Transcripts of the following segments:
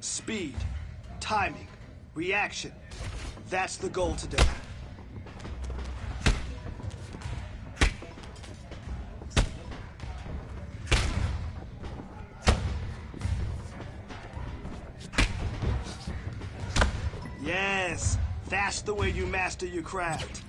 Speed, timing, reaction. That's the goal today. Yes, that's the way you master your craft.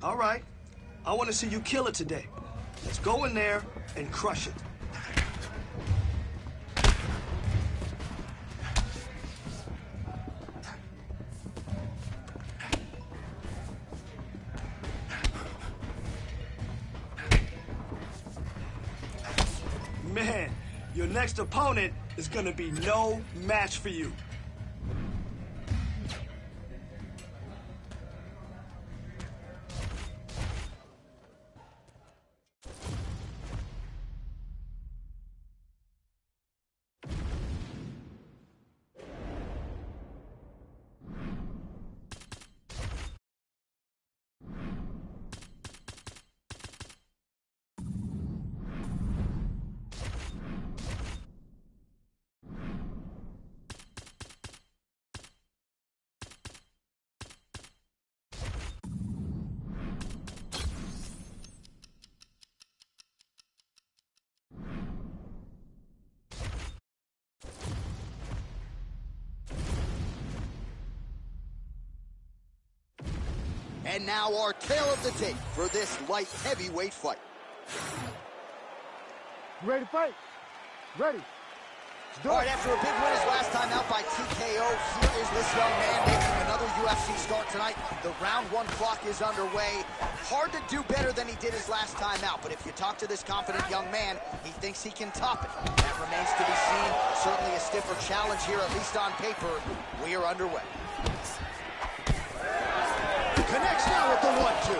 All right, I want to see you kill it today. Let's go in there and crush it. Man, your next opponent is gonna be no match for you. And now our tale of the tape for this light heavyweight fight. Ready to fight? Ready. All right, after a big win his last time out by TKO, here is this young man making another UFC start tonight. The round one clock is underway. Hard to do better than he did his last time out, but if you talk to this confident young man, he thinks he can top it. That remains to be seen. Certainly a stiffer challenge here, at least on paper. We are underway. Connects now with the 1-2.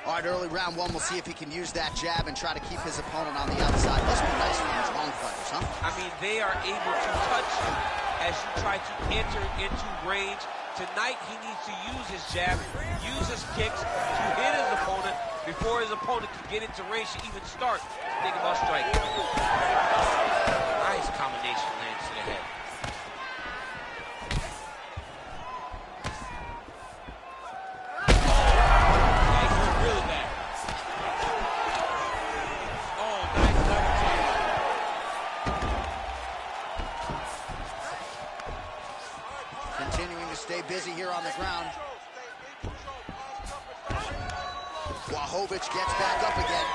All right, early round one, we'll see if he can use that jab and try to keep his opponent on the outside. Must be nice for these long fighters, huh? I mean, they are able to touch you as you try to enter into range. Tonight, he needs to use his jab, use his kicks to hit his opponent before his opponent can get into range to even start. Think about striking. Nice combination lands to the head. Stay busy here on the ground. Błachowicz gets back up again.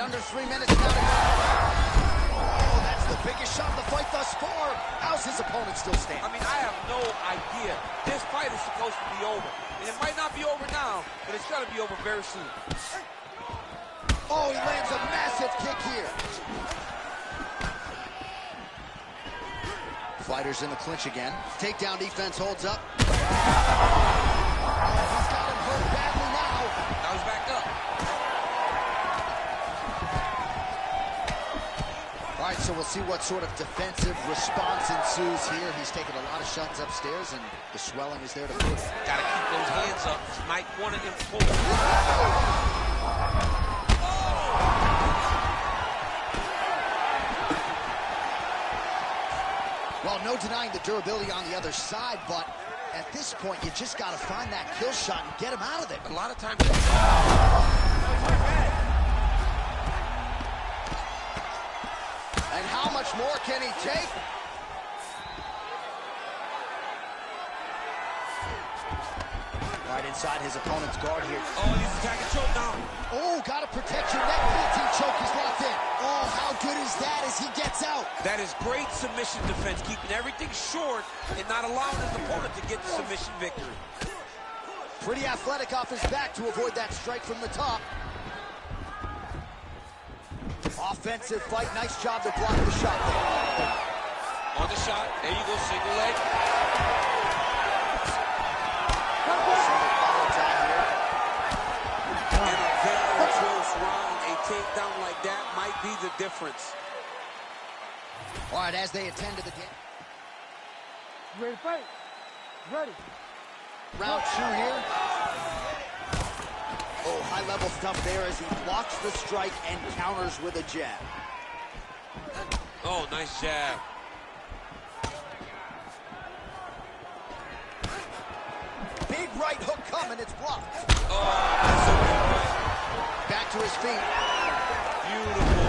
Under 3 minutes now to go. Oh, that's the biggest shot of the fight thus far. How's his opponent still standing? I mean, I have no idea. This fight is supposed to be over. And it might not be over now, but it's going to be over very soon. Oh, he lands a massive kick here. Fighters in the clinch again. Takedown defense holds up. Oh, he's got him hurt badly now. Now he's back up. All right, so we'll see what sort of defensive response ensues here. He's taking a lot of shots upstairs, and the swelling is there to prove it. Got to keep those hands up. Might want to pull. no denying the durability on the other side, but at this point, you just got to find that kill shot and get him out of there. A lot of times... And how much more can he take? Right inside his opponent's guard here. Oh, he's attacking choke now. Oh, got to protect your neck. Guillotine choke is locked in. Oh, how good is that as he gets out? That is great submission defense, keeping everything short and not allowing his opponent to get the submission victory. Pretty athletic off his back to avoid that strike from the top. Offensive fight. Nice job to block the shot there. On the shot. There you go, single leg. In a very close round, a takedown like that might be the difference. All right, as they attend to the game. Ready to fight? Ready. Round 2 here. Oh, high-level stuff there as he blocks the strike and counters with a jab. Oh, nice jab. Big right hook coming, it's blocked. Oh, that's a big right. Back to his feet. Beautiful.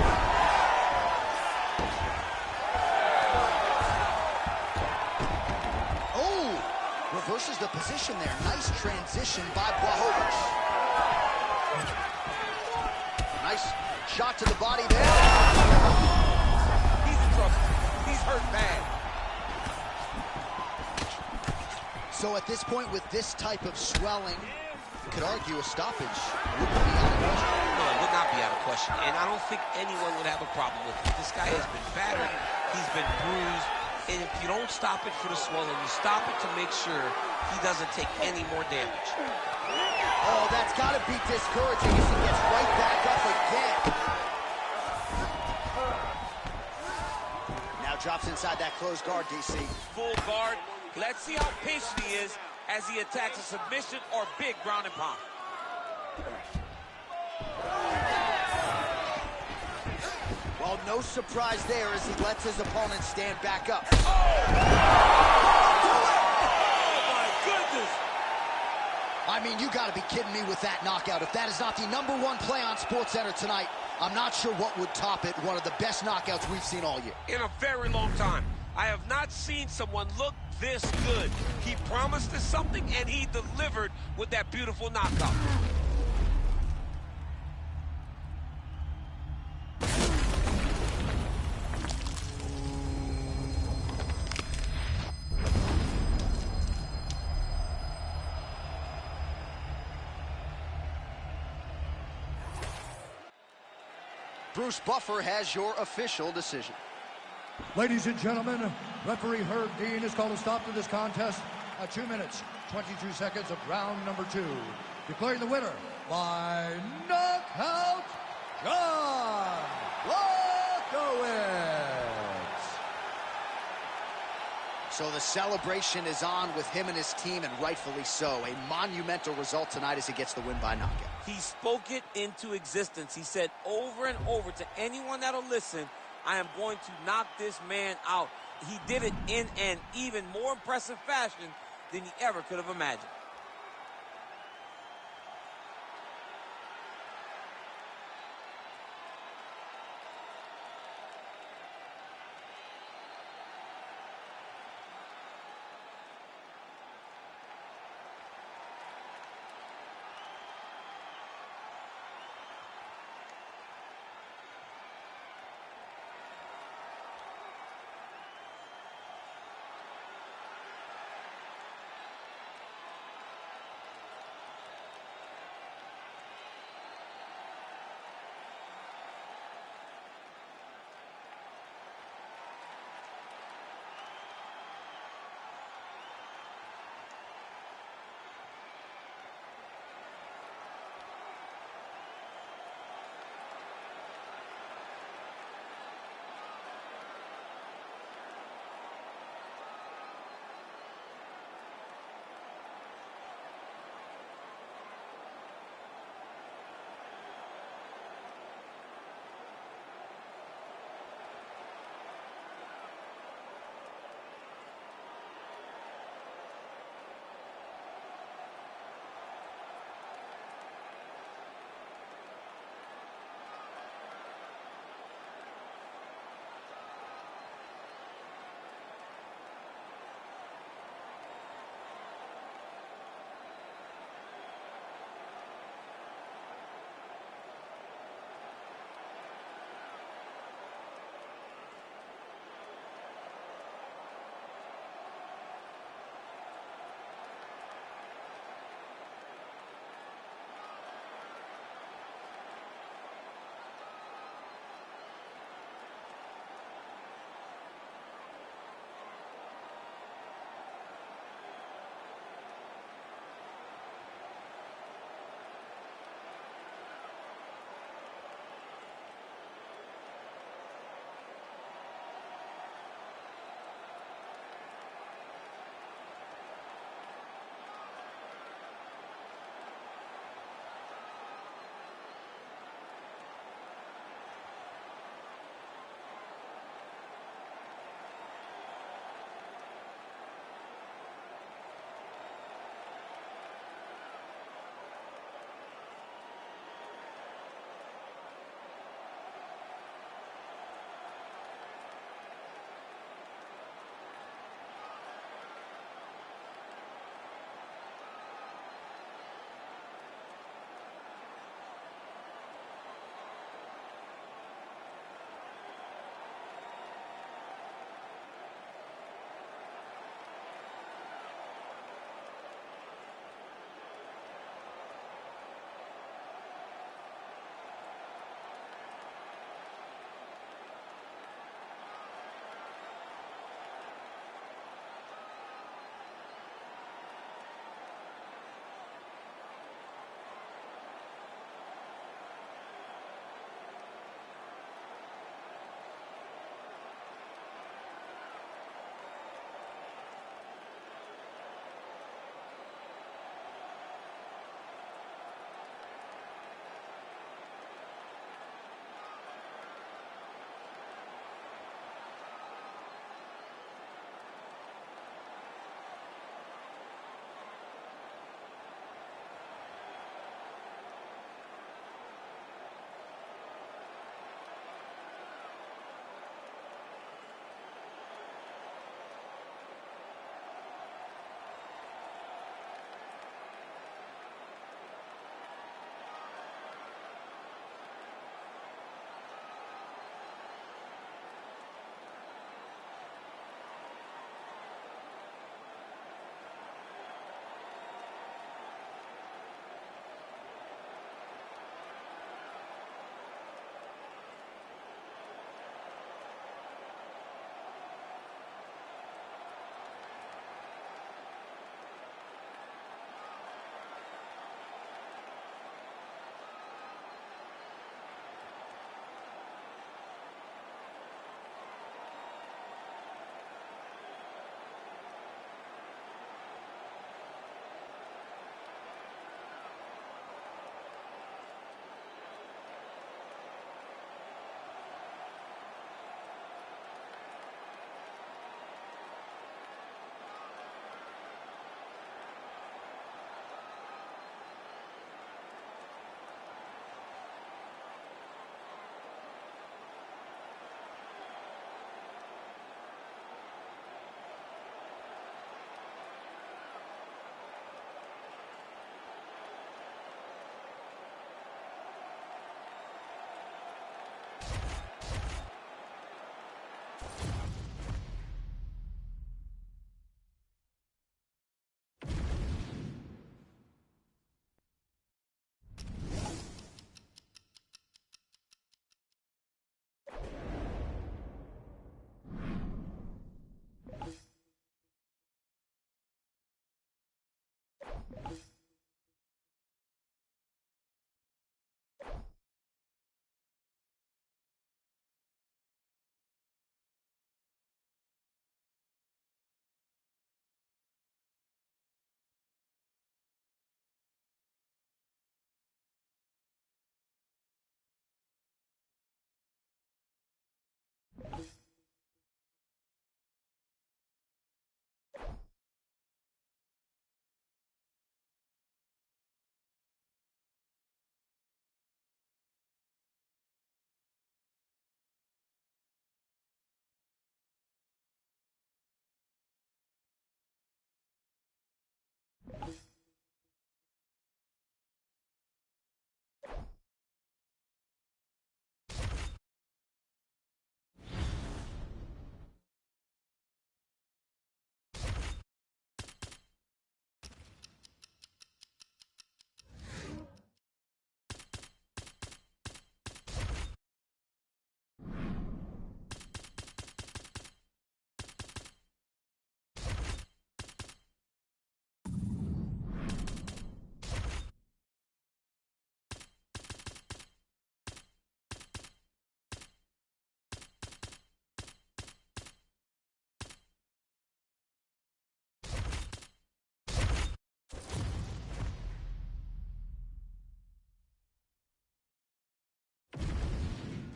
Oh, reverses the position there. Nice transition by Błachowicz. Nice shot to the body there. He's in trouble. He's hurt bad. So at this point, with this type of swelling, you could argue a stoppage wouldn't be out of question. No, it would not be out of question. And I don't think anyone would have a problem with it. This guy has been battered. He's been bruised. And if you don't stop it for the swelling, you stop it to make sure he doesn't take any more damage. Oh, that's got to be discouraging as he gets right back up again. Now drops inside that closed guard, DC. Full guard. Let's see how patient he is as he attacks a submission or big ground and pound. Well, no surprise there as he lets his opponent stand back up. I mean, you got to be kidding me with that knockout. If that is not the #1 play on SportsCenter tonight, I'm not sure what would top it. One of the best knockouts we've seen all year. In a very long time. I have not seen someone look this good. He promised us something, and he delivered with that beautiful knockout. Bruce Buffer has your official decision. Ladies and gentlemen, referee Herb Dean has called a stop to this contest at 2 minutes, 22 seconds of round number 2. Declaring the winner by knockout, John Błachowicz. So the celebration is on with him and his team, and rightfully so. A monumental result tonight as he gets the win by knockout. He spoke it into existence. He said over and over to anyone that'll listen, I am going to knock this man out. He did it in an even more impressive fashion than he ever could have imagined.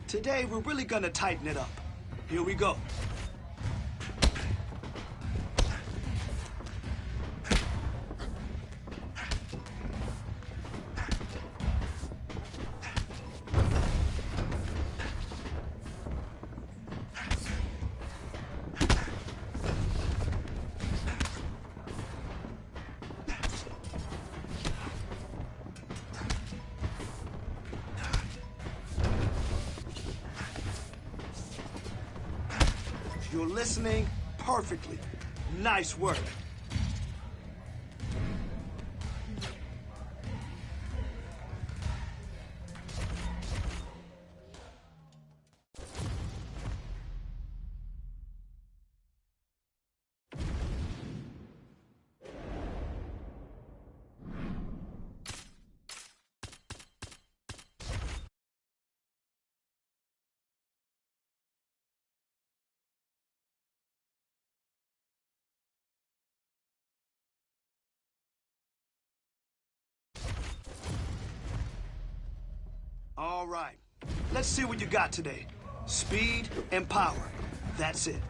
Today, we're really gonna tighten it up. Here we go. You're listening perfectly. Nice work. All right, let's see what you got today. Speed and power. That's it.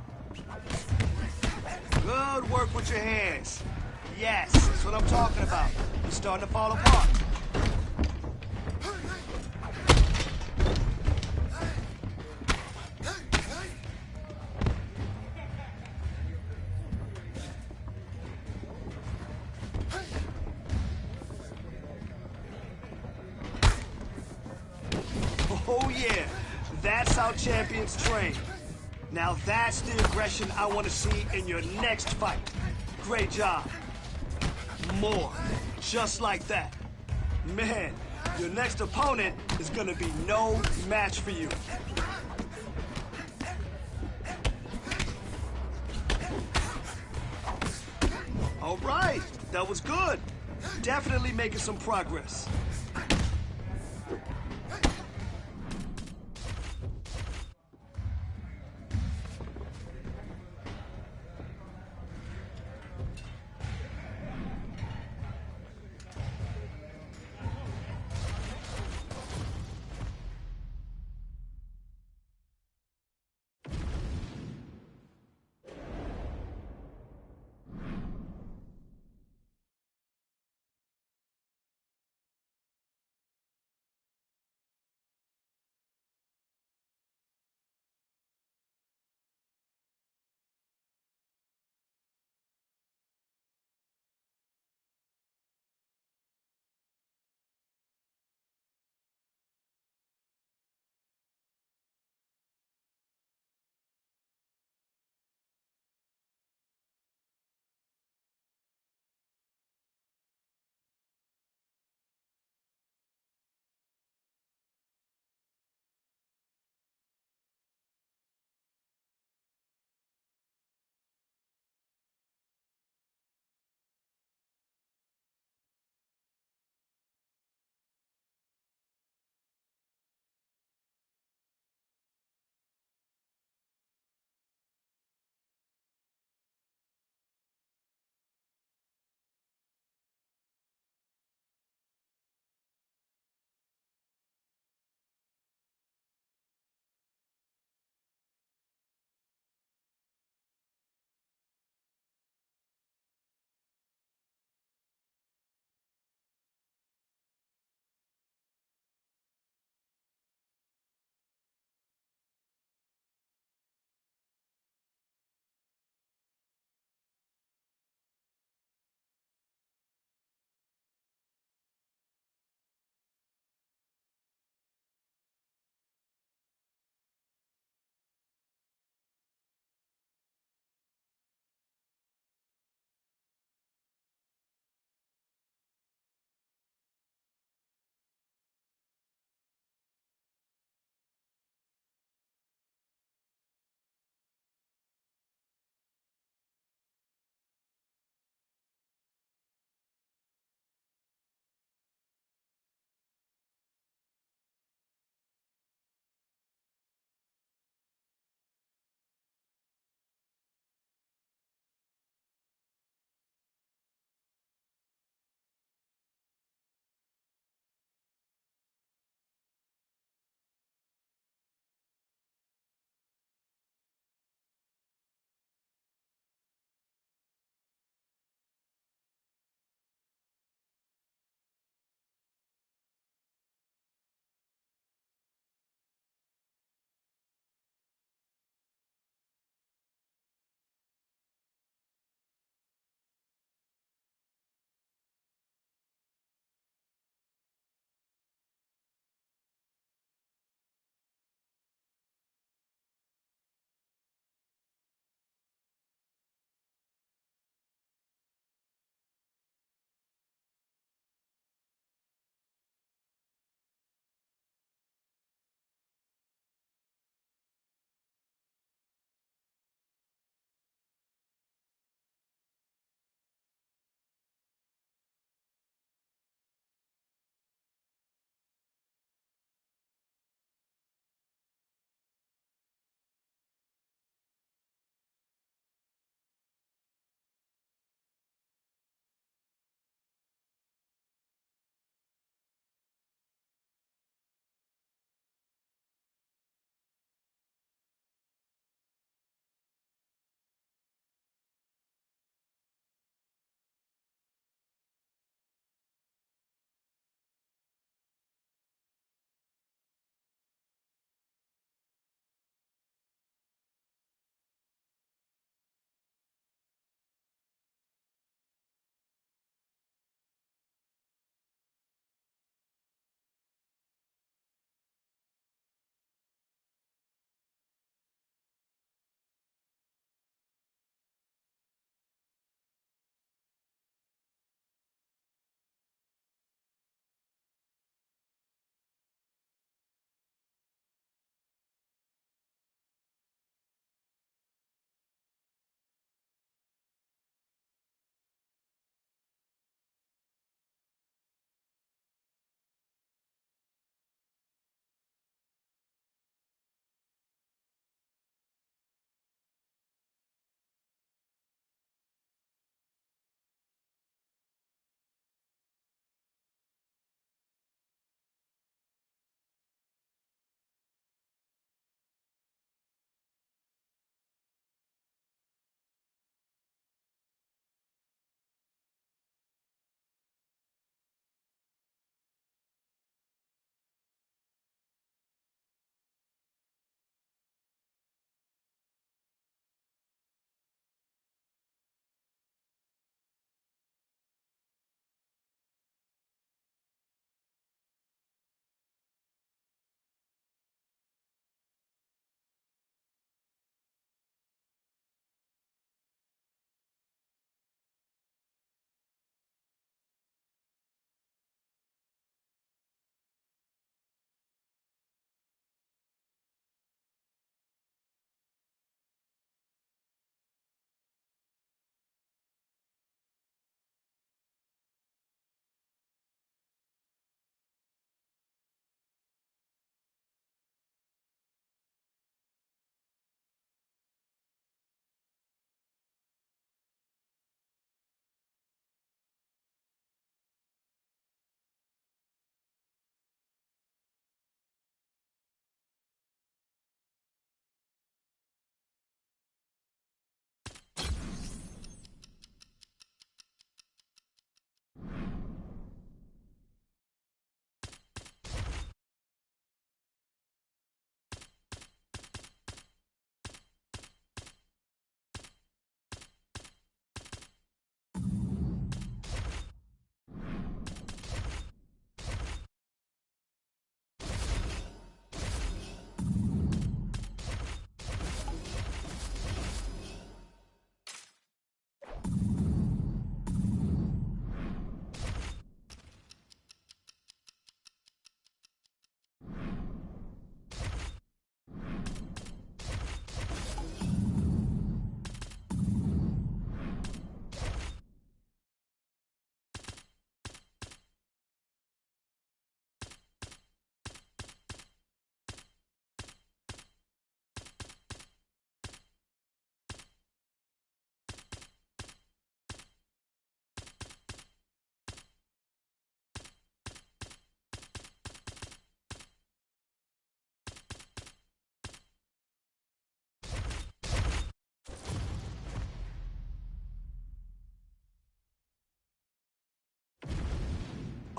Good work with your hands. Yes, that's what I'm talking about. You're starting to fall apart. Oh yeah, that's how champions train. Now that's the aggression I want to see in your next fight. Great job. More, just like that. Man, your next opponent is gonna be no match for you. All right, that was good. Definitely making some progress.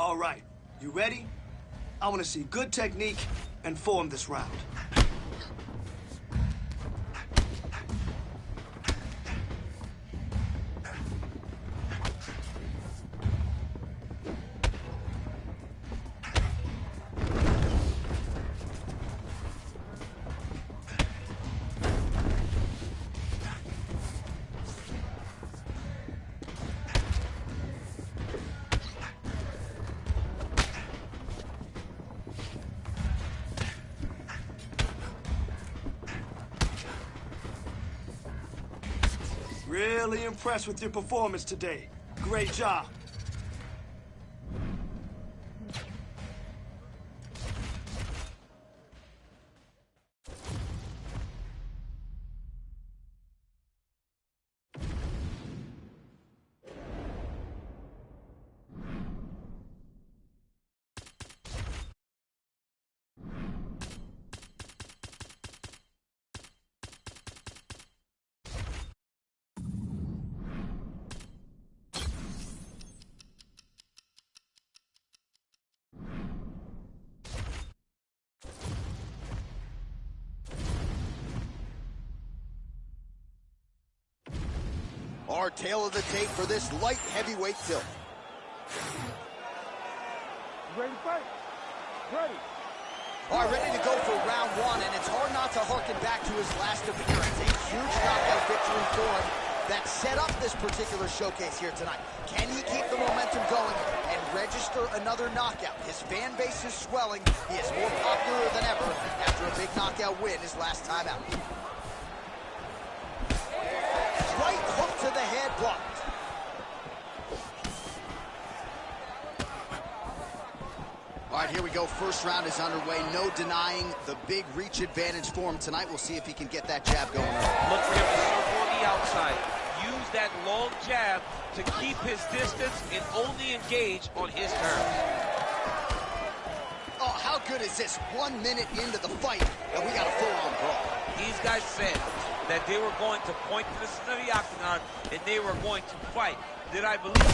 All right, you ready? I want to see good technique and form this round. Really impressed with your performance today. Great job. Our tail of the tape for this light heavyweight tilt. Ready to fight? Ready. All right, ready to go for round one, and it's hard not to harken back to his last appearance. A huge knockout victory for him that set up this particular showcase here tonight. Can he keep the momentum going and register another knockout? His fan base is swelling. He is more popular than ever after a big knockout win his last time out. Right hook to the head, blocked. All right, here we go. First round is underway. No denying the big reach advantage for him tonight. We'll see if he can get that jab going early. Look for him to circle on the outside. Use that long jab to keep his distance and only engage on his terms. Oh, how good is this? 1 minute into the fight, and we got a full-on brawl. These guys said that they were going to point to the center of the octagon and they were going to fight. Did I believe it?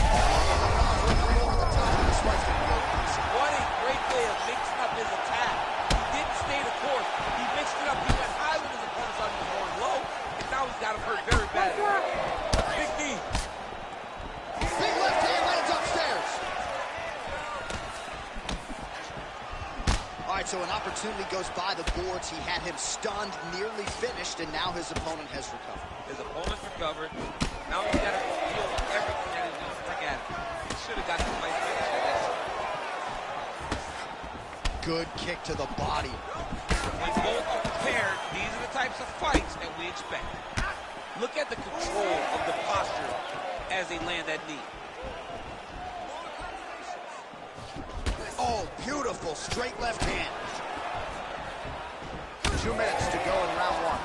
What a great way of mixing up his attack. He didn't stay the course. He mixed it up. He went high with his opponents on his going low, and now he's got him hurt very bad. Big knee. Big left hand lands upstairs. All right, so an opportunity goes by the boards. He had him stunned, nearly finished, and now his opponent has recovered. His opponent's recovered. Now he's got to deal with everything that he's going to bring at him. He should have got the fight finished at that time. Good kick to the body. When both are prepared, these are the types of fights that we expect. Look at the control of the posture as they land that knee. Oh, beautiful straight left hand. 2 minutes to go in round one.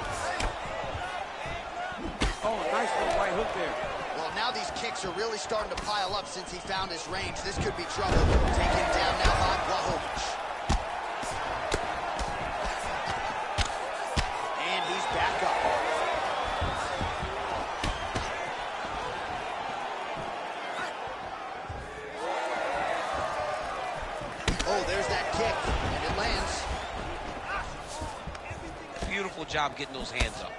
Oh, nice little right hook there. Well, now these kicks are really starting to pile up since he found his range. This could be trouble. Taken down now by Błachowicz. And he's back up. Oh, there's that kick, and it lands. Beautiful job getting those hands up.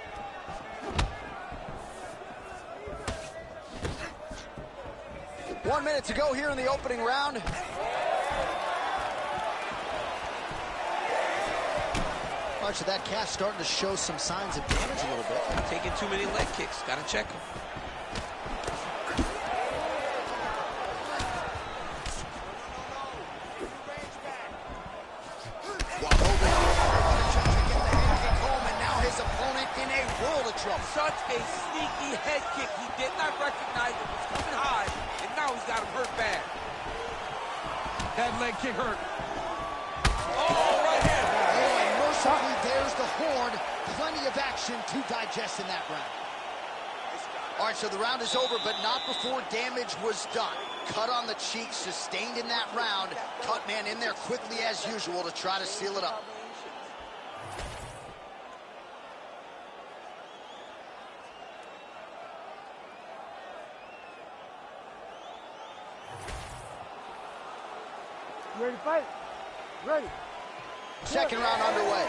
One minute to go here in the opening round. All right, so that calf starting to show some signs of damage a little bit. Taking too many leg kicks. Got to check him. Such a sneaky head kick. He did not recognize it was coming high, and now he's got him hurt bad. That leg kick hurt. Oh, right hand. Oh, and mercifully, there's the horn. Plenty of action to digest in that round. All right, so the round is over, but not before damage was done. Cut on the cheek, sustained in that round. Cut man in there quickly as usual to try to seal it up. ready to fight? Ready. Second round underway.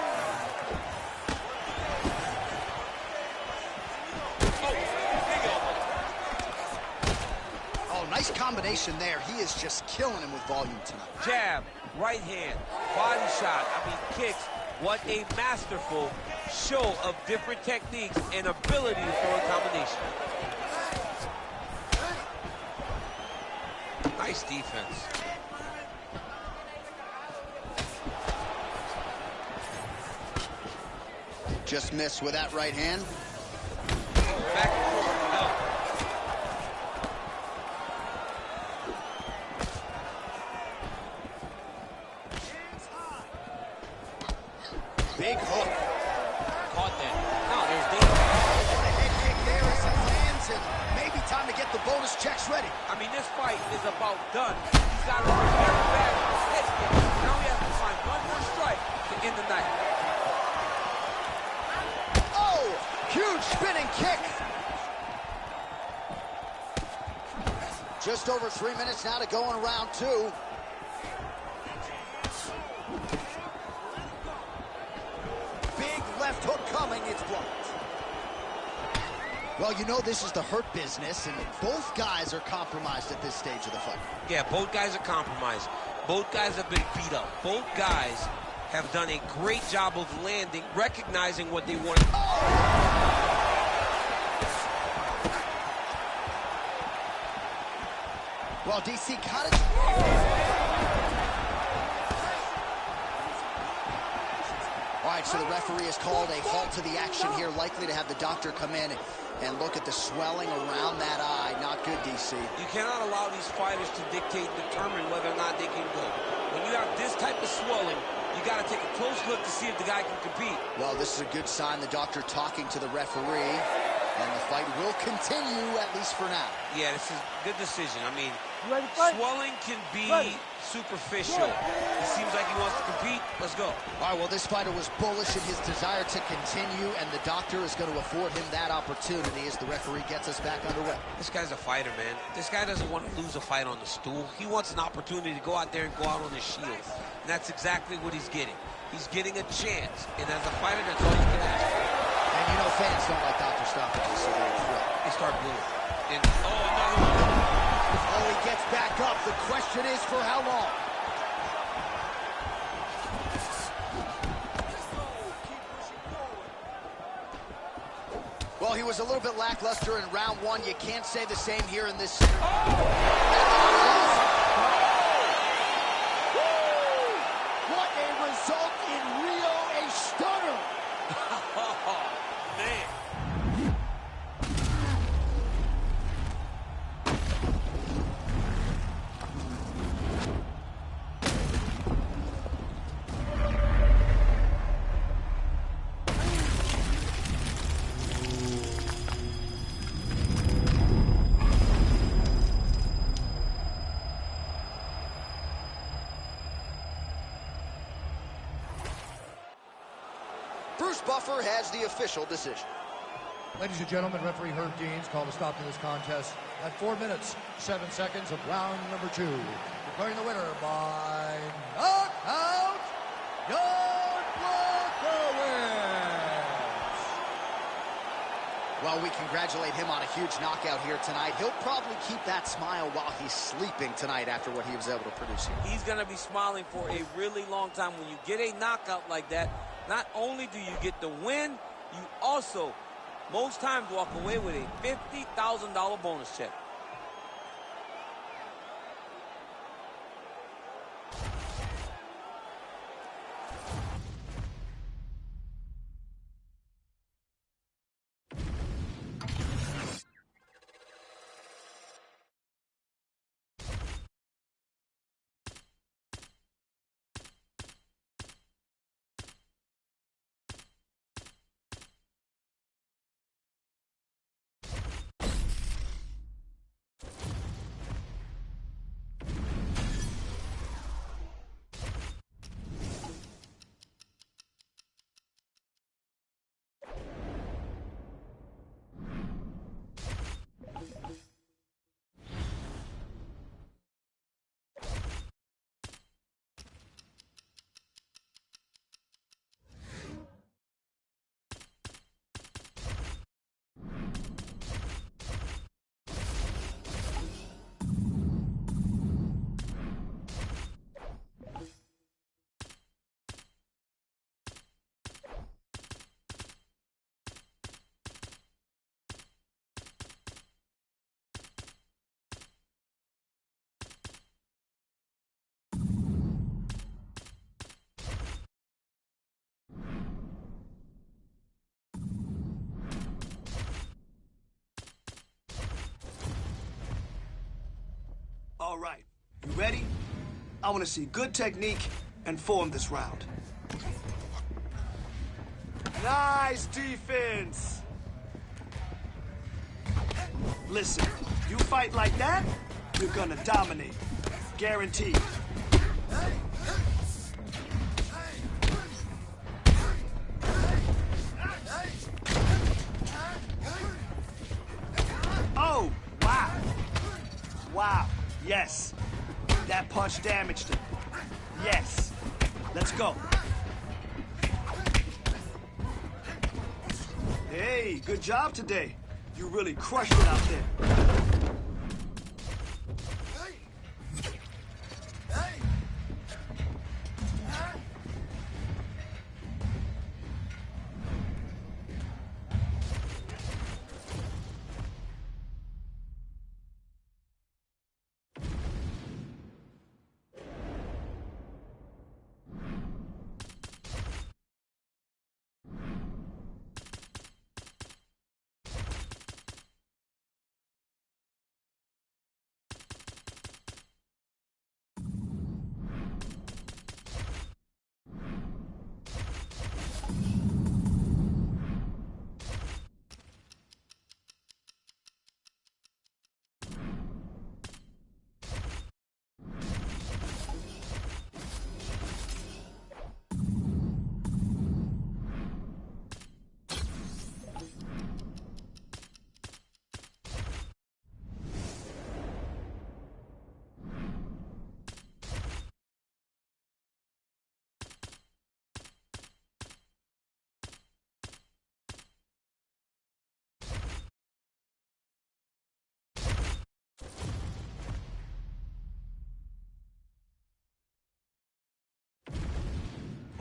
Oh, nice combination there. He is just killing him with volume tonight. Jab, right hand, body shot, kicks. What a masterful show of different techniques and ability to throw a combination. Nice defense. Just missed with that right hand. Back and forth, no. Big hook. Caught that. No, there's danger. What a head kick there as it lands, and maybe time to get the bonus checks ready. This fight is about done. He's got to prepare back head kick. Now he has to find one more strike to end the night. Oh, huge spinning kick. Just over 3 minutes now to go in round two. Big left hook coming, it's blocked. Well, you know this is the hurt business, and both guys are compromised at this stage of the fight. Yeah, both guys are compromised. Both guys have been beat up. Both guys have done a great job of landing, recognizing what they want. Well, DC caught it. All right, so the referee has called a halt to the action here, likely to have the doctor come in and look at the swelling around that eye. Not good, DC. You cannot allow these fighters to dictate and determine whether or not they can go. When you have this type of swelling, you got to take a close look to see if the guy can compete. Well, this is a good sign. The doctor talking to the referee, and the fight will continue, at least for now. Yeah, this is a good decision. You ready to fight? Swelling can be superficial. It seems like he wants to compete. Let's go. All right, well, this fighter was bullish in his desire to continue, and the doctor is going to afford him that opportunity as the referee gets us back underway. This guy's a fighter, man. This guy doesn't want to lose a fight on the stool. He wants an opportunity to go out there and go out on his shield. And that's exactly what he's getting. He's getting a chance. And as a fighter, that's all you can ask for. And you know fans don't like doctor stoppages, so they're thrilled. They start bleeding. And, another one. Oh, he gets back up. The question is for how long? Well, he was a little bit lackluster in round one. You can't say the same here in this. What a result in Rio, a stunner. Man. Bruce Buffer has the official decision. Ladies and gentlemen, referee Herb Dean's called a stop to this contest at 4 minutes, 7 seconds of round number 2. Declaring the winner by knockout, Błachowicz. Well, we congratulate him on a huge knockout here tonight. He'll probably keep that smile while he's sleeping tonight after what he was able to produce here. He's going to be smiling for a really long time. When you get a knockout like that, not only do you get the win, you also, most times, walk away with a $50,000 bonus check. All right, you ready? I want to see good technique and form this round. Nice defense! Listen, you fight like that, you're gonna dominate. Guaranteed. Oh, wow. Wow, yes. That punch damaged him. Yes. Let's go. Hey, good job today. You really crushed it out there.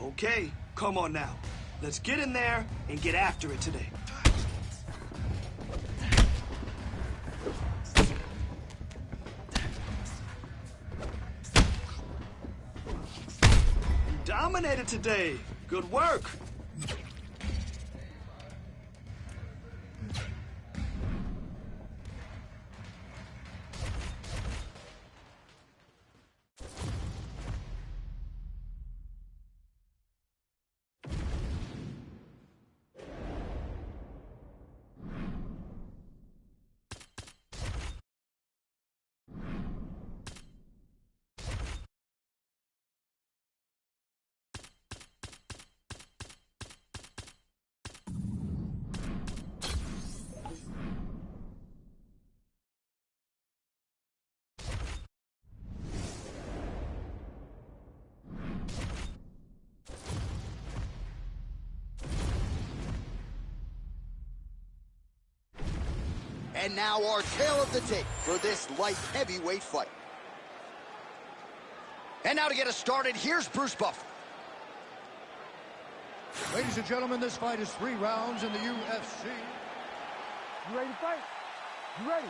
Okay, come on now. Let's get in there and get after it today. You dominated today. Good work. And now our tale of the tape for this light heavyweight fight. And now to get us started, here's Bruce Buffer. Ladies and gentlemen, this fight is 3 rounds in the UFC. You ready to fight? You ready?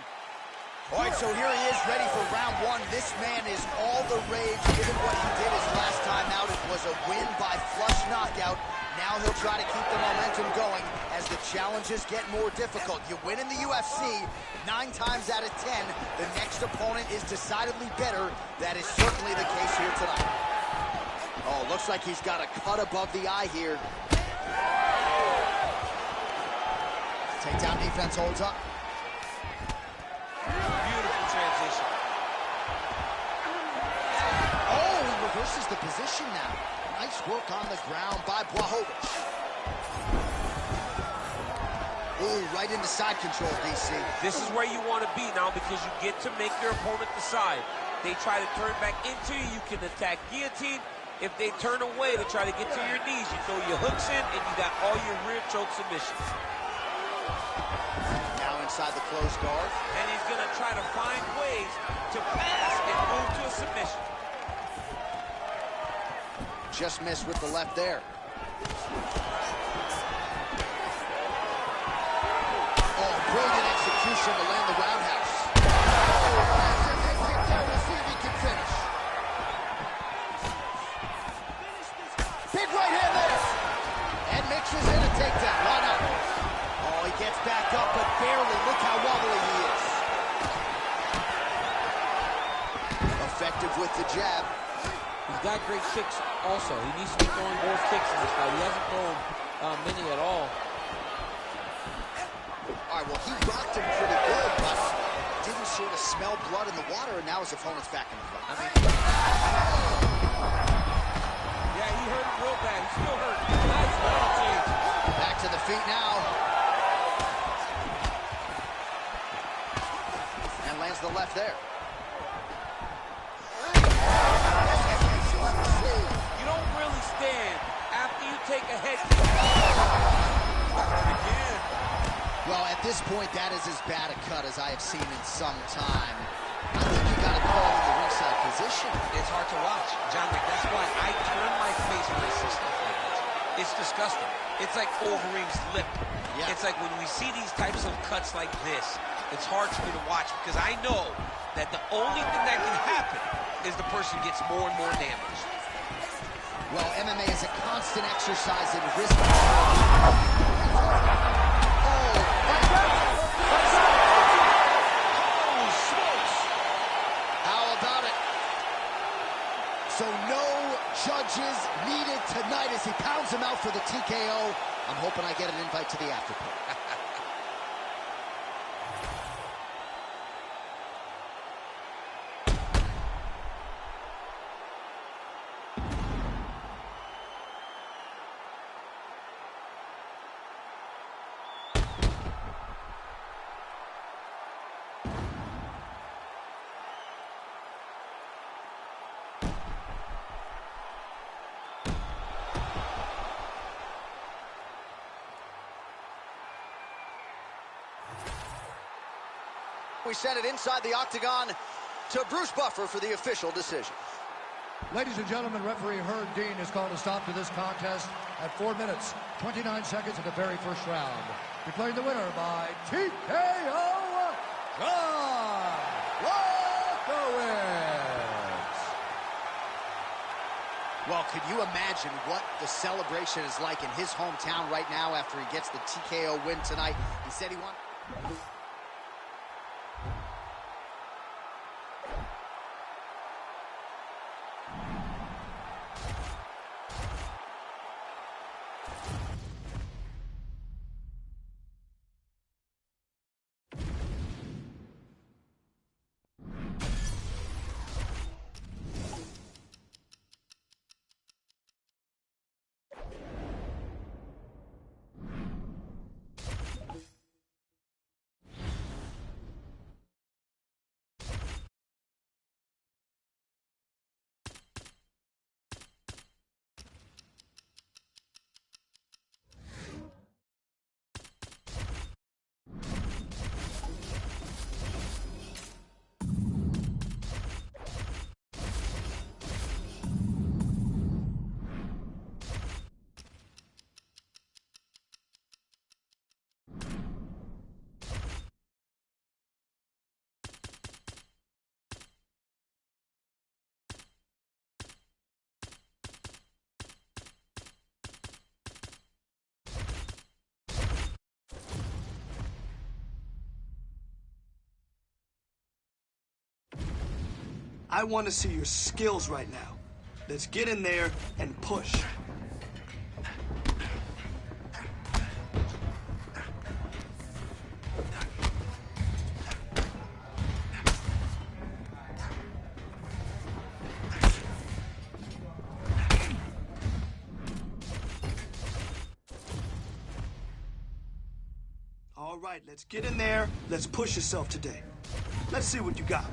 All right, so here he is, ready for round 1. This man is all the rage, given what he did his last time out. It was a win by flush knockout. Now he'll try to keep the momentum going as the challenges get more difficult. You win in the UFC, 9 times out of 10, the next opponent is decidedly better. That is certainly the case here tonight. Oh, looks like he's got a cut above the eye here. Takedown defense holds up. Beautiful transition. Oh, he reverses the position now. Nice work on the ground by Błachowicz. Ooh, right into side control, DC. This is where you want to be now because you get to make your opponent decide. They try to turn back into you, you can attack guillotine. If they turn away to try to get to your knees, you throw your hooks in and you got all your rear choke submissions. Now inside the closed guard. And he's going to try to find ways to pass and move to a submission. Just missed with the left there. Oh, brilliant execution to land the roundhouse. We'll see if he can finish. Big right hand there. And mixes in a takedown. Why not? Oh, he gets back up, but barely. Look how wobbly he is. got great kicks also. He needs to be throwing both kicks in this fight. He hasn't thrown many at all. All right, well, he rocked him pretty good, but didn't sort of smell blood in the water, and now his opponent's back in the fight. I mean, yeah, he hurt him real bad. He's still hurt. Nice ball change. Back to the feet now. And lands the left there. You don't really stand after you take a head kick. Again. Well, at this point, that is as bad a cut as I have seen in some time. I think you got to call in the ringside position. It's hard to watch, John Wick. That's why I turn my face when I see stuff like this. It's disgusting. It's like Overeem's lip. Yeah. It's like when we see these types of cuts like this, it's hard for me to watch because I know that the only thing that can happen is the person gets more and more damage. Well, MMA is a constant exercise in risk. So no judges needed tonight as he pounds him out for the TKO. I'm hoping I get an invite to the after party. We send it inside the octagon to Bruce Buffer for the official decision. Ladies and gentlemen, referee Herb Dean has called a stop to this contest at 4 minutes, 29 seconds of the very first round. Declaring the winner by TKO, John Błachowicz. Well, could you imagine what the celebration is like in his hometown right now after he gets the TKO win tonight? He said he won. I want to see your skills right now. Let's get in there and push. All right, let's get in there. Let's push yourself today. Let's see what you got.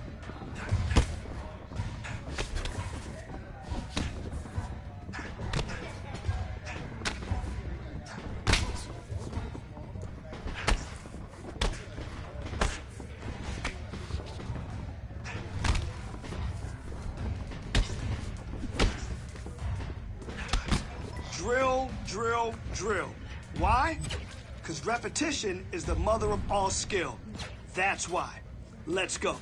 Drill, drill, drill. Why? Because repetition is the mother of all skill. That's why. Let's go.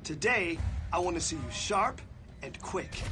Today, I want to see you sharp and quick.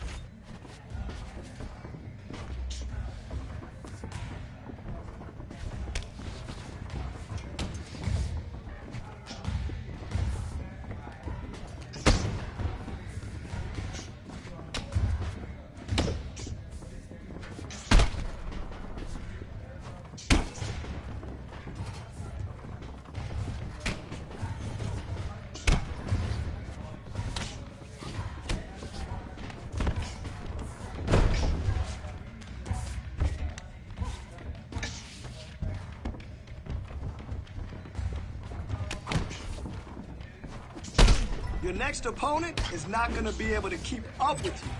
Your next opponent is not going to be able to keep up with you.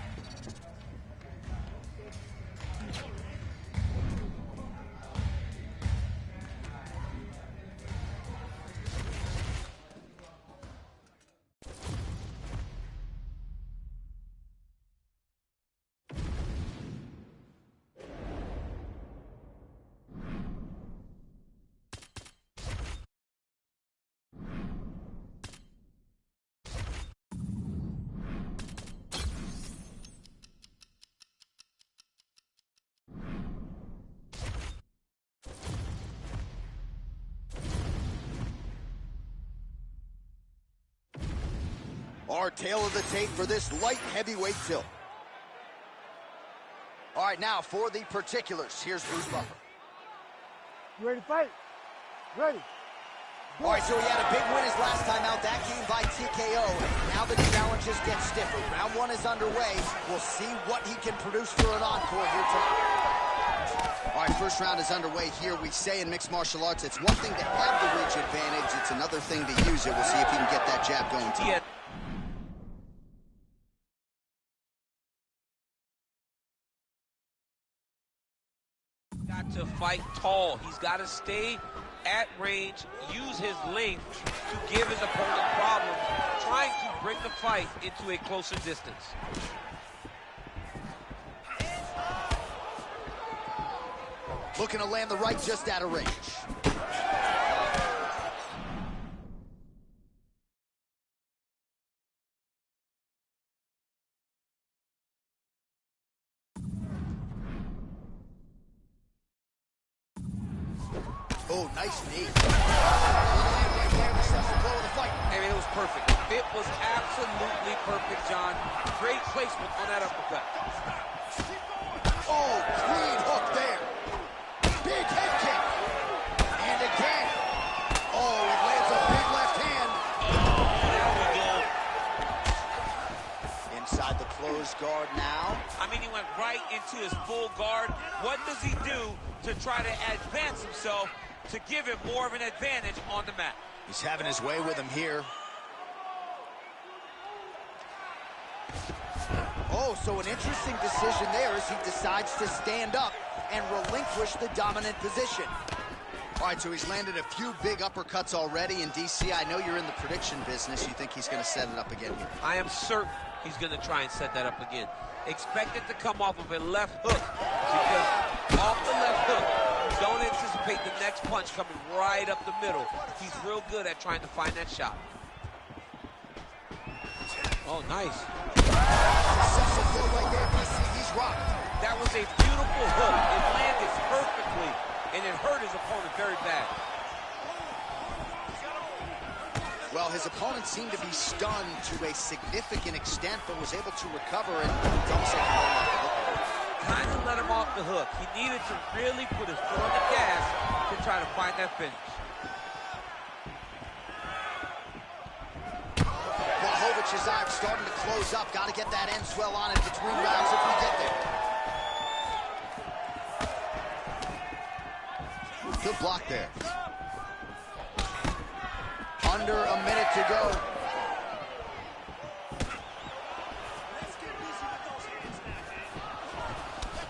Our tail of the tape for this light heavyweight tilt. All right, now for the particulars, here's Bruce Buffer. You ready to fight? Ready. All right, so he had a big win his last time out. That came by TKO. Now the challenges get stiffer. Round one is underway. We'll see what he can produce for an encore here tonight. All right, first round is underway here. We say in mixed martial arts, it's one thing to have the reach advantage. It's another thing to use it. We'll see if he can get that jab going tonight. Got to fight tall. He's got to stay at range, use his length to give his opponent problems, trying to bring the fight into a closer distance. Looking to land the right just out of range. Oh, nice knee. I mean, it was perfect. It was absolutely perfect, John. Great placement on that uppercut. Oh, clean hook there. Big head kick. And again. Oh, he lands a big left hand. There we go. Inside the closed guard now. I mean, he went right into his full guard. What does he do to try to advance himself to give him more of an advantage on the mat? He's having his way with him here. Oh, so an interesting decision there as he decides to stand up and relinquish the dominant position. All right, so he's landed a few big uppercuts already in DC. I know you're in the prediction business. You think he's going to set it up again here? I am certain he's going to try and set that up again. Expect it to come off of a left hook, because off the left hook, don't anticipate the next punch coming right up the middle. He's real good at trying to find that shot. Oh, nice. Successful throw right there, DC. He's rocked. That was a beautiful hook. It landed perfectly, and it hurt his opponent very bad. Well, his opponent seemed to be stunned to a significant extent, but was able to recover, and it's almost like he let him off the hook. Kind of let him off the hook. He needed to really put his foot on the gas to try to find that finish. Błachowicz's eye starting to close up. Got to get that end swell on it between rounds if we get there. Good block there. Under a minute to go.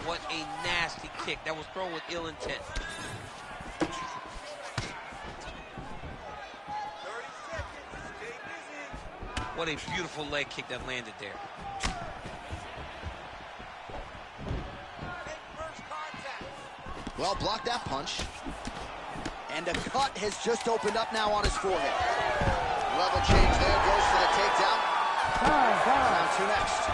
What a nasty kick. That was thrown with ill intent. 30 seconds. Stay busy. What a beautiful leg kick that landed there. Well, blocked that punch. And a cut has just opened up now on his forehead. Level change there, goes for the takedown. Round two next.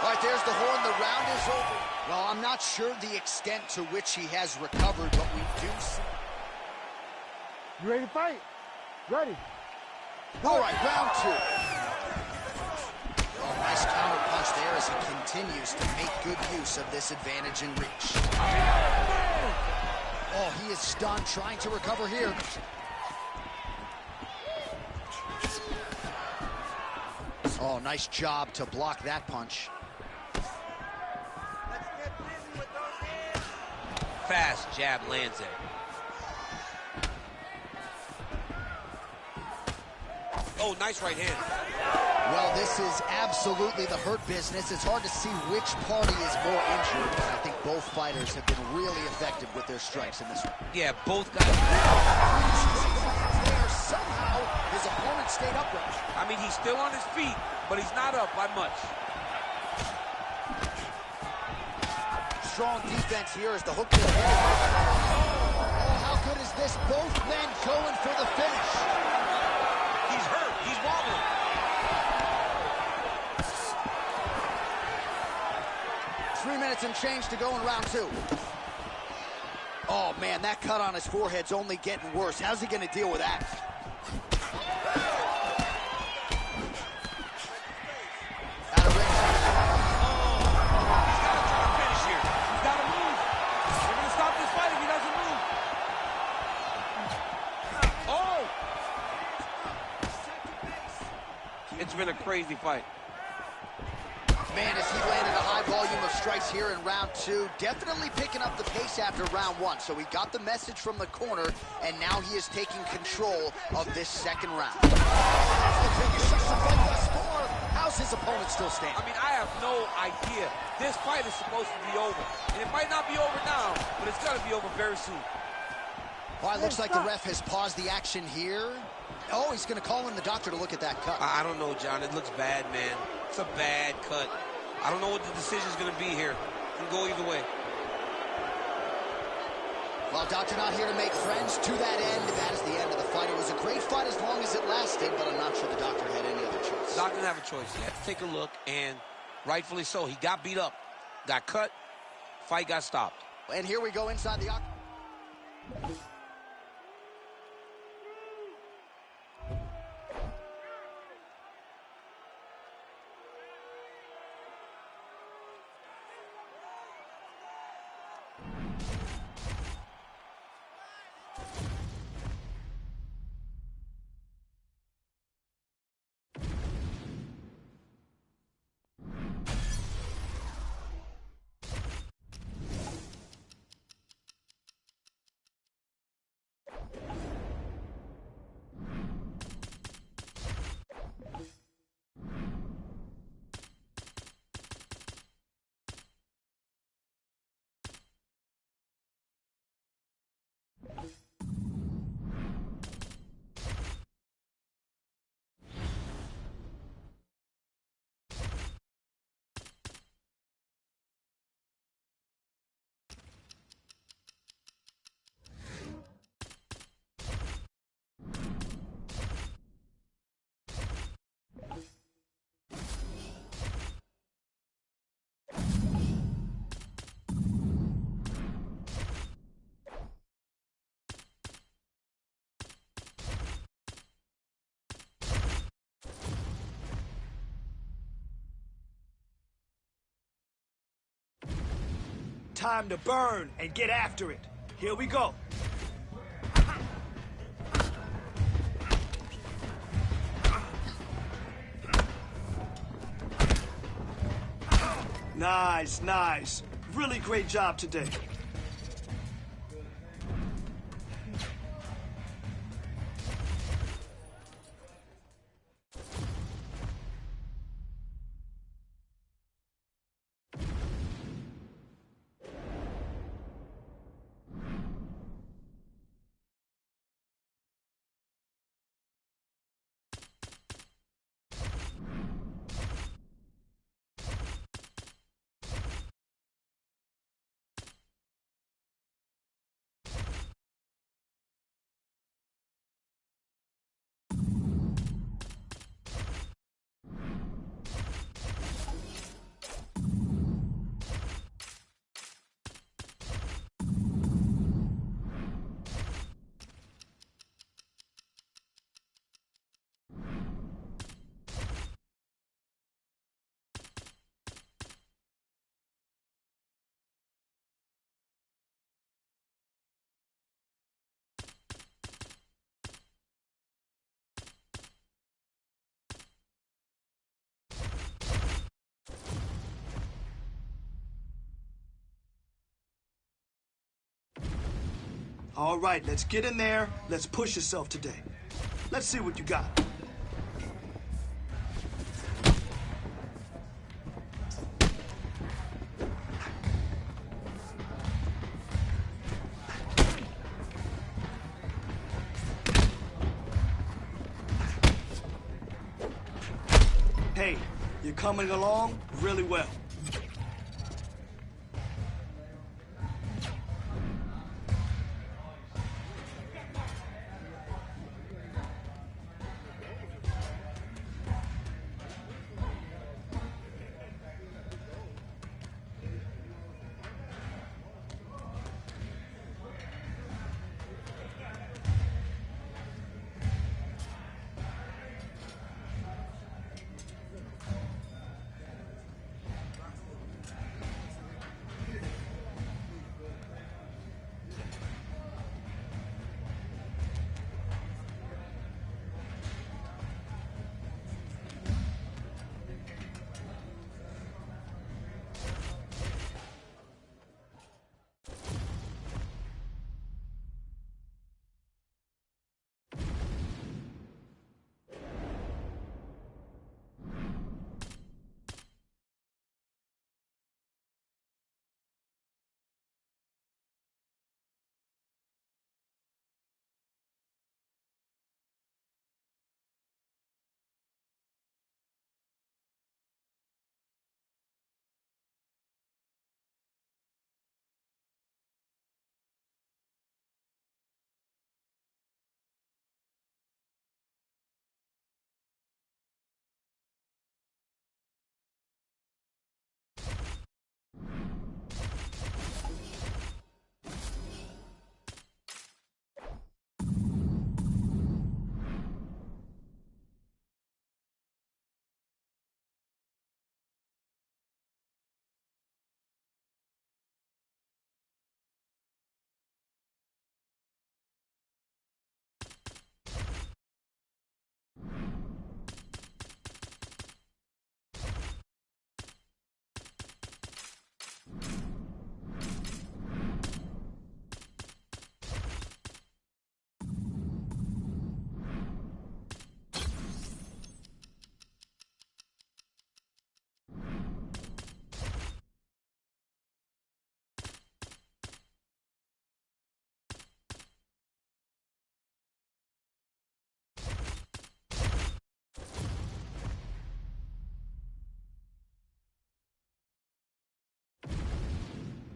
All right, there's the horn. The round is over. Well, I'm not sure the extent to which he has recovered, but we do see. You ready to fight? Ready. All right, round two. Oh, nice counter punch there as he continues to make good use of this advantage in reach. Oh, he is stunned, trying to recover here. Oh, nice job to block that punch. Fast jab lands it. Oh, nice right hand. Well, this is absolutely the hurt business. It's hard to see which party is more injured, but I think both fighters have been really effective with their strikes in this one. Yeah, both guys. There, somehow, his opponent stayed upright. I mean, he's still on his feet, but he's not up by much. Strong defense here as the hook to the head. Oh, how good is this? Both men going for the finish. He's hurt. He's wobbling. 3 minutes and change to go in round two. Oh, man, that cut on his forehead's only getting worse. How's he going to deal with that? Out of range. He's got to try to finish here. He's got to move. They're going to stop this fight if he doesn't move. Oh! It's been a crazy fight. Man, as he landed a high volume of strikes here in round two, definitely picking up the pace after round one. So he got the message from the corner, and now he is taking control of this second round. How's his opponent still standing? I mean, I have no idea. This fight is supposed to be over. And it might not be over now, but it's got to be over very soon. Well, it looks like the ref has paused the action here. Oh, he's going to call in the doctor to look at that cut. I don't know, John. It looks bad, man. It's a bad cut. I don't know what the decision's going to be here. It can go either way. Well, doctor not here to make friends. To that end, that is the end of the fight. It was a great fight as long as it lasted, but I'm not sure the doctor had any other choice. Doctor didn't have a choice. He had to take a look, and rightfully so. He got beat up, got cut, fight got stopped. And here we go inside the octagon. Time to burn and get after it. Here we go. Nice, nice. Really great job today. All right, let's get in there. Let's push yourself today. Let's see what you got. Hey, you're coming along really well.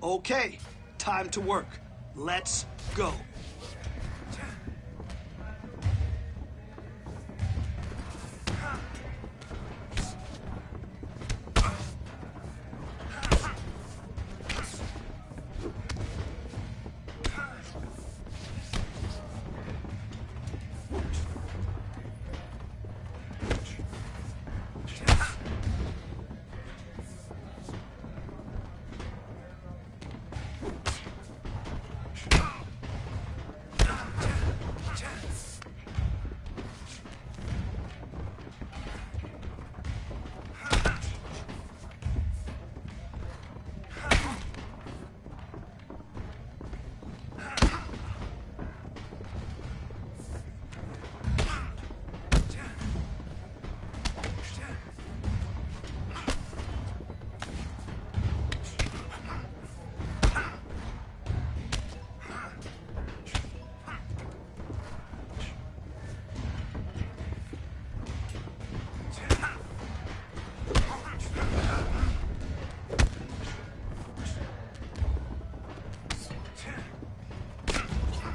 Okay, time to work. Let's go.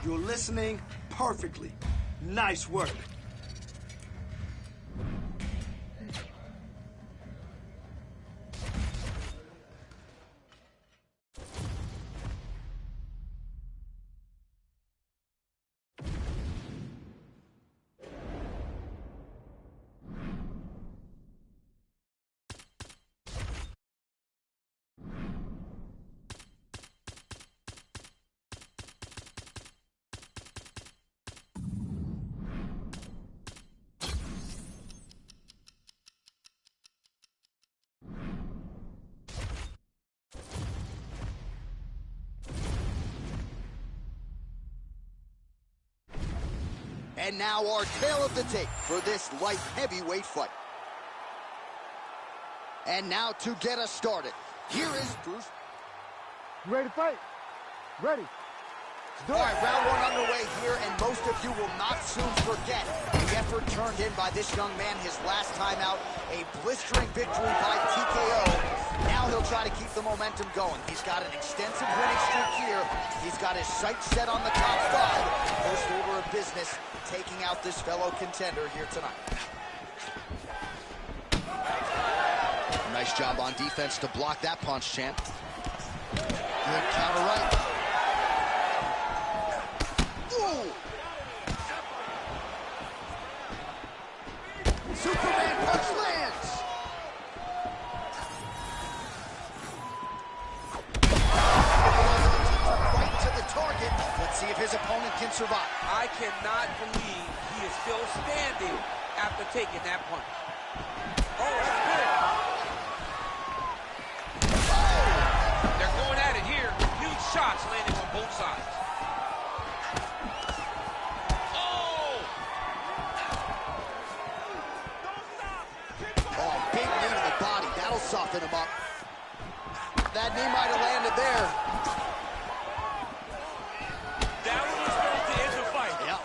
You're listening perfectly. Nice work. And now our tale of the tape for this light heavyweight fight. And now to get us started, here is Bruce. You ready to fight? Ready. All right, round one underway here, and most of you will not soon forget the effort turned in by this young man his last time out. A blistering victory by TKO. Now he'll try to keep the momentum going. He's got an extensive winning streak here. He's got his sights set on the top five. First order of business, taking out this fellow contender here tonight. Nice job on defense to block that punch, champ. Good counter right. Superman punch lands. Right to the target. Let's see if his opponent can survive. I cannot believe he is still standing after taking that punch. Oh, that's good. They're going at it here. Huge shots landing on both sides. Soften him up. That knee might have landed there. That one was supposed to end the fight. Yeah.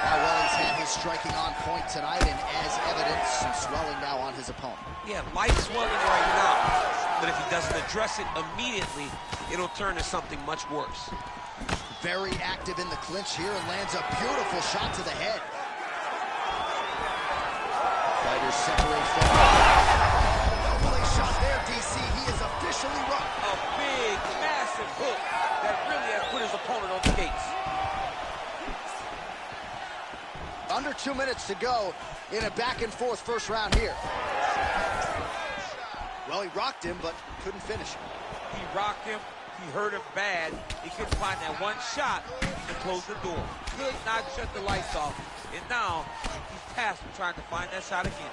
Well, he's had his striking on point tonight, and as evidence, some swelling now on his opponent. Yeah, light swelling right now. But if he doesn't address it immediately, it'll turn to something much worse. Very active in the clinch here and lands a beautiful shot to the head. Fighters separate from no play shot there, DC. He is officially run. A big, massive hook that really has put his opponent on skates. Under 2 minutes to go in a back-and-forth first round here. Well, he rocked him, but couldn't finish him. He rocked him. He hurt him bad. He couldn't find that one shot to close the door. Could not shut the lights off. And now he's tasked with trying to find that shot again.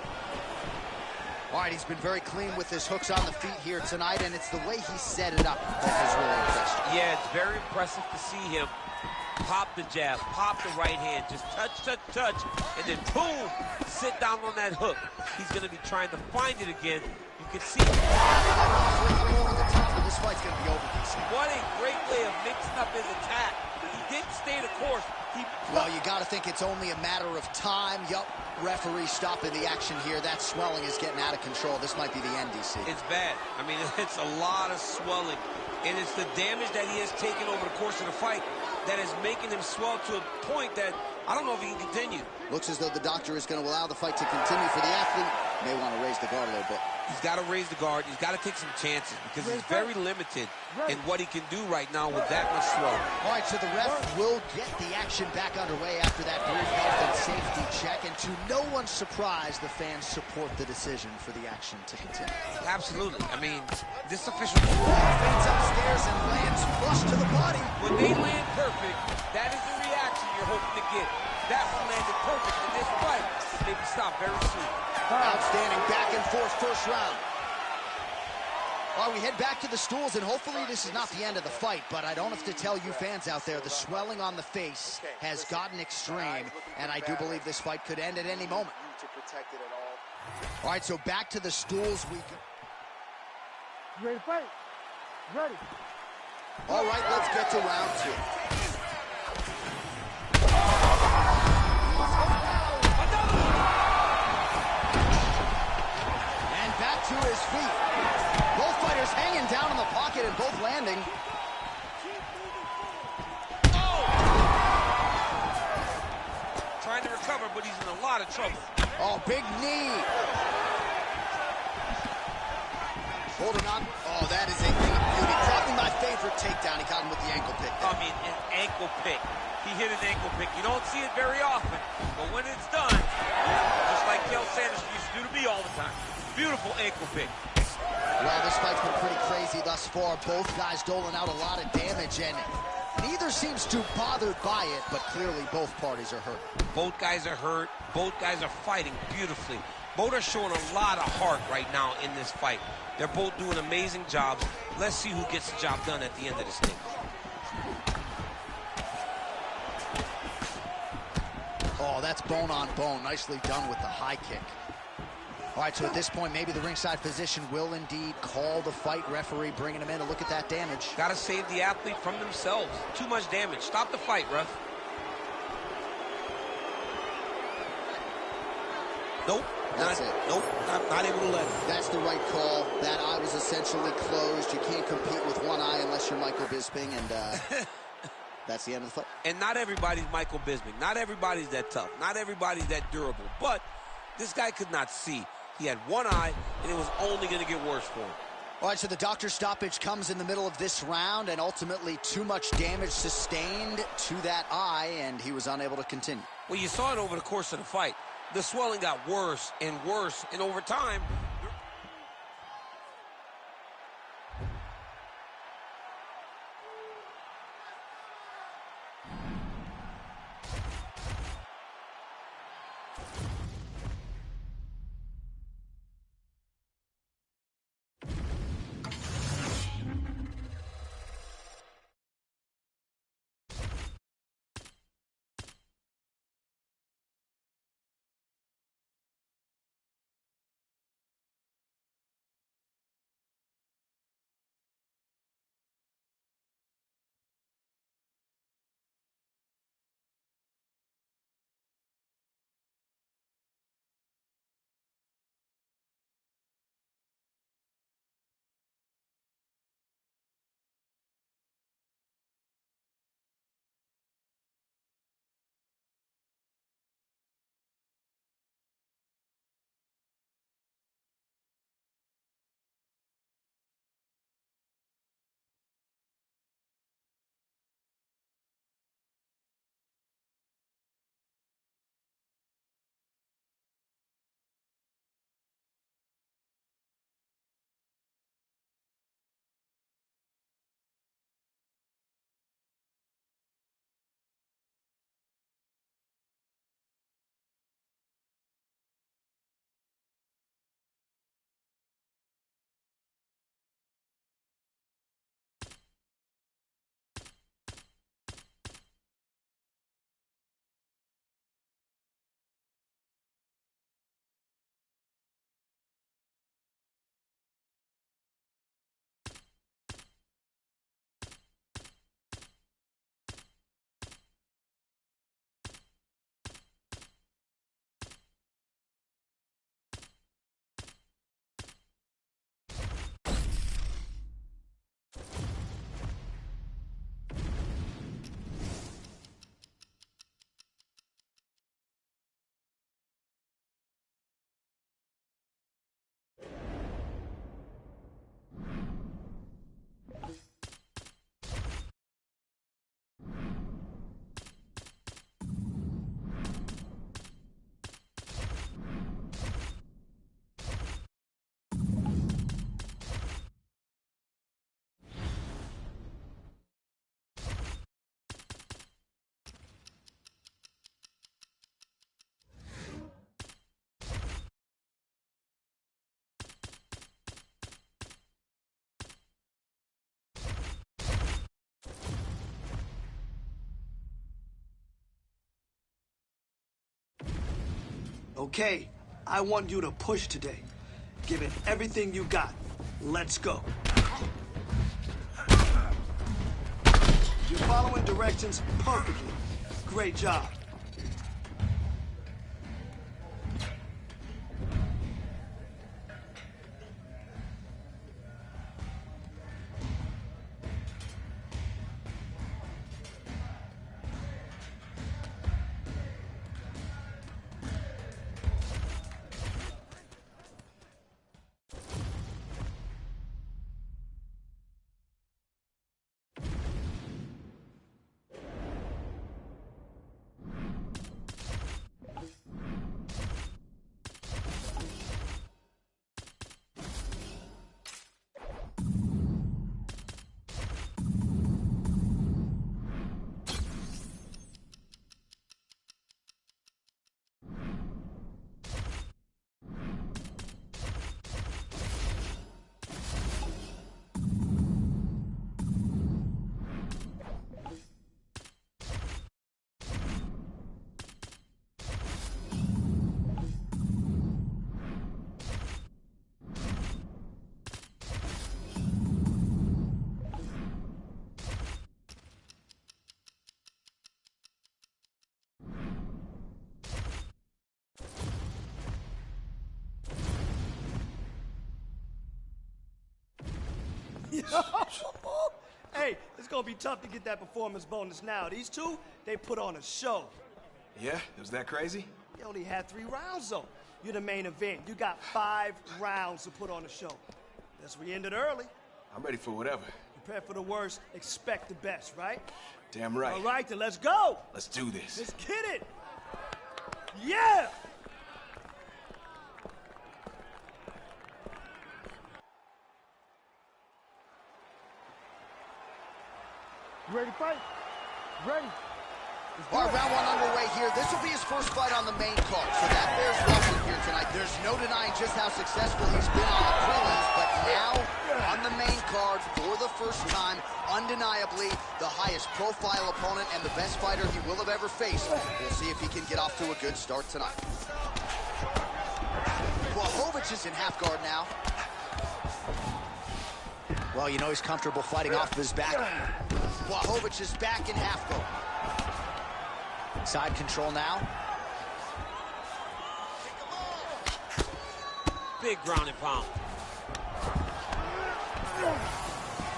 All right, he's been very clean with his hooks on the feet here tonight, and it's the way he set it up that has really impressed. Yeah, it's very impressive to see him pop the jab, pop the right hand, just touch, touch, touch, and then boom, sit down on that hook. He's going to be trying to find it again. You can see this fight's going to be over, DC. What a great way of mixing up his attack. He didn't stay the course. Well, you got to think it's only a matter of time. Yup, referee stopping the action here. That swelling is getting out of control. This might be the end, DC. It's bad. I mean, it's a lot of swelling. And it's the damage that he has taken over the course of the fight that is making him swell to a point that I don't know if he can continue. Looks as though the doctor is going to allow the fight to continue for the athlete. May want to raise the guard a little bit. He's got to raise the guard. He's got to take some chances because he's very limited in what he can do right now with that much swelling. All right, so the ref will get the action back underway after that brief health and safety check. And to no one's surprise, the fans support the decision for the action to continue. Absolutely. I mean, this official fades upstairs and lands flush to the body. When they land perfect, that is the reaction you're hoping to get. That one landed perfect in this fight. Maybe stop very soon. Outstanding back and forth first round. All right, we head back to the stools, and hopefully this is not the end of the fight, but I don't have to tell you fans out there, the swelling on the face has gotten extreme, and I do believe this fight could end at any moment. All right, so back to the stools we go. You ready to fight? Ready. All right, let's get to round two. To his feet. Both fighters hanging down in the pocket and both landing. Oh! Trying to recover, but he's in a lot of trouble. Oh, big knee. Holding on. Oh, that is a thing of beauty. Probably my favorite takedown. He got him with the ankle pick. I mean, an ankle pick. He hit an ankle pick. You don't see it very often, but when it's done, just like Kel Sanders used to do to me all the time. Beautiful ankle pick. Well, this fight's been pretty crazy thus far. Both guys doling out a lot of damage, and neither seems too bothered by it, but clearly both parties are hurt. Both guys are hurt. Both guys are fighting beautifully. Both are showing a lot of heart right now in this fight. They're both doing amazing jobs. Let's see who gets the job done at the end of this thing. Oh, that's bone on bone. Nicely done with the high kick. All right, so at this point, maybe the ringside physician will indeed call the fight. Referee bringing him in to look at that damage. Got to save the athlete from themselves. Too much damage. Stop the fight, ref. Nope. That's it. Nope. Not able to let it. That's the right call. That eye was essentially closed. You can't compete with one eye unless you're Michael Bisping, and that's the end of the fight. And not everybody's Michael Bisping. Not everybody's that tough. Not everybody's that durable. But this guy could not see. He had one eye, and it was only going to get worse for him. All right, so the doctor's stoppage comes in the middle of this round, and ultimately too much damage sustained to that eye, and he was unable to continue. Well, you saw it over the course of the fight. The swelling got worse and worse, and over time, Okay, I want you to push today. Give it everything you got. Let's go. You're following directions perfectly. Great job. Hey, it's gonna be tough to get that performance bonus now. These two, they put on a show. Yeah? Was that crazy? They only had 3 rounds, though. You're the main event. You got 5 rounds to put on a show. Guess we ended early. I'm ready for whatever. Prepare for the worst, expect the best, right? Damn right. All right, then let's go. Let's do this. Let's get it. Yeah! You ready to fight? Ready. All right, round 1 underway here. This will be his first fight on the main card, so that bears welcome here tonight. There's no denying just how successful he's been on the prelims, but now on the main card for the first time, undeniably the highest profile opponent and the best fighter he will have ever faced. We'll see if he can get off to a good start tonight. Błachowicz is in half guard now. Well, you know he's comfortable fighting off of his back. Błachowicz is back in half guard. Side control now. Big ground and pound.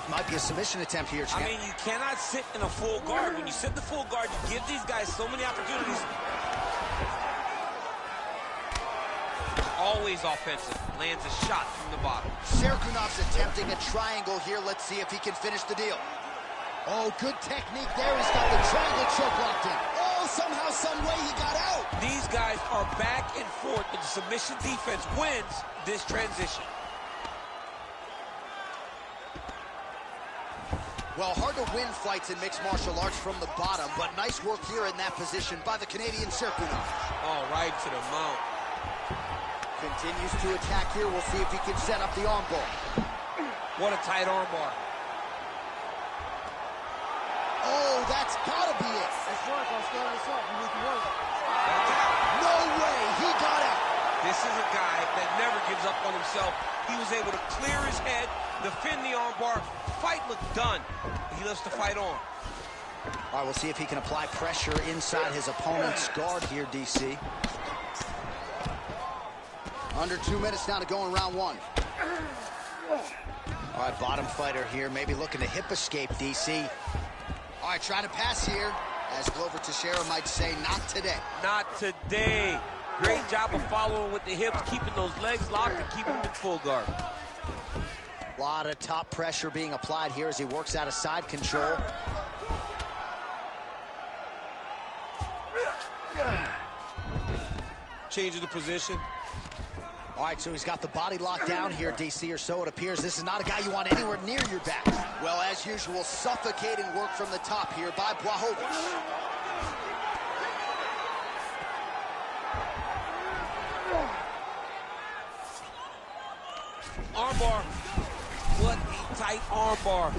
Might be a submission attempt here, champ. I mean, you cannot sit in a full guard. When you sit in the full guard, you give these guys so many opportunities. Always offensive. Lands a shot from the bottom. Serkunov's attempting a triangle here. Let's see if he can finish the deal. Oh, good technique there. He's got the triangle choke locked in. Oh, somehow, some way he got out. These guys are back and forth, and the submission defense wins this transition. Well, hard to win fights in mixed martial arts from the bottom, but nice work here in that position by the Canadian Serkunov. Oh, right to the mount. Continues to attack here. We'll see if he can set up the armbar. What a tight armbar. Oh, that's gotta be it. Let's work. I'll start this up. You need to work. No way, he got out. This is a guy that never gives up on himself. He was able to clear his head, defend the armbar. Fight looked done. He loves to fight on. All right, we'll see if he can apply pressure inside his opponent's guard here, DC. Under 2 minutes now to go in round 1. All right, bottom fighter here, maybe looking to hip escape, DC. All right, trying to pass here, as Glover Teixeira might say, not today. Not today. Great job of following with the hips, keeping those legs locked and keeping them in full guard. A lot of top pressure being applied here as he works out of side control. Changing the position. All right, so he's got the body locked down here, DC, or so it appears. This is not a guy you want anywhere near your back. Well, as usual, suffocating work from the top here by Błachowicz. Armbar. What a tight armbar.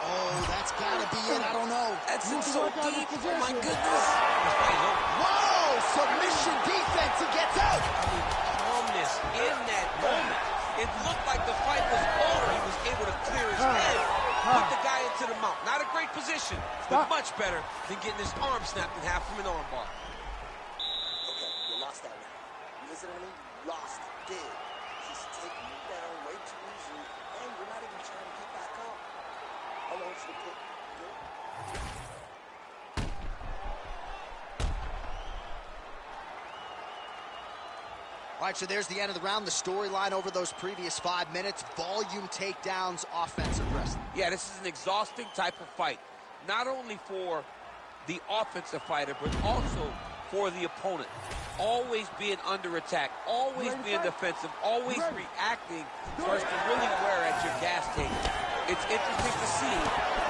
Oh, that's gotta be it. I don't know. That's so deep. Oh, my goodness. Whoa! Submission defense. He gets out. Calmness in that moment. It looked like the fight was over. He was able to clear his head, put the guy into the mount. Not a great position, but much better than getting his arm snapped in half from an armbar. Okay, you lost that round. You listen to me? You lost. Big. He's taking you down way too easily, and you're not even trying to get back up. I want you to put All right, so there's the end of the round. The storyline over those previous 5 minutes. Volume takedowns, offensive wrestling. Yeah, this is an exhausting type of fight. Not only for the offensive fighter, but also for the opponent. Always being under attack, always being defensive, always reacting starts to really wear at your gas tank. It's interesting to see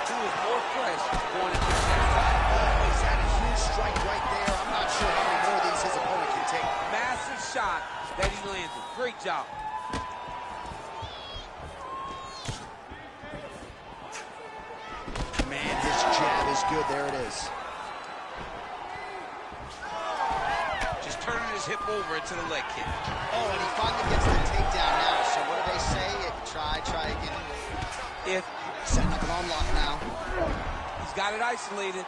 who is more fresh going into the next fight. He's had a huge strike right there. I'm not sure how many more of these his opponent can take. Massive shot that he landed. Great job. Man, his jab is good. There it is. Just turning his hip over into the leg kick. Oh, and he finally gets the takedown now. So what do they say? Try again. If Setting up an unlock now. he's got it isolated.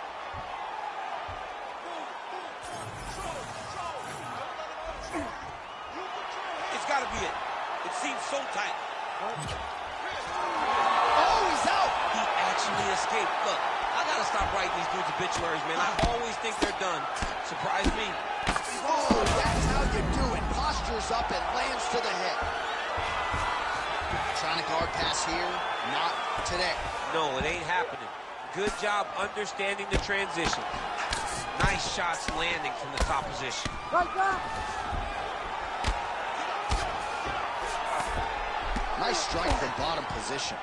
got to be it. It seems so tight. Oh, he's out. He actually escaped. Look, I got to stop writing these dudes obituaries, man. I always think they're done. Surprise me. Oh, that's how you do it. Postures up and lands to the head. Trying to guard pass here. Not today. No, it ain't happening. Good job understanding the transition. Nice shots landing from the top position. Right back. Nice strike from bottom position.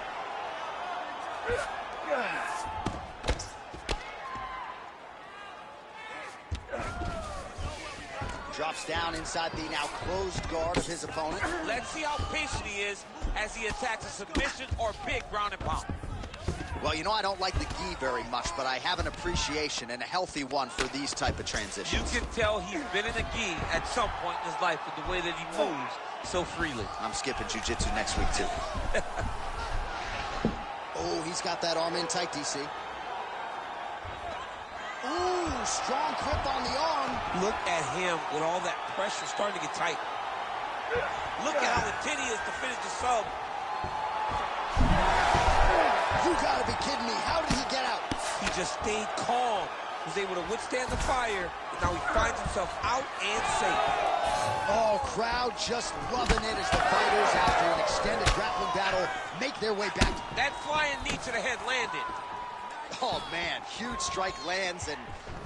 Drops down inside the now closed guard of his opponent. Let's see how patient he is as he attacks a submission or big ground and pound. Well, you know, I don't like the gi very much, but I have an appreciation and a healthy one for these type of transitions. You can tell he's been in a gi at some point in his life with the way that he moves so freely. I'm skipping jiu-jitsu next week, too. Oh, he's got that arm in tight, DC. Ooh, strong grip on the arm. Look at him with all that pressure starting to get tight. Look at how intent he is to finish the sub. You gotta be kidding me. How did he get out? He just stayed calm, was able to withstand the fire, and now he finds himself out and safe. Oh, crowd just loving it as the fighters, after an extended grappling battle, make their way back. That flying knee to the head landed. Oh, man, huge strike lands, and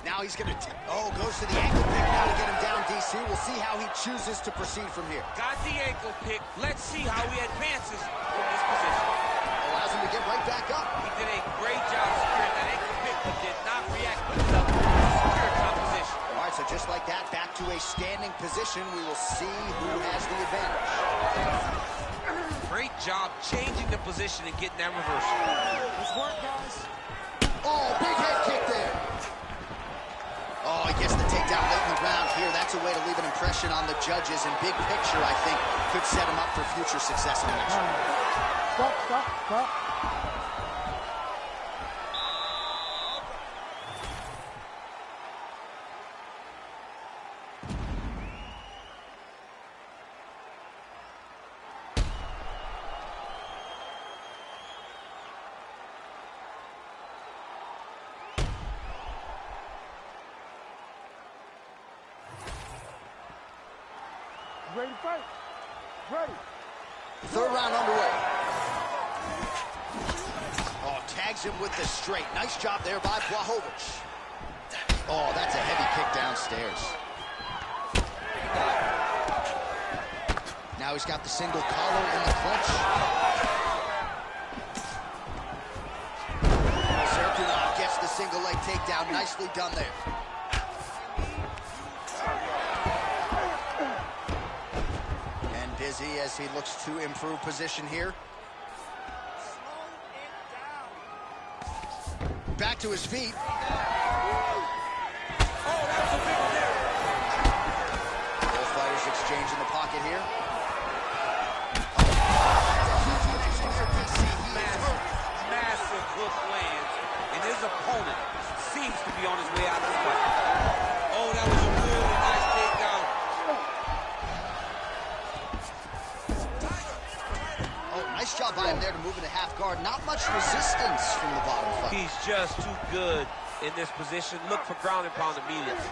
now he's gonna... Oh, goes to the ankle pick now to get him down, DC. We'll see how he chooses to proceed from here. Got the ankle pick. Let's see how he advances from this position. Allows him to get right back up. He did a great job securing that ankle pick, but did not react enough to secure top position. All right, so just like that, back to a standing position. We will see who has the advantage. Great job changing the position and getting that reversal. Let's work, guys. Oh, big head kick there. Oh, he gets the takedown late in the round here. That's a way to leave an impression on the judges, and big picture, I think, could set him up for future success in the next round. Stop, stop, stop. Ready to fight? Ready. Third round underway. Oh, tags him with the straight. Nice job there by Błachowicz. Oh, that's a heavy kick downstairs. Now he's got the single collar in the clinch. Serkinov gets the single leg takedown. Nicely done there. Busy as he looks to improve position here. Back to his feet. Oh, that was a big one there. Both fighters exchange in the pocket here. Massive hook lands, and his opponent seems to be on his way out of the fight. Oh, that was a really nice takedown. Nice job by him there to move into half guard. Not much resistance from the bottom fight. He's just too good in this position. Look for ground and pound immediately.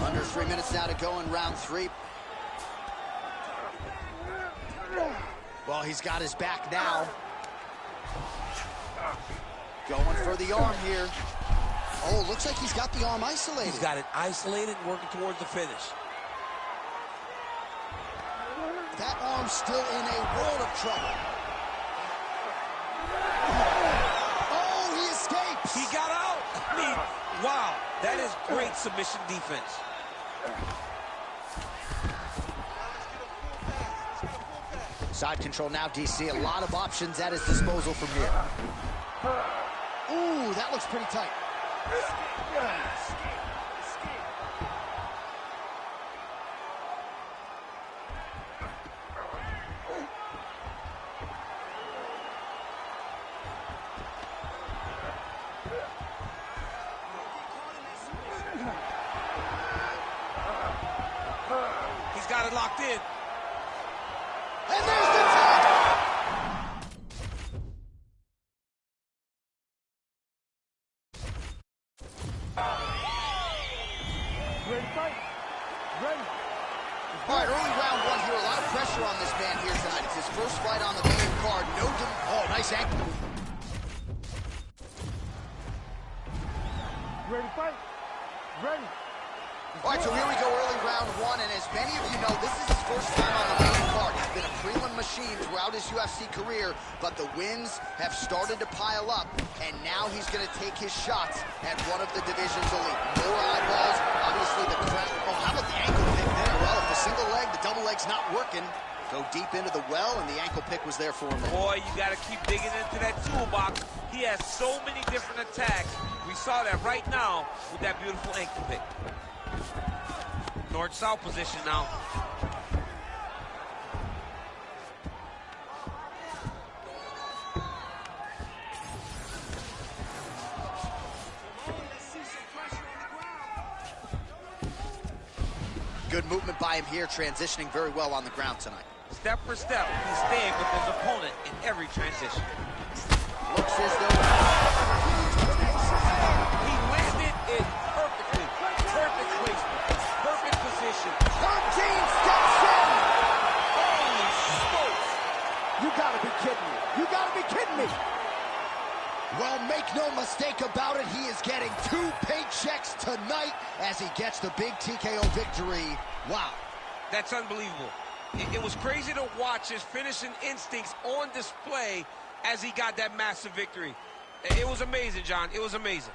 Under 3 minutes now to go in round 3. Well, he's got his back now. Going for the arm here. Oh, looks like he's got the arm isolated. He's got it isolated and working towards the finish. That arm's still in a world of trouble. Oh, he escapes. He got out. I mean, wow, that is great submission defense. Side control now, DC. A lot of options at his disposal from here. Ooh, that looks pretty tight. locked in. And there's the tap! Ready to fight? Ready. All right, early round one here. A lot of pressure on this man here tonight. It's his first fight on the main card. Oh, nice ankle. Ready to fight? Ready. All right, so here we go, early round one, and as many of you know, this is his first time on the main card. He's been a prelim machine throughout his UFC career, but the wins have started to pile up, and now he's going to take his shots at one of the division's elite. More eyeballs, obviously the crowd. Oh, how about the ankle pick there? Well, if the single leg, the double leg's not working, go deep into the well, and the ankle pick was there for him. Boy, you got to keep digging into that toolbox. He has so many different attacks. We saw that right now with that beautiful ankle pick. North-south position now. Good movement by him here, transitioning very well on the ground tonight. Step for step, he's staying with his opponent in every transition. Looks as though He landed it perfectly. Perfect placement. Perfect position. 13 steps in! Holy smokes! You gotta be kidding me. You gotta be kidding me. Well, make no mistake about it, he is getting 2 paychecks tonight as he gets the big TKO victory. Wow. That's unbelievable. It was crazy to watch his finishing instincts on display as he got that massive victory. It was amazing, John. It was amazing.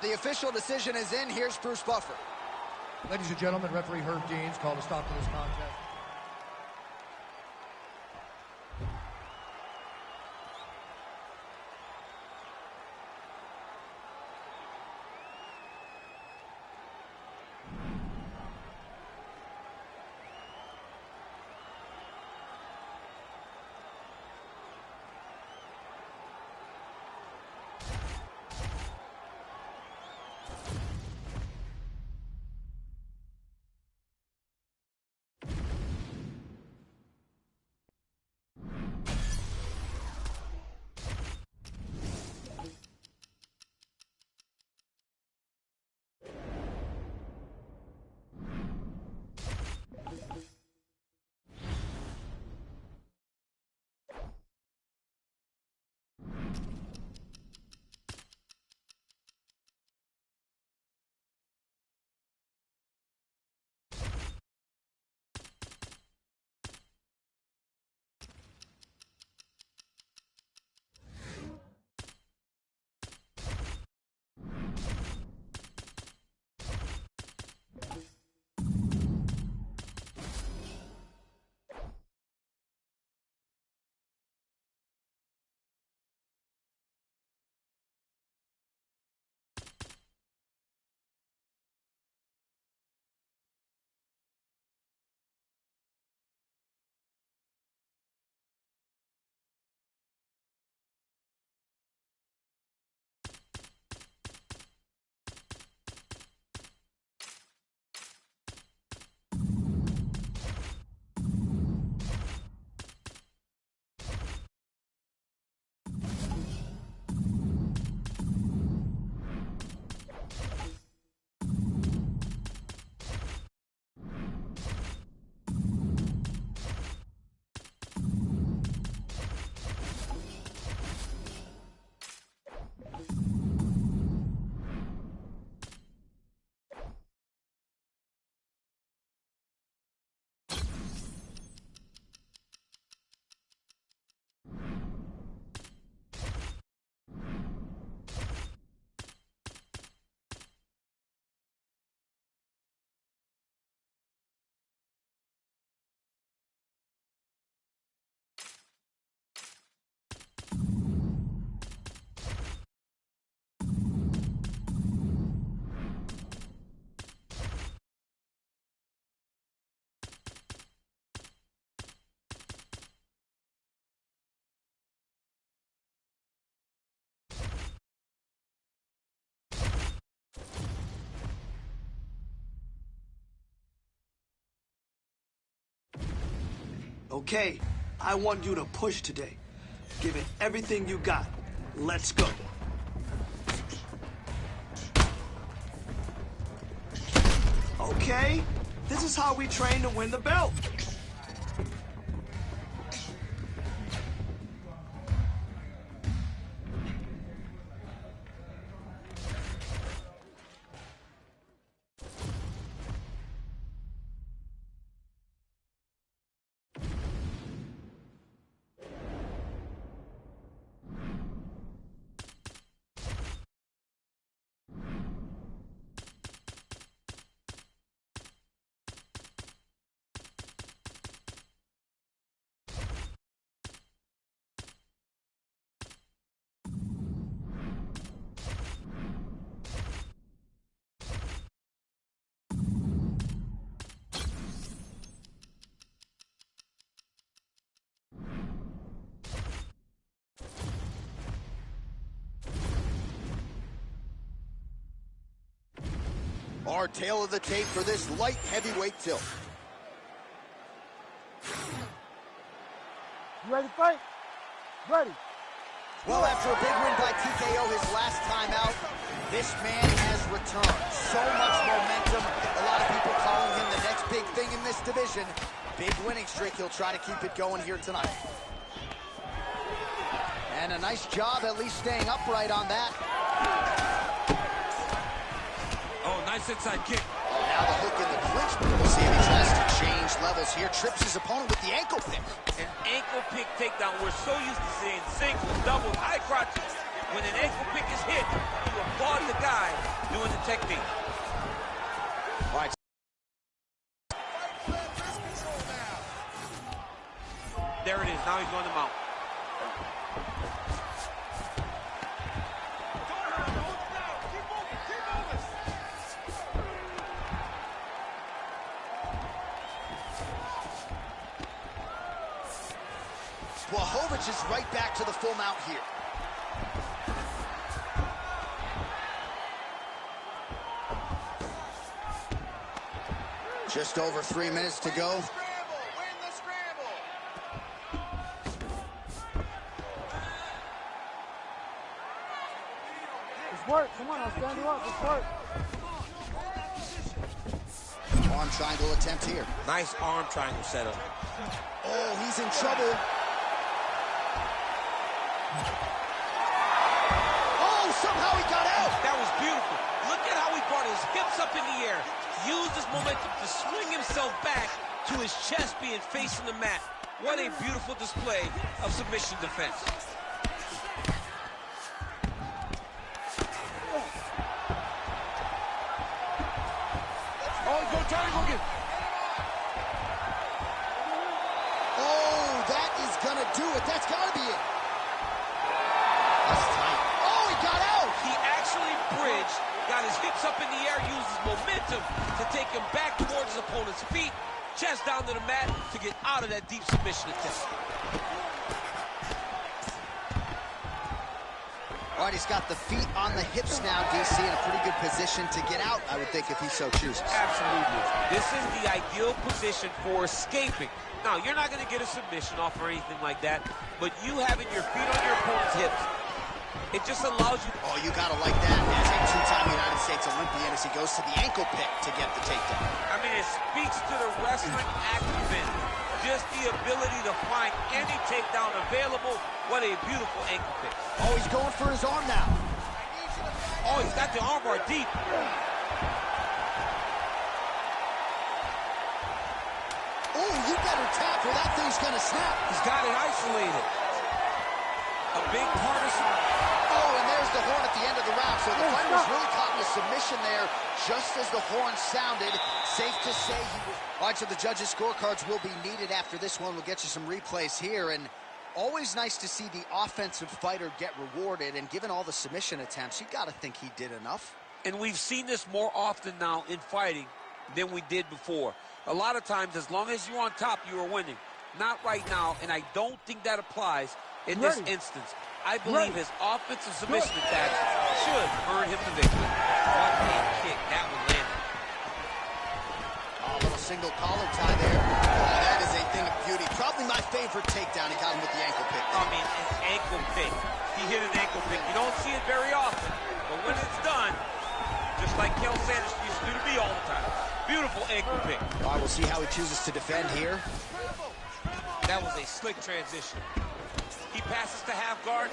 The official decision is in. Here's Bruce Buffer. Ladies and gentlemen, referee Herb Dean's called a stop to this contest. Okay, I want you to push today. Give it everything you got. Let's go. Okay, this is how we train to win the belt. Our tail of the tape for this light heavyweight tilt. You ready to fight? Ready. Well, after a big win by TKO his last time out, this man has returned. So much momentum. A lot of people calling him the next big thing in this division. Big winning streak. He'll try to keep it going here tonight. And a nice job at least staying upright on that. Oh, nice inside kick. Now the hook in the clinch. We'll see if he tries to change levels here. Trips his opponent with the ankle pick. An ankle pick takedown. We're so used to seeing singles, doubles, high crotches. When an ankle pick is hit, you applaud the guy doing the technique. All right. There it is. Now he's going to mount. Błachowicz is right back to the full mount here. Just over 3 minutes to go. It's work. Come on, I'll stand you up. It's work. Arm triangle attempt here. Nice arm triangle setup. Oh, he's in trouble. Oh, somehow he got out. That was beautiful. Look at how he brought his hips up in the air. Used his momentum to swing himself back to his chest being facing the mat. What a beautiful display of submission defense. Oh, go triangle again. Oh, that is gonna do it. That's gotta be it. That's tight. Oh, he got out. He actually bridged, got his hips up in the air, used his momentum to take him back towards his opponent's feet, chest down to the mat to get out of that deep submission attempt. All right, he's got the feet on the hips now, DC, in a pretty good position to get out, I would think, if he so chooses. Absolutely. This is the ideal position for escaping. Now, you're not going to get a submission off or anything like that, but you having your feet on your opponent's hips, it just allows you... Oh, you gotta like that as a two-time United States Olympian as he goes to the ankle pick to get the takedown. I mean, it speaks to the wrestling acumen. Just the ability to find any takedown available. What a beautiful ankle pick. Oh, he's going for his arm now. Oh, he's got the armbar deep. Oh, you better tap or that thing's gonna snap. He's got it isolated. A big partisan. Oh, and there's the horn at the end of the round. So the fighter was really caught in a submission there just as the horn sounded. Safe to say he was... All right, so the judges' scorecards will be needed after this one. We'll get you some replays here. And always nice to see the offensive fighter get rewarded. And given all the submission attempts, you got to think he did enough. And we've seen this more often now in fighting than we did before. A lot of times, as long as you're on top, you are winning. Not right now, and I don't think that applies in this instance. I believe his offensive submission attacks should earn him the victory. What a kick. That one landed. Oh, a little single collar tie there. Oh, that is a thing of beauty. Probably my favorite takedown. He got him with the ankle pick. I mean, an ankle pick. He hit an ankle pick. You don't see it very often, but when it's done, just like Kel Sanders used to do to me all the time. Beautiful ankle pick. All right, we'll see how he chooses to defend here. That was a slick transition. He passes to half guard.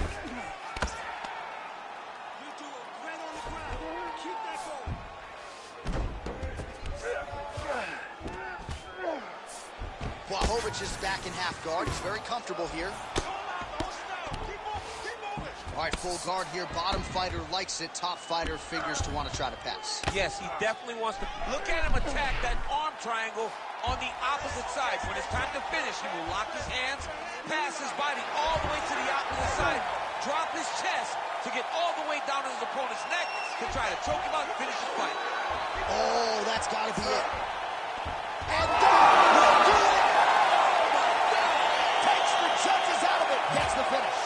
Błachowicz is back in half guard. He's very comfortable here. All right, full guard here. Bottom fighter likes it. Top fighter figures to want to try to pass. Yes, he definitely wants to. Look at him attack that arm triangle on the opposite side. When it's time to finish, he will lock his hands, pass his body all the way to the opposite side, drop his chest to get all the way down to his opponent's neck to try to choke him out and finish his fight. Oh, that's got to be it. And that will do it! Takes the judges out of it. Gets the finish.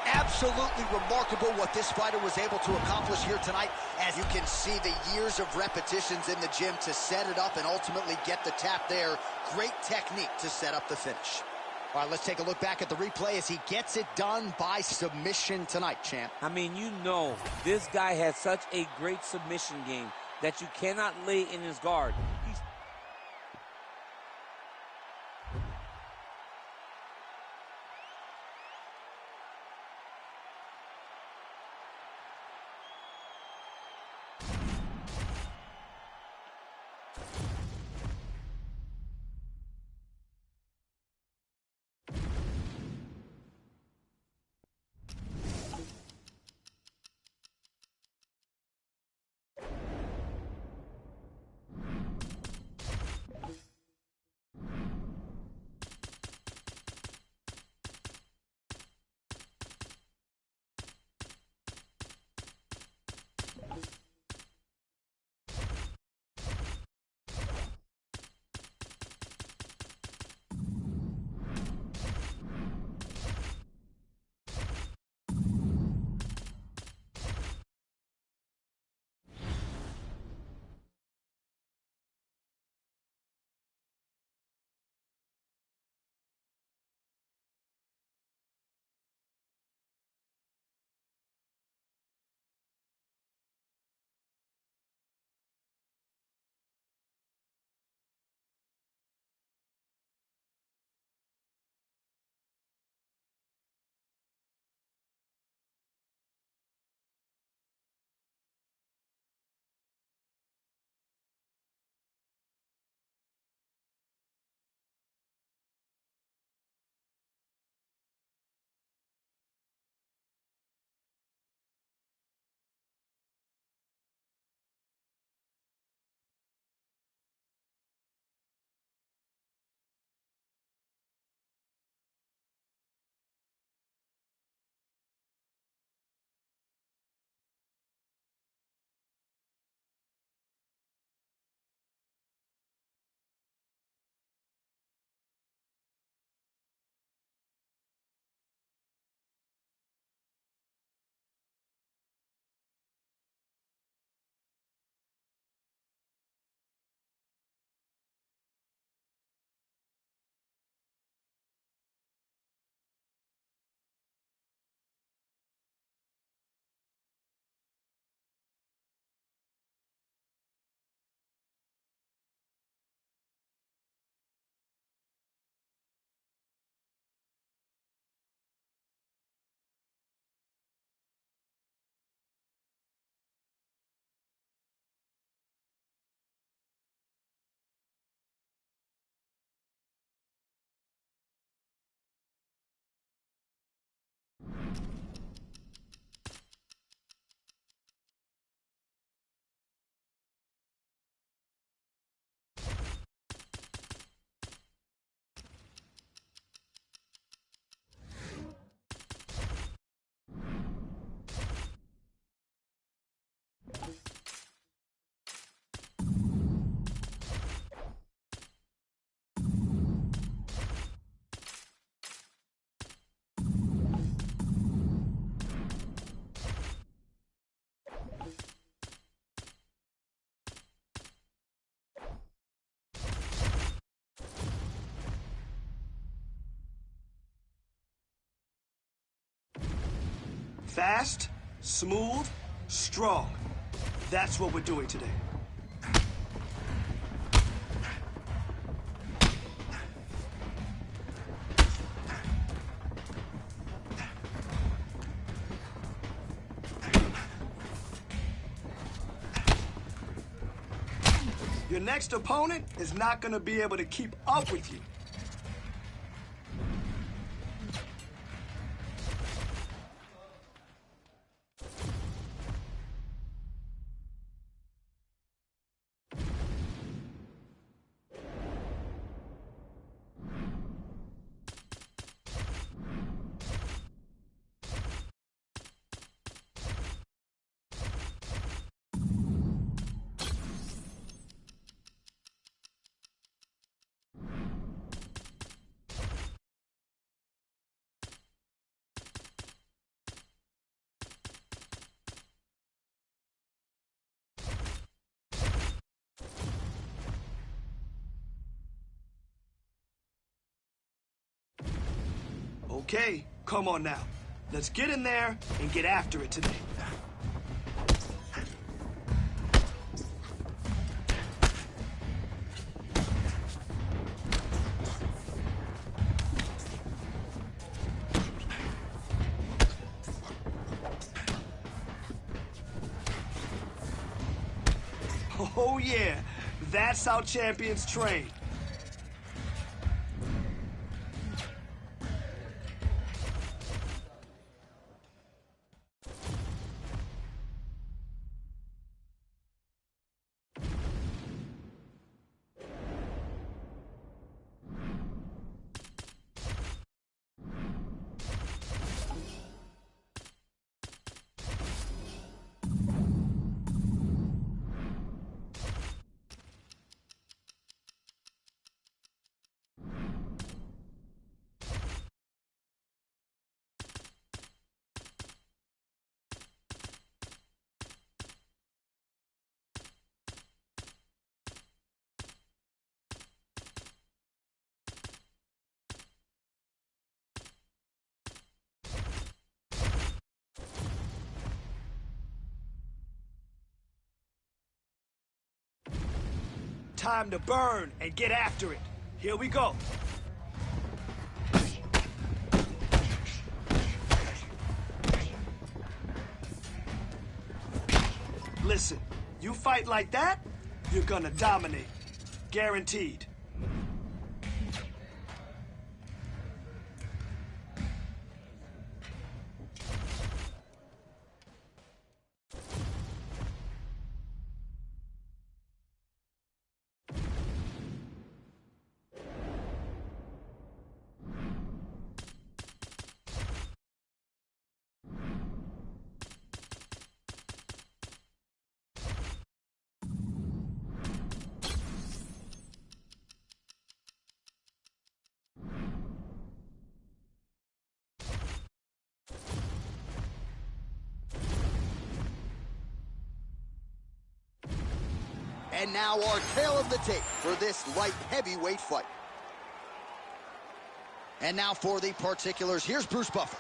Absolutely remarkable what this fighter was able to accomplish here tonight. As you can see, the years of repetitions in the gym to set it up and ultimately get the tap there. Great technique to set up the finish. All right, let's take a look back at the replay as he gets it done by submission tonight, champ. I mean, you know, this guy has such a great submission game that you cannot lay in his guard. He's Fast, smooth, strong. That's what we're doing today. Your next opponent is not going to be able to keep up with you. Okay, come on now. Let's get in there and get after it today. Oh yeah, that's how champions train. Time to burn and get after it. Here we go. Listen, you fight like that, you're gonna dominate. Guaranteed. And now our tale of the tape for this light heavyweight fight. And now for the particulars, here's Bruce Buffer.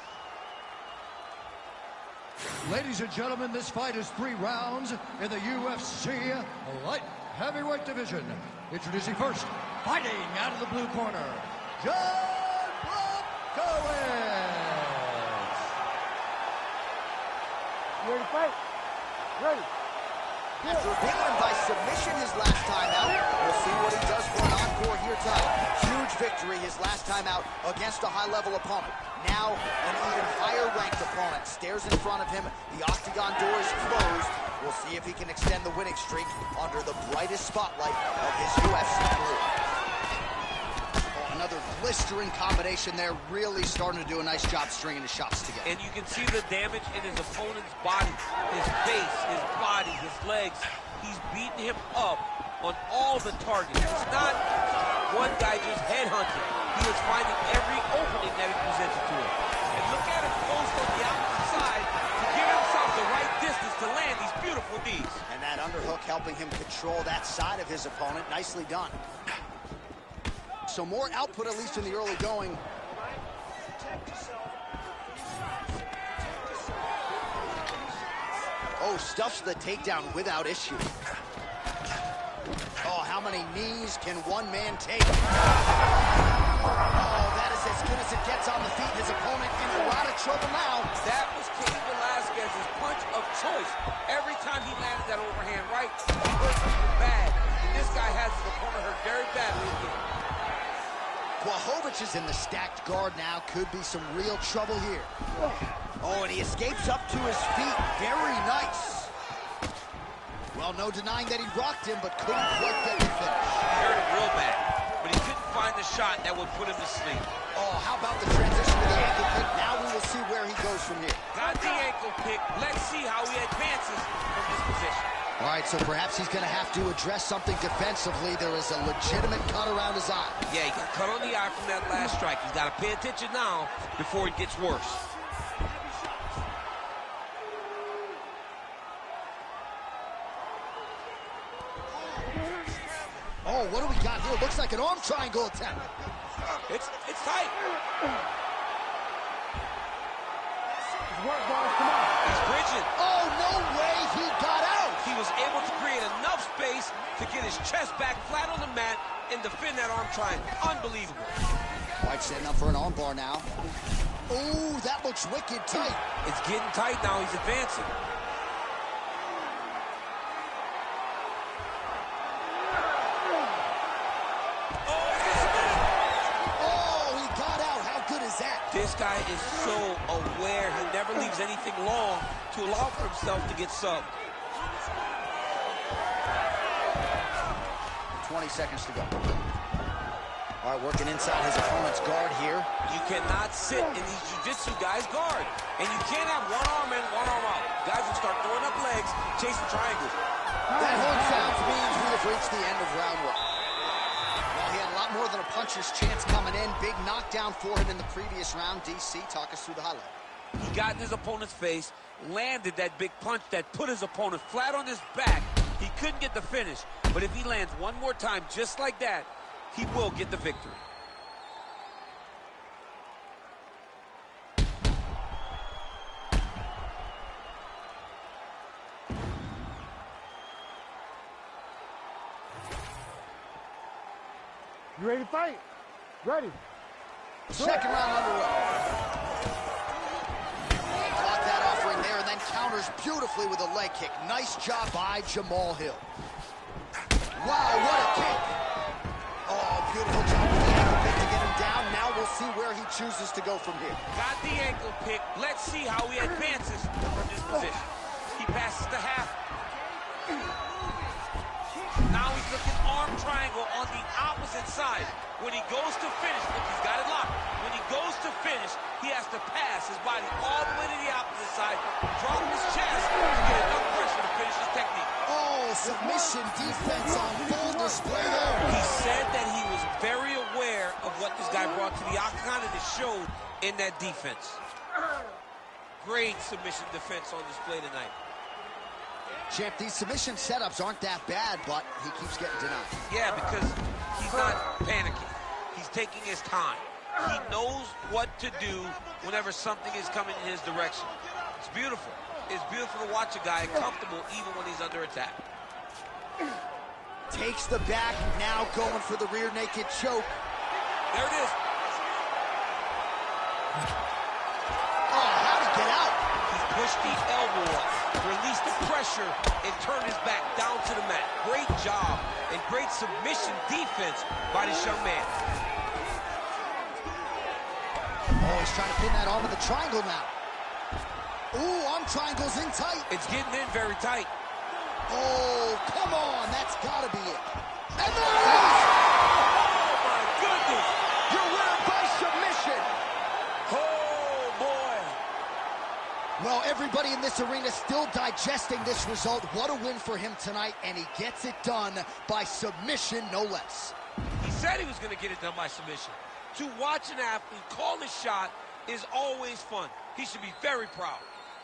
Ladies and gentlemen, this fight is 3 rounds in the UFC light heavyweight division. Introducing first, fighting out of the blue corner, Błachowicz. You ready to fight? Ready. After beating him by submission his last time out, we'll see what he does for an encore here tonight. Huge victory his last time out against a high-level opponent. Now, an even higher-ranked opponent stares in front of him. The octagon door is closed. We'll see if he can extend the winning streak under the brightest spotlight of his UFC career. Another blistering combination there, really starting to do a nice job stringing the shots together. And you can see the damage in his opponent's body, his face, his body, his legs. He's beating him up on all the targets. It's not one guy just headhunting. He is finding every opening that is presented to him. And look at him post on the outside to give himself the right distance to land these beautiful knees. And that underhook helping him control that side of his opponent. Nicely done. So more output, at least in the early going. Oh, stuffs the takedown without issue. Oh, how many knees can one man take? Oh, that is as good as it gets on the feet. His opponent in a lot of trouble now. That was Cain Velasquez's punch of choice. Every time he landed that overhand right, he hurt something bad. And this guy has his opponent hurt very badly again. Błachowicz is in the stacked guard now. Could be some real trouble here. Oh, and he escapes up to his feet. Very nice. Well, no denying that he rocked him, but couldn't quite get the finish. He hurt him real bad, but he couldn't find the shot that would put him to sleep. Oh, how about the transition to the ankle pick? Now we will see where he goes from here. Got the ankle pick. Let's see how he advances from this position. All right, so perhaps he's going to have to address something defensively. There is a legitimate cut around his eye. Yeah, he got cut on the eye from that last strike. He's got to pay attention now before it gets worse. Oh, what do we got here? Looks like an arm triangle attempt. It's tight. Work, boys, come on. He's bridging. Oh, no way he got out. He was able to create enough space to get his chest back flat on the mat and defend that arm triangle. Unbelievable. White setting up for an armbar now. Oh, that looks wicked tight. It's getting tight now. He's advancing. This guy is so aware. He never leaves anything long to allow for himself to get subbed. 20 seconds to go. All right, working inside his opponent's guard here. You cannot sit in these jiu-jitsu guys' guard. And you can't have one arm in, one arm out. Guys will start throwing up legs, chasing triangles. That horn sounds means we have reached the end of round one. He had a lot more than a puncher's chance coming in. Big knockdown for him in the previous round. DC, talk us through the highlight. He got in his opponent's face, landed that big punch that put his opponent flat on his back. He couldn't get the finish, but if he lands one more time just like that, he will get the victory. You ready to fight? Ready. Second round underway. Blocked that offering there and then counters beautifully with a leg kick. Nice job by Jamal Hill. Wow, what a kick. Oh, beautiful job with the ankle pick to get him down. Now we'll see where he chooses to go from here. Got the ankle pick. Let's see how he advances from this position. He passes the half. Now he's looking arm triangle on the opposite side. When he goes to finish, look, he's got it locked. When he goes to finish, he has to pass his body all the way to the opposite side, drop his chest to get enough pressure to finish his technique. Oh, submission defense on full display there. He said that he was very aware of what this guy brought to the octagon, and it showed in that defense. Great submission defense on display tonight. Champ, these submission setups aren't that bad, but he keeps getting denied. Yeah, because he's not panicking. He's taking his time. He knows what to do whenever something is coming in his direction. It's beautiful. It's beautiful to watch a guy comfortable even when he's under attack. Takes the back, now going for the rear naked choke. There it is. Oh, how'd he get out? He's pushed the elbow up, released the pressure, and turned his back down to the mat. Great job and great submission defense by this young man. Oh, he's trying to pin that arm in the triangle now. Ooh, arm triangle's in tight. It's getting in very tight. Oh, come on, that's gotta be it. And there it is! Oh, my goodness! Your winner by submission. Oh, boy! Well, everybody in this arena still digesting this result. What a win for him tonight, and he gets it done by submission, no less. He said he was going to get it done by submission. To watch an athlete call a shot is always fun. He should be very proud.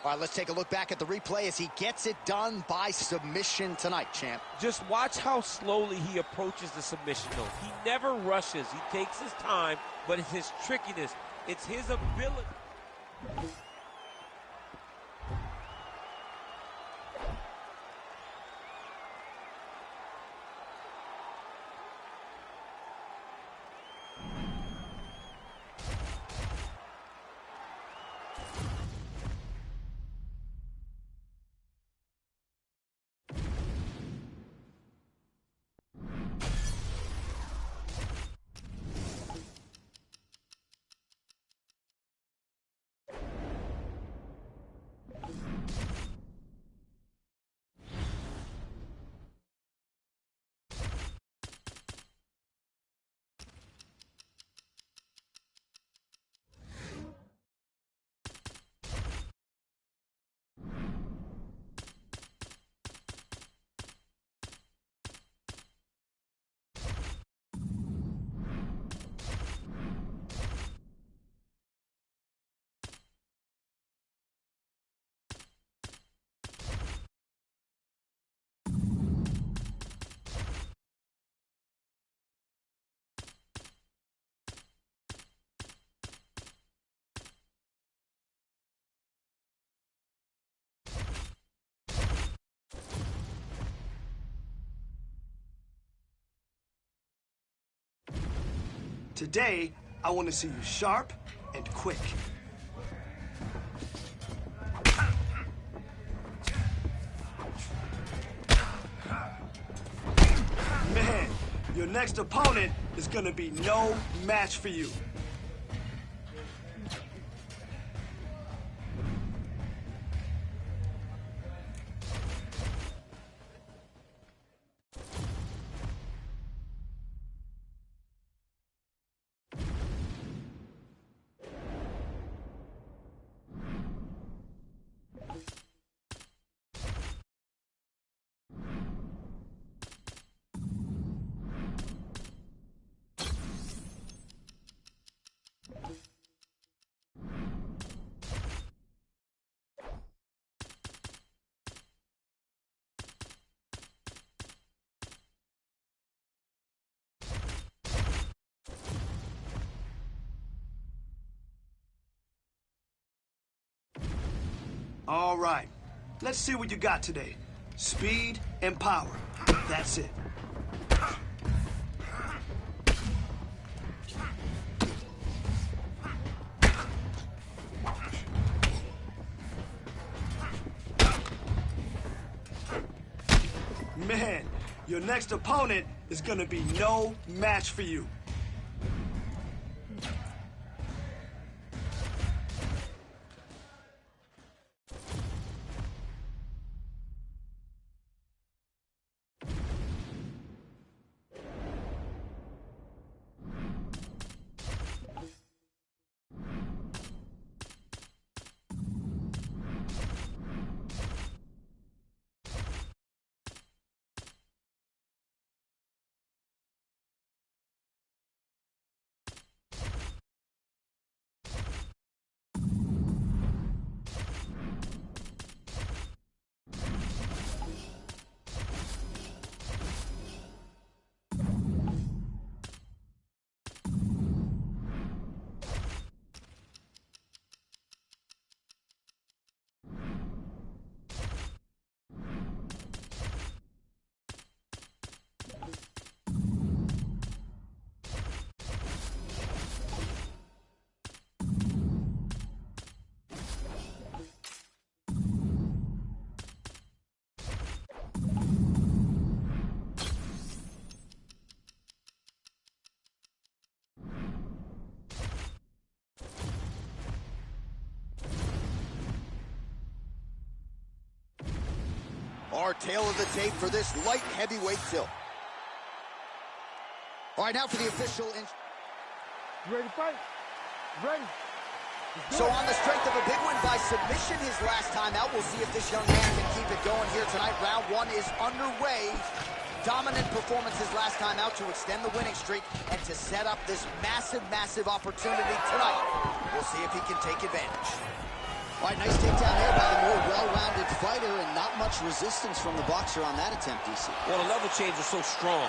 All right, let's take a look back at the replay as he gets it done by submission tonight, champ. Just watch how slowly he approaches the submission, though. He never rushes. He takes his time, but it's his trickiness. It's his ability. Today, I want to see you sharp and quick. Man, your next opponent is gonna be no match for you. All right, let's see what you got today. Speed and power. That's it. Man, your next opponent is gonna be no match for you. Our tail of the tape for this light heavyweight tilt. All right, now for the official. You ready to fight? Ready. So on the strength of a big win by submission his last time out, we'll see if this young man can keep it going here tonight. Round one is underway. Dominant performance his last time out to extend the winning streak and to set up this massive, massive opportunity tonight. We'll see if he can take advantage. All right, nice takedown there by the more well-rounded fighter, and not much resistance from the boxer on that attempt, DC. Well, the level change was so strong.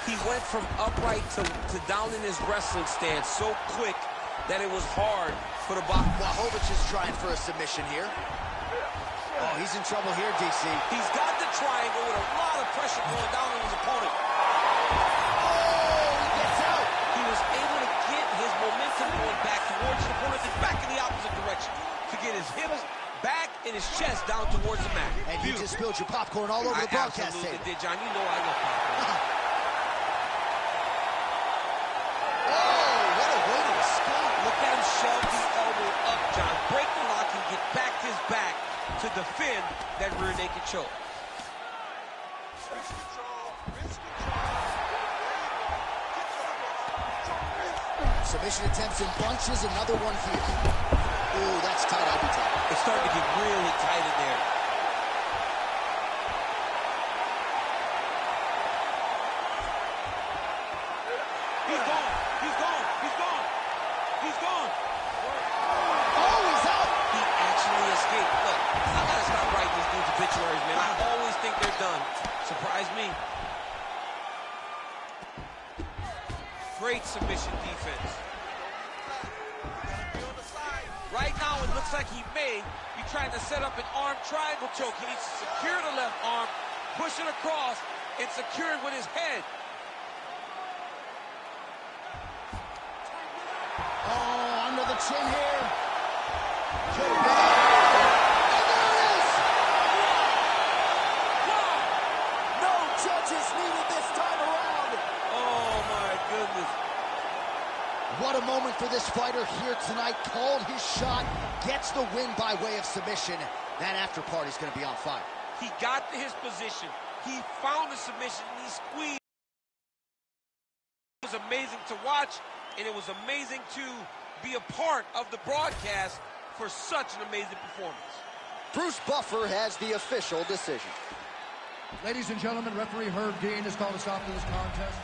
He went from upright to down in his wrestling stance so quick that it was hard for the boxer. Błachowicz is trying for a submission here. Oh, he's in trouble here, DC. He's got the triangle with a lot of pressure going down on his opponent. Oh, he gets out. He was able to get his momentum going back towards his opponent and back in the opposite direction to get his hips back and his chest down towards the mat. And you just spilled your popcorn all over the broadcast table. I table. absolutely did, John. You know I love popcorn. Oh, what a way to escape. Look at him shove the elbow up, John. Break the lock and get back his back to defend that rear naked choke. Submission attempts in bunches, another one here. Ooh, that's tight, I'll be tight. It's starting to get really tight in there. He's gone. He's gone. He's gone. He's gone. Oh, he's out. He actually escaped. Look, I gotta stop writing these dudes obituaries, man. I always think they're done. Surprise me. Great submission defense. Right now, it looks like he may be trying to set up an arm triangle choke. He needs to secure the left arm, push it across, and secure it with his head. Oh, under the chin here. Could have been. And there it is! No judges needed this time around. Oh, my goodness. What a moment for this fighter here tonight. Called his shot, gets the win by way of submission. That after party's going to be on fire. He got to his position. He found the submission, and he squeezed. It was amazing to watch, and it was amazing to be a part of the broadcast for such an amazing performance. Bruce Buffer has the official decision. Ladies and gentlemen, referee Herb Dean has called a stop to this contest.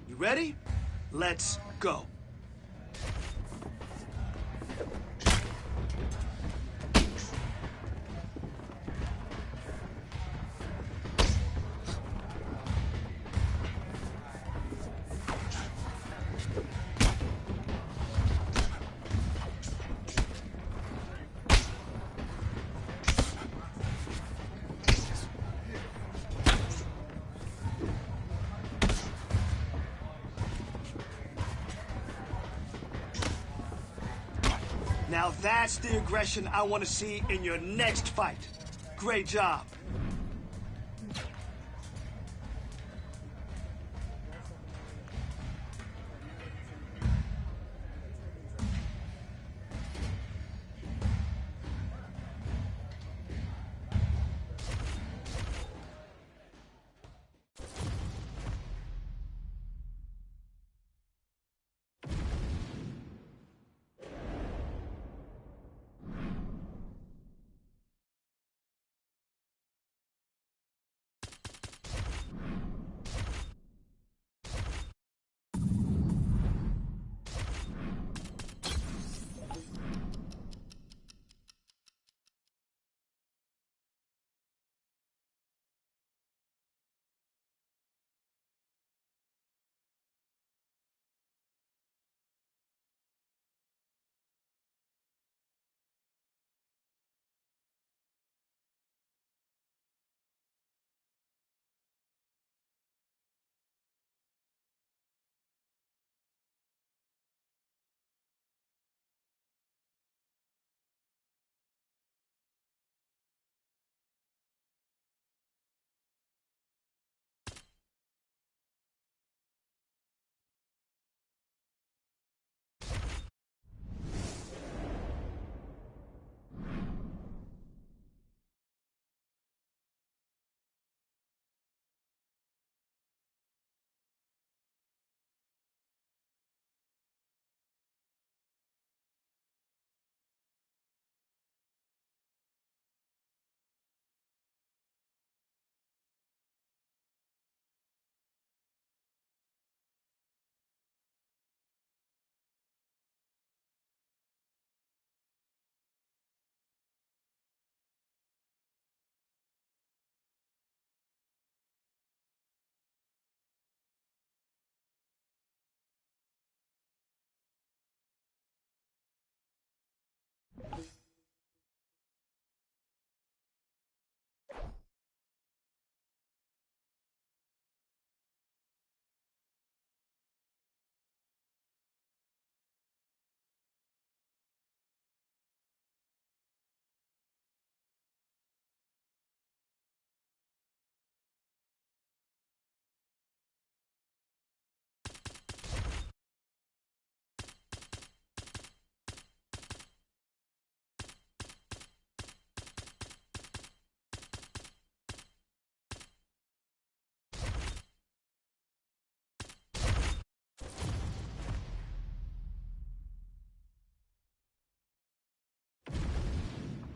You ready? Let's go. Now that's the aggression I want to see in your next fight. Great job.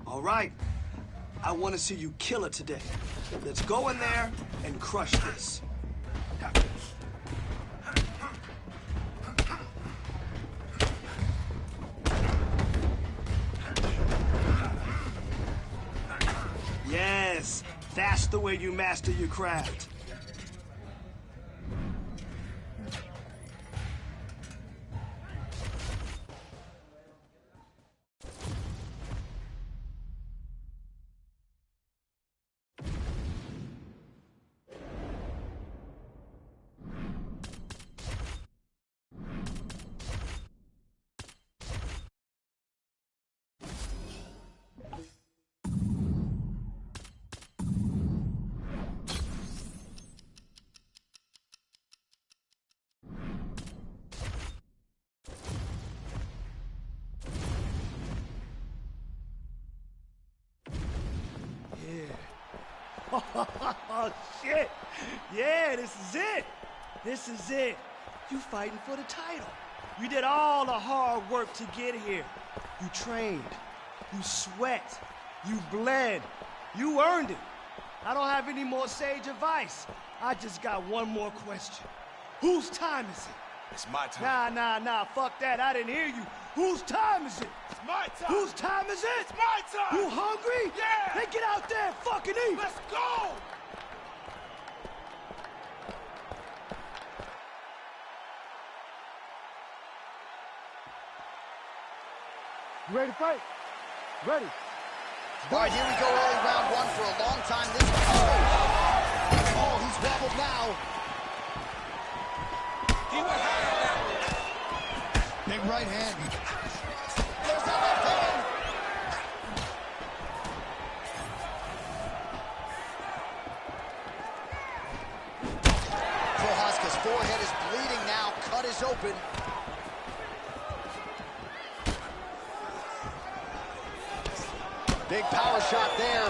All right. I want to see you kill it today. Let's go in there and crush this. Yes, that's the way you master your craft. Oh, shit. Yeah, this is it. This is it. You fighting for the title. You did all the hard work to get here. You trained. You sweat. You bled. You earned it. I don't have any more sage advice. I just got one more question. Whose time is it? It's my time. Nah, fuck that. I didn't hear you. Whose time is it? It's my time. Whose time is it? It's my time. You hungry? Yeah. Then get out there and fucking eat. Let's go. You ready to fight? Ready. All right, here we go, early round one for a long time. This he's wobbled now. He went high on that one. Big right hand. There's that left open. Big power shot there.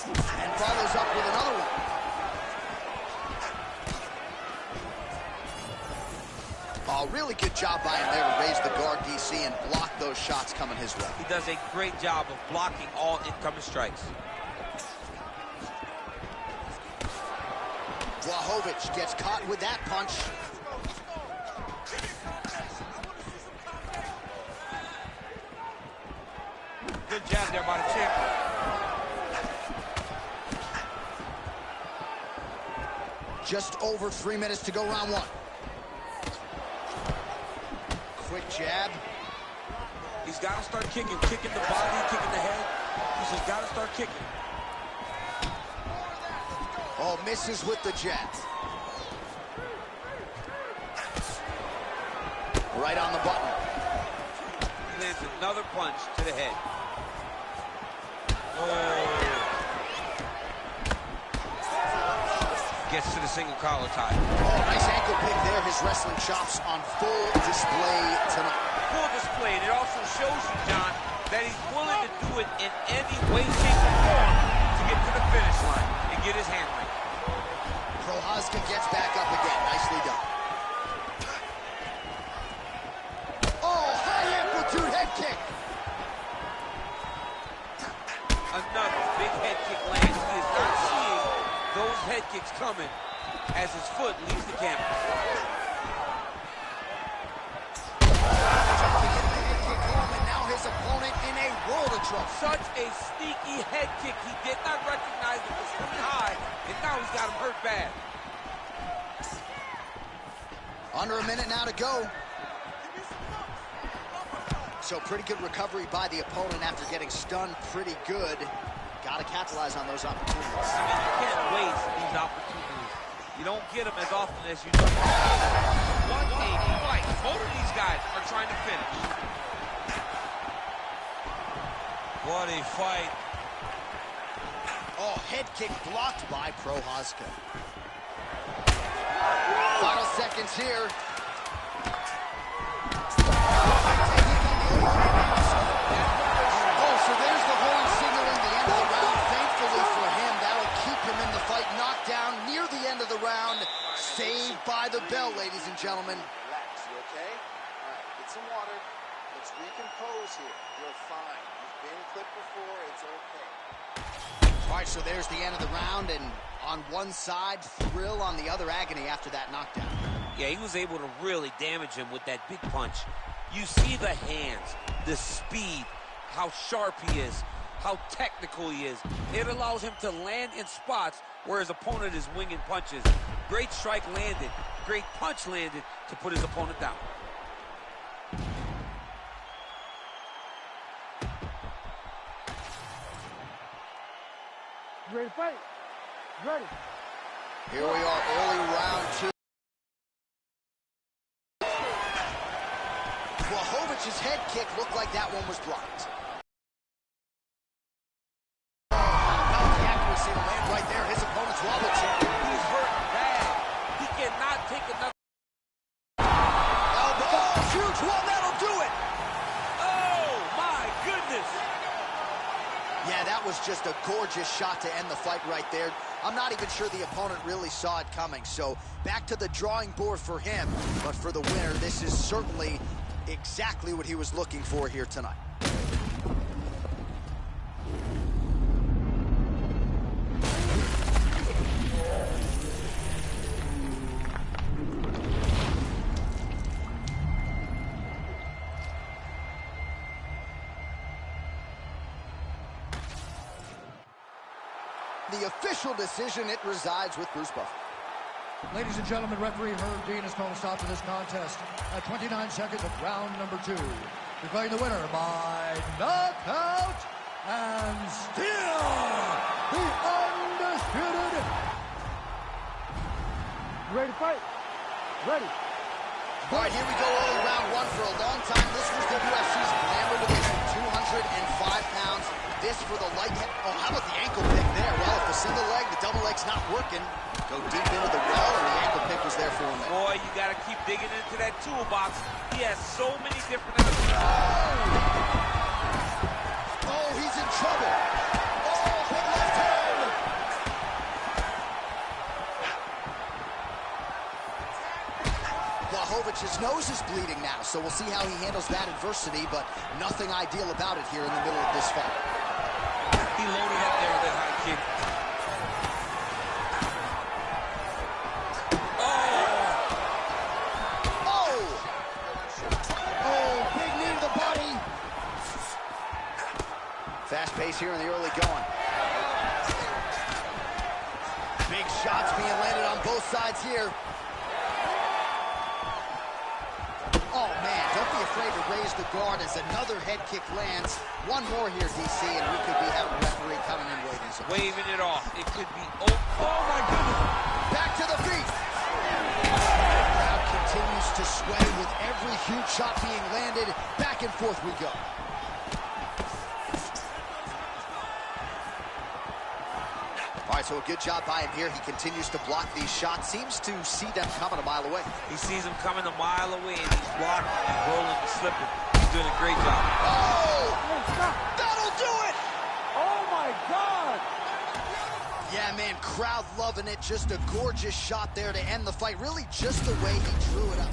And follows up with another one. Oh, really good job by him there to raise the guard, DC, and block those shots coming his way. He does a great job of blocking all incoming strikes. Błachowicz gets caught with that punch. Good jab there by the champion. Just over 3 minutes to go, round one. Quick jab. He's got to start kicking the body, kicking the head. He's just got to start kicking. Oh, misses with the jab. Right on the button. He lands another punch to the head. Oh. Gets to the single collar tie. Oh, nice ankle pick there. His wrestling chops on full display tonight. Full display, and it also shows you, John, that he's willing to do it in any way, shape, or form to get to the finish line and get his hand right. Prochazka gets back up again. Nicely done. Oh, high amplitude head kick. Another big head kick lands. He is not seeing those head kicks coming as his foot leaves the canvas. His opponent in a world of trouble. Such a sneaky head kick. He did not recognize it was coming high, and now he's got him hurt bad. Under a minute now to go. So pretty good recovery by the opponent after getting stunned pretty good. Got to capitalize on those opportunities. I mean, you can't waste these opportunities. You don't get them as often as you do. What a fight. Both of these guys are trying to finish. What a fight. Oh, head kick blocked by Prochazka. Final seconds here. Oh, so there's the horn signaling the end of the round. Thankfully for him, that'll keep him in the fight. Knocked down near the end of the round. Saved by the bell, ladies and gentlemen. Relax, you okay? All right, get some water. Let's recompose here. You're fine. You've been clipped before. It's okay. All right, so there's the end of the round, and on one side, thrill, on the other, agony after that knockdown. Yeah, he was able to really damage him with that big punch. You see the hands, the speed, how sharp he is, how technical he is. It allows him to land in spots where his opponent is winging punches. Great strike landed, great punch landed to put his opponent down. You ready to fight? Ready. Here we are, early round two. Błachowicz's head kick looked like that one was blocked. The accuracy to land right there. His opponent's wobble check. He's hurt bad. He cannot take another. Elbow. Oh, huge one. That'll do it. Oh, my goodness. Yeah, that was just a gorgeous shot to end the fight right there. I'm not even sure the opponent really saw it coming. So back to the drawing board for him. But for the winner, this is certainly exactly what he was looking for here tonight. The official decision, it resides with Bruce Buffer. Ladies and gentlemen, referee Herb Dean has called a stop to this contest at 29 seconds of round number 2. Declaring the winner by knockout and still the undisputed. You ready to fight? Ready. All right, here we go, early round one. For a long time, this was the UFC's glamour division, 205 pounds. This for the light head. Oh, how about the ankle pick there? Well, if the single leg, the double leg's not working, Go deep into the well, and the ankle pick was there for him. Boy, you got to keep digging into that toolbox. He has so many different options. Oh, he's in trouble. Oh, big left hand. Błachowicz's nose is bleeding now, so we'll see how he handles that adversity, but nothing ideal about it here in the middle of this fight. He loaded up there with that high kick. Fast pace here in the early going. Big shots being landed on both sides here. Oh, man, don't be afraid to raise the guard as another head kick lands. One more here, DC, and we could be having a referee coming in waving. Waving it off. It could be... Oh, my goodness. Back to the feet. The crowd continues to sway with every huge shot being landed. Back and forth we go. All right, so a good job by him here. He continues to block these shots. Seems to see them coming a mile away. He sees them coming a mile away, and he's blocking, he's rolling, and slipping. He's doing a great job. Oh! That'll do it! Oh, my God! Yeah, man, crowd loving it. Just a gorgeous shot there to end the fight. Really just the way he drew it up.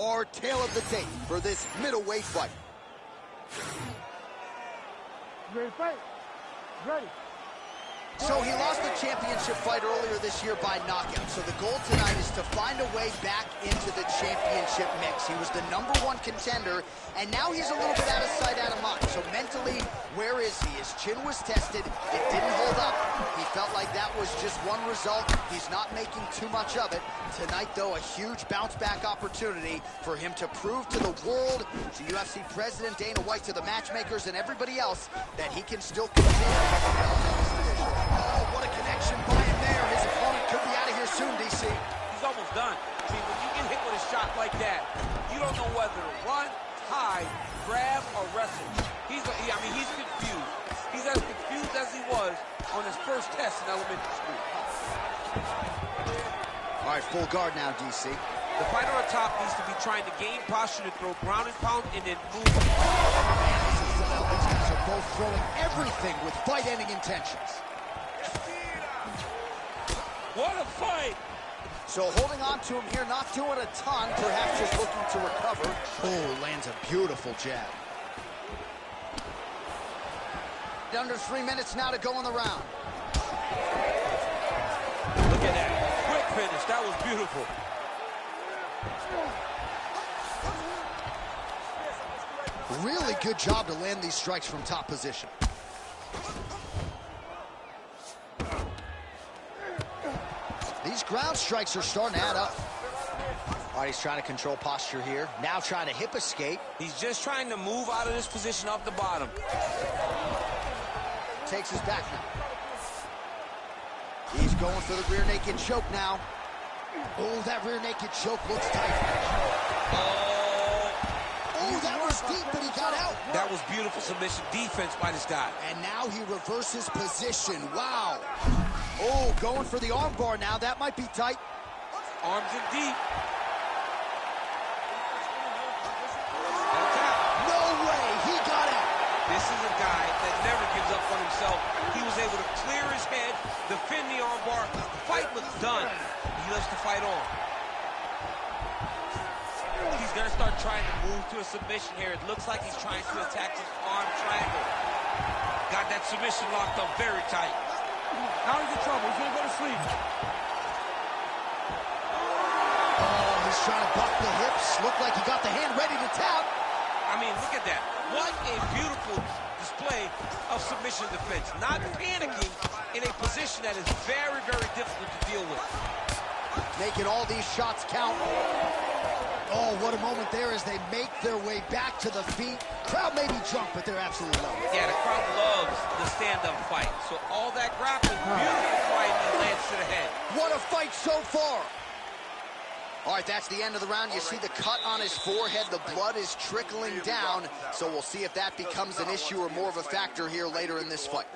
Our tale of the tape for this middleweight fight. You ready to fight? Ready. So he lost the championship fight earlier this year by knockout. So the goal tonight is to find a way back into the championship mix. He was the #1 contender, and now he's a little bit out of sight, out of mind. So mentally, where is he? His chin was tested. It didn't hold up. He felt like that was just one result. He's not making too much of it. Tonight, though, a huge bounce-back opportunity for him to prove to the world, to UFC President Dana White, to the matchmakers and everybody else, that he can still continue. Oh, what a connection by him there. His opponent could be out of here soon, DC. He's almost done. I mean, when you get hit with a shot like that, you don't know whether to run, hide, grab, or wrestle. He's confused. He's as confused as he was on his first test in elementary school. All right, full guard now, DC. The fighter on top needs to be trying to gain posture to throw ground and pound and then move. Man, this is these guys are both throwing everything with fight-ending intentions. What a fight! So holding on to him here, not doing a ton, perhaps just looking to recover. Oh, lands a beautiful jab. Under 3 minutes now to go in the round. Look at that. Quick finish. That was beautiful. Really good job to land these strikes from top position. These ground strikes are starting to add up. All right, he's trying to control posture here. Now trying to hip escape. He's just trying to move out of this position off the bottom. Takes his back now. He's going for the rear naked choke now. Oh, that rear naked choke looks tight. Oh, that was deep, but he got out. That was beautiful submission defense by this guy. And now he reverses position. Wow. Oh, going for the arm bar now. That might be tight. Arms in deep. No way. He got out. This is a guy that never gives up on himself. He was able to clear his head, defend the arm bar. The fight was done. He lets the fight on. He's going to start trying to move to a submission here. It looks like he's trying to attack his arm triangle. Got that submission locked up very tight. Now he's in trouble. He's going to go to sleep. Oh, he's trying to buck the hips. Looked like he got the hand ready to tap. I mean, look at that. What a beautiful display of submission defense. Not panicking in a position that is very, very difficult to deal with. Making all these shots count. Oh, what a moment there as they make their way back to the feet. Crowd may be drunk, but they're absolutely loving it. Yeah, the crowd loves the stand-up fight. So all that grappling, beautiful fight, and lands to the head. What a fight so far. All right, that's the end of the round. You see the cut on his forehead. The blood is trickling down. So we'll see if that becomes an issue or more of a factor here later in this fight.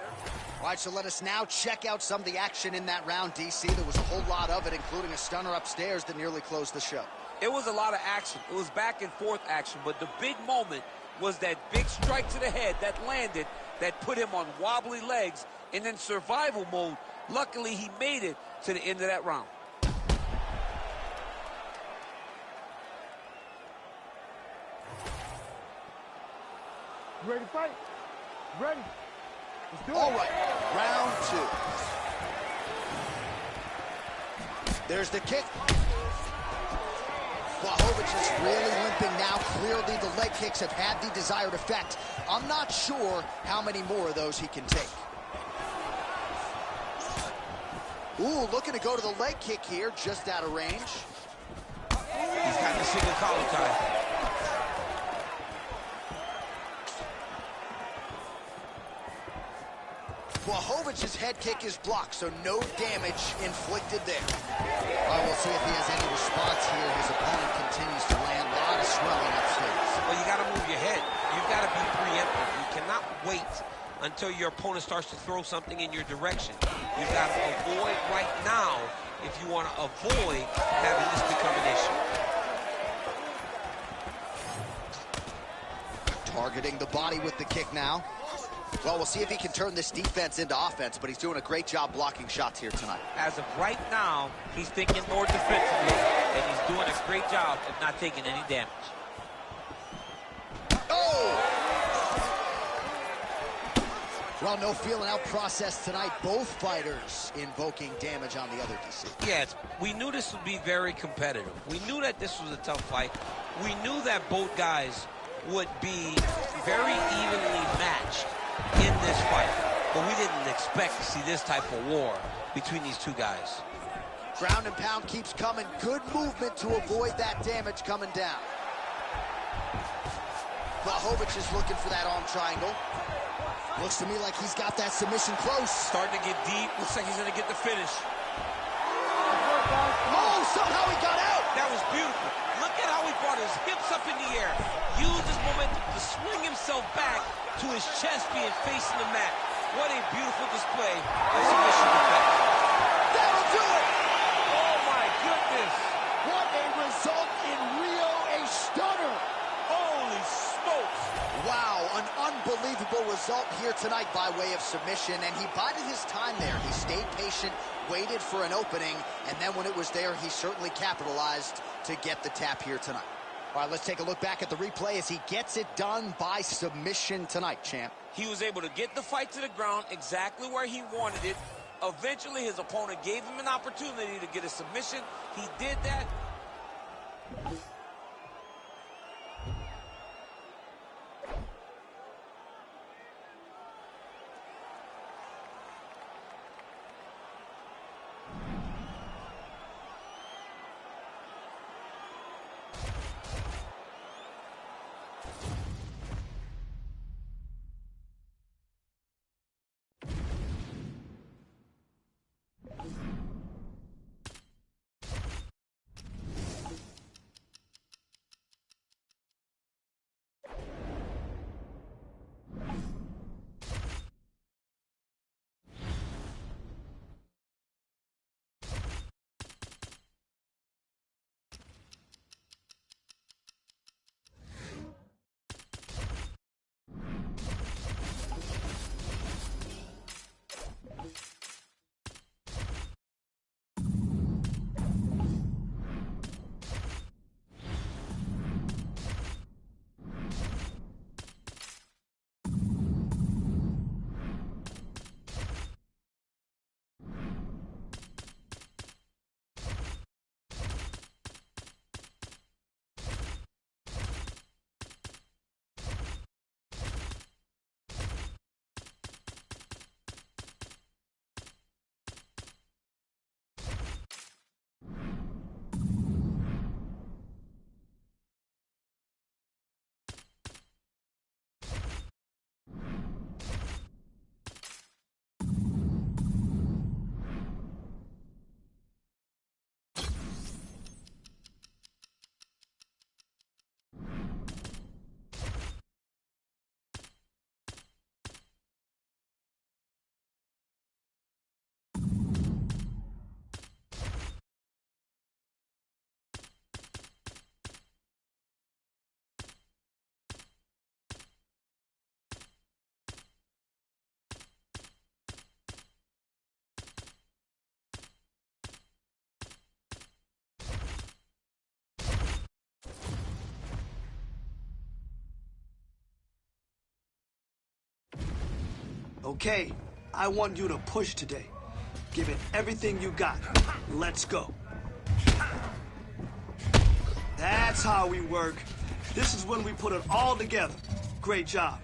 All right, so let us now check out some of the action in that round, DC. There was a whole lot of it, including a stunner upstairs that nearly closed the show. It was a lot of action. It was back and forth action, but the big moment was that big strike to the head that landed, that put him on wobbly legs, and in survival mode. Luckily, he made it to the end of that round. You ready to fight? You ready? Let's do it. All right, round two. There's the kick. Błachowicz is really limping now. Clearly, the leg kicks have had the desired effect. I'm not sure how many more of those he can take. Ooh, looking to go to the leg kick here, just out of range. He's got the single collar tie. Błachowicz's head kick is blocked, so no damage inflicted there. All right, we'll see if he has any response here. His opponent continues to land a lot of swelling upstairs. Well, you got to move your head. You've got to be preemptive. You cannot wait until your opponent starts to throw something in your direction. You've got to avoid right now if you want to avoid having this become an issue. Targeting the body with the kick now. Well, we'll see if he can turn this defense into offense, but he's doing a great job blocking shots here tonight. As of right now, he's thinking more defensively, and he's doing a great job of not taking any damage. Oh! Well, no feeling out process tonight. Both fighters invoking damage on the other, DC. Yes, we knew this would be very competitive. We knew that this was a tough fight. We knew that both guys would be very evenly matched in this fight, but we didn't expect to see this type of war between these two guys. Ground and pound keeps coming. Good movement to avoid that damage coming down. Błachowicz is looking for that arm triangle. Looks to me like he's got that submission close. Starting to get deep. Looks like he's going to get the finish. Oh, somehow he got out. That was beautiful. Look at how he brought his hips up in the air. Used his momentum to swing himself back to his chest being facing the mat. What a beautiful display of submission defense. That'll do it. Oh, my goodness. What a result in Rio, a stunner. Holy smokes. Wow, an unbelievable result here tonight by way of submission, and he bided his time there. He stayed patient, waited for an opening, and then when it was there, he certainly capitalized to get the tap here tonight. All right, let's take a look back at the replay as he gets it done by submission tonight, champ. He was able to get the fight to the ground exactly where he wanted it, Eventually, his opponent gave him an opportunity to get a submission. He did that. Okay, I want you to push today. Give it everything you got. Let's go. That's how we work. This is when we put it all together. Great job.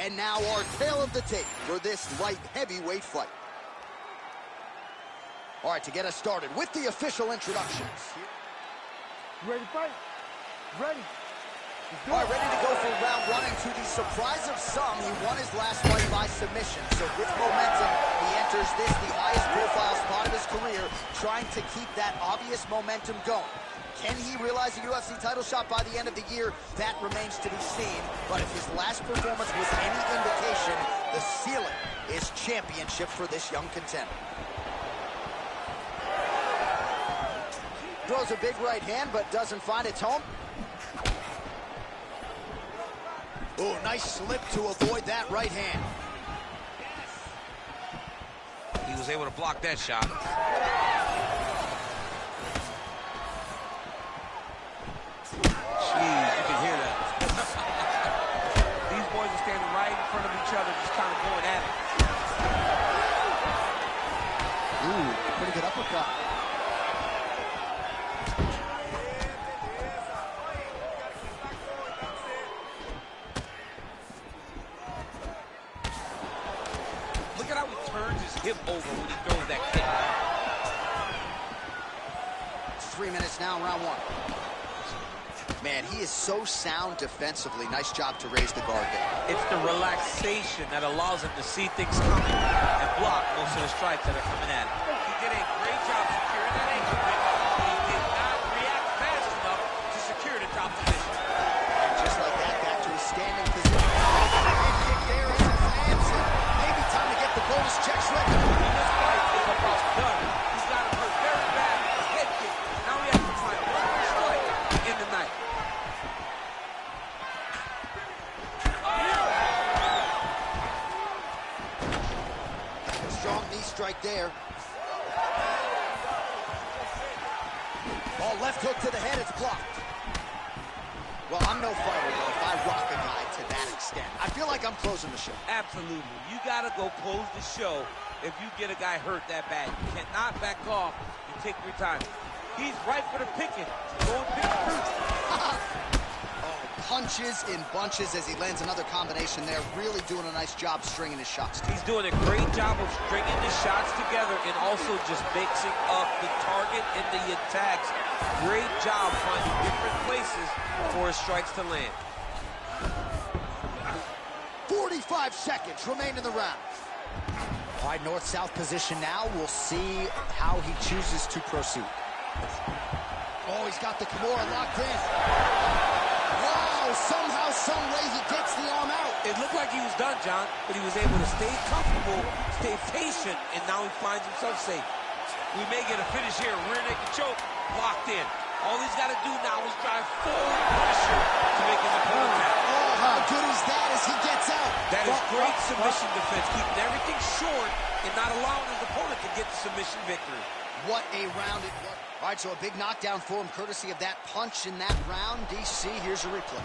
And now our tale of the tape for this light heavyweight fight. All right, to get us started with the official introductions. You ready to fight? Ready. All right, ready to go for round one, and to the surprise of some, he won his last fight by submission. So with momentum, he enters this, the highest profile spot of his career, trying to keep that obvious momentum going. Can he realize a UFC title shot by the end of the year? That remains to be seen. But if his last performance was any indication, the ceiling is championship for this young contender. Throws a big right hand, but doesn't find its home. Oh, nice slip to avoid that right hand. He was able to block that shot. Jeez, you can hear that. These boys are standing right in front of each other, just kind of going at it. Ooh, pretty good uppercut. Look at how he turns his hip over when he throws that kick. 3 minutes now, round one. Man, he is so sound defensively. Nice job to raise the guard there. It's the relaxation that allows him to see things coming and block most of the strikes that are coming at him. He did a great job securing that ankle kick, but he did not react fast enough to secure the top position. And just like that, back to his standing position. Head kick there as it lands, and maybe time to get the bonus checks ready. This fight is about done. He's got him hurt very bad with a head kick. Now he has to find one more strike in the night. Strong knee strike there. Oh, left hook to the head, it's blocked. Well, I'm no fighter, though, if I rock a guy to that extent. I feel like I'm closing the show. Absolutely. You got to go close the show if you get a guy hurt that bad. You cannot back off and take your time. He's right for the picking. Go and pick fruit. Punches in bunches as he lands another combination there. Really doing a nice job stringing his shots. He's doing a great job of stringing the shots together and also just mixing up the target and the attacks. Great job finding different places for his strikes to land. 45 seconds remain in the round. All right, north-south position now. We'll see how he chooses to proceed. Oh, he's got the Kimura locked in. Wow, somehow, some way he gets the arm out. It looked like he was done, John, but he was able to stay comfortable, stay patient, and now he finds himself safe. We may get a finish here. Rear naked choke, locked in. All he's got to do now is drive full pressure to make his opponent tap. Oh, how good is that as he gets out? That is great submission defense, keeping everything short and not allowing his opponent to get the submission victory. What a round it was. All right, so a big knockdown for him, courtesy of that punch in that round. DC, here's a replay.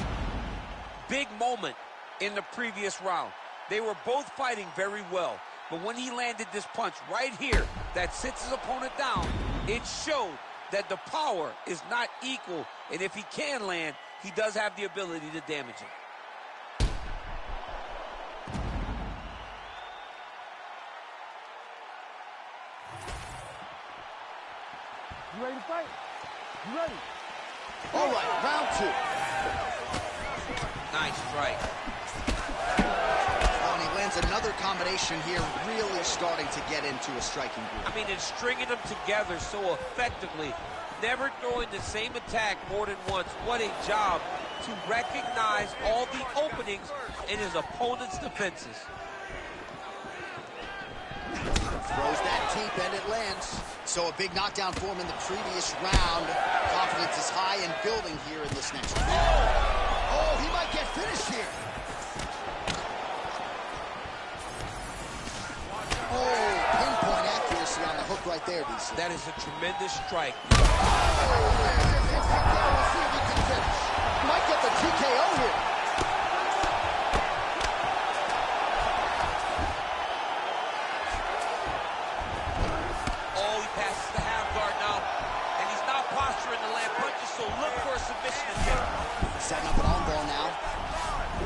Big moment in the previous round. They were both fighting very well, but when he landed this punch right here that sits his opponent down, it showed that the power is not equal, and if he can land, he does have the ability to damage him. You ready to fight? You ready? All right, round two. Nice strike. Oh, and he lands another combination here, really starting to get into a striking groove. I mean, it's stringing them together so effectively, never throwing the same attack more than once. What a job to recognize all the openings in his opponent's defenses. Throws that deep and it lands. So a big knockdown for him in the previous round. Confidence is high and building here in this next round. Oh, he might get finished here. Oh, pinpoint accuracy on the hook right there, DC. That is a tremendous strike. Oh, we'll see if he can finish. Might get the TKO here. Setting up an armbar now.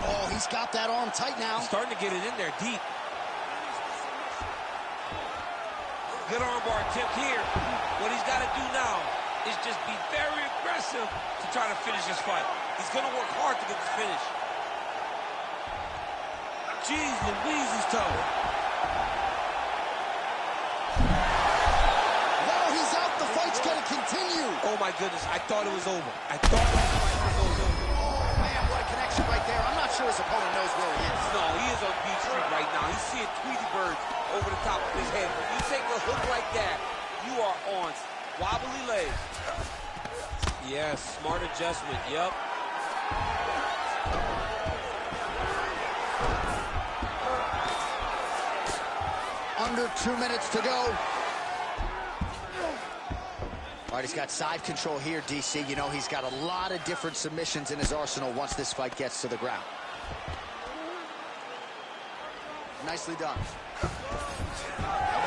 Oh, he's got that arm tight now. Starting to get it in there deep. Good armbar attempt here. What he's got to do now is just be very aggressive to try to finish this fight. He's going to work hard to get the finish. Jeez Louise, he's tough. Wow, he's out. The fight's going to continue. Oh, my goodness. I thought it was over. I thought the fight was over. What a connection right there. I'm not sure his opponent knows where he is. No, he is on Beach Street right now. He's seeing Tweety birds over the top of his head. When you take a hook like that, you are on wobbly legs. Yes, smart adjustment. Yep. under 2 minutes to go. All right, he's got side control here, DC. You know, he's got a lot of different submissions in his arsenal once this fight gets to the ground. Nicely done.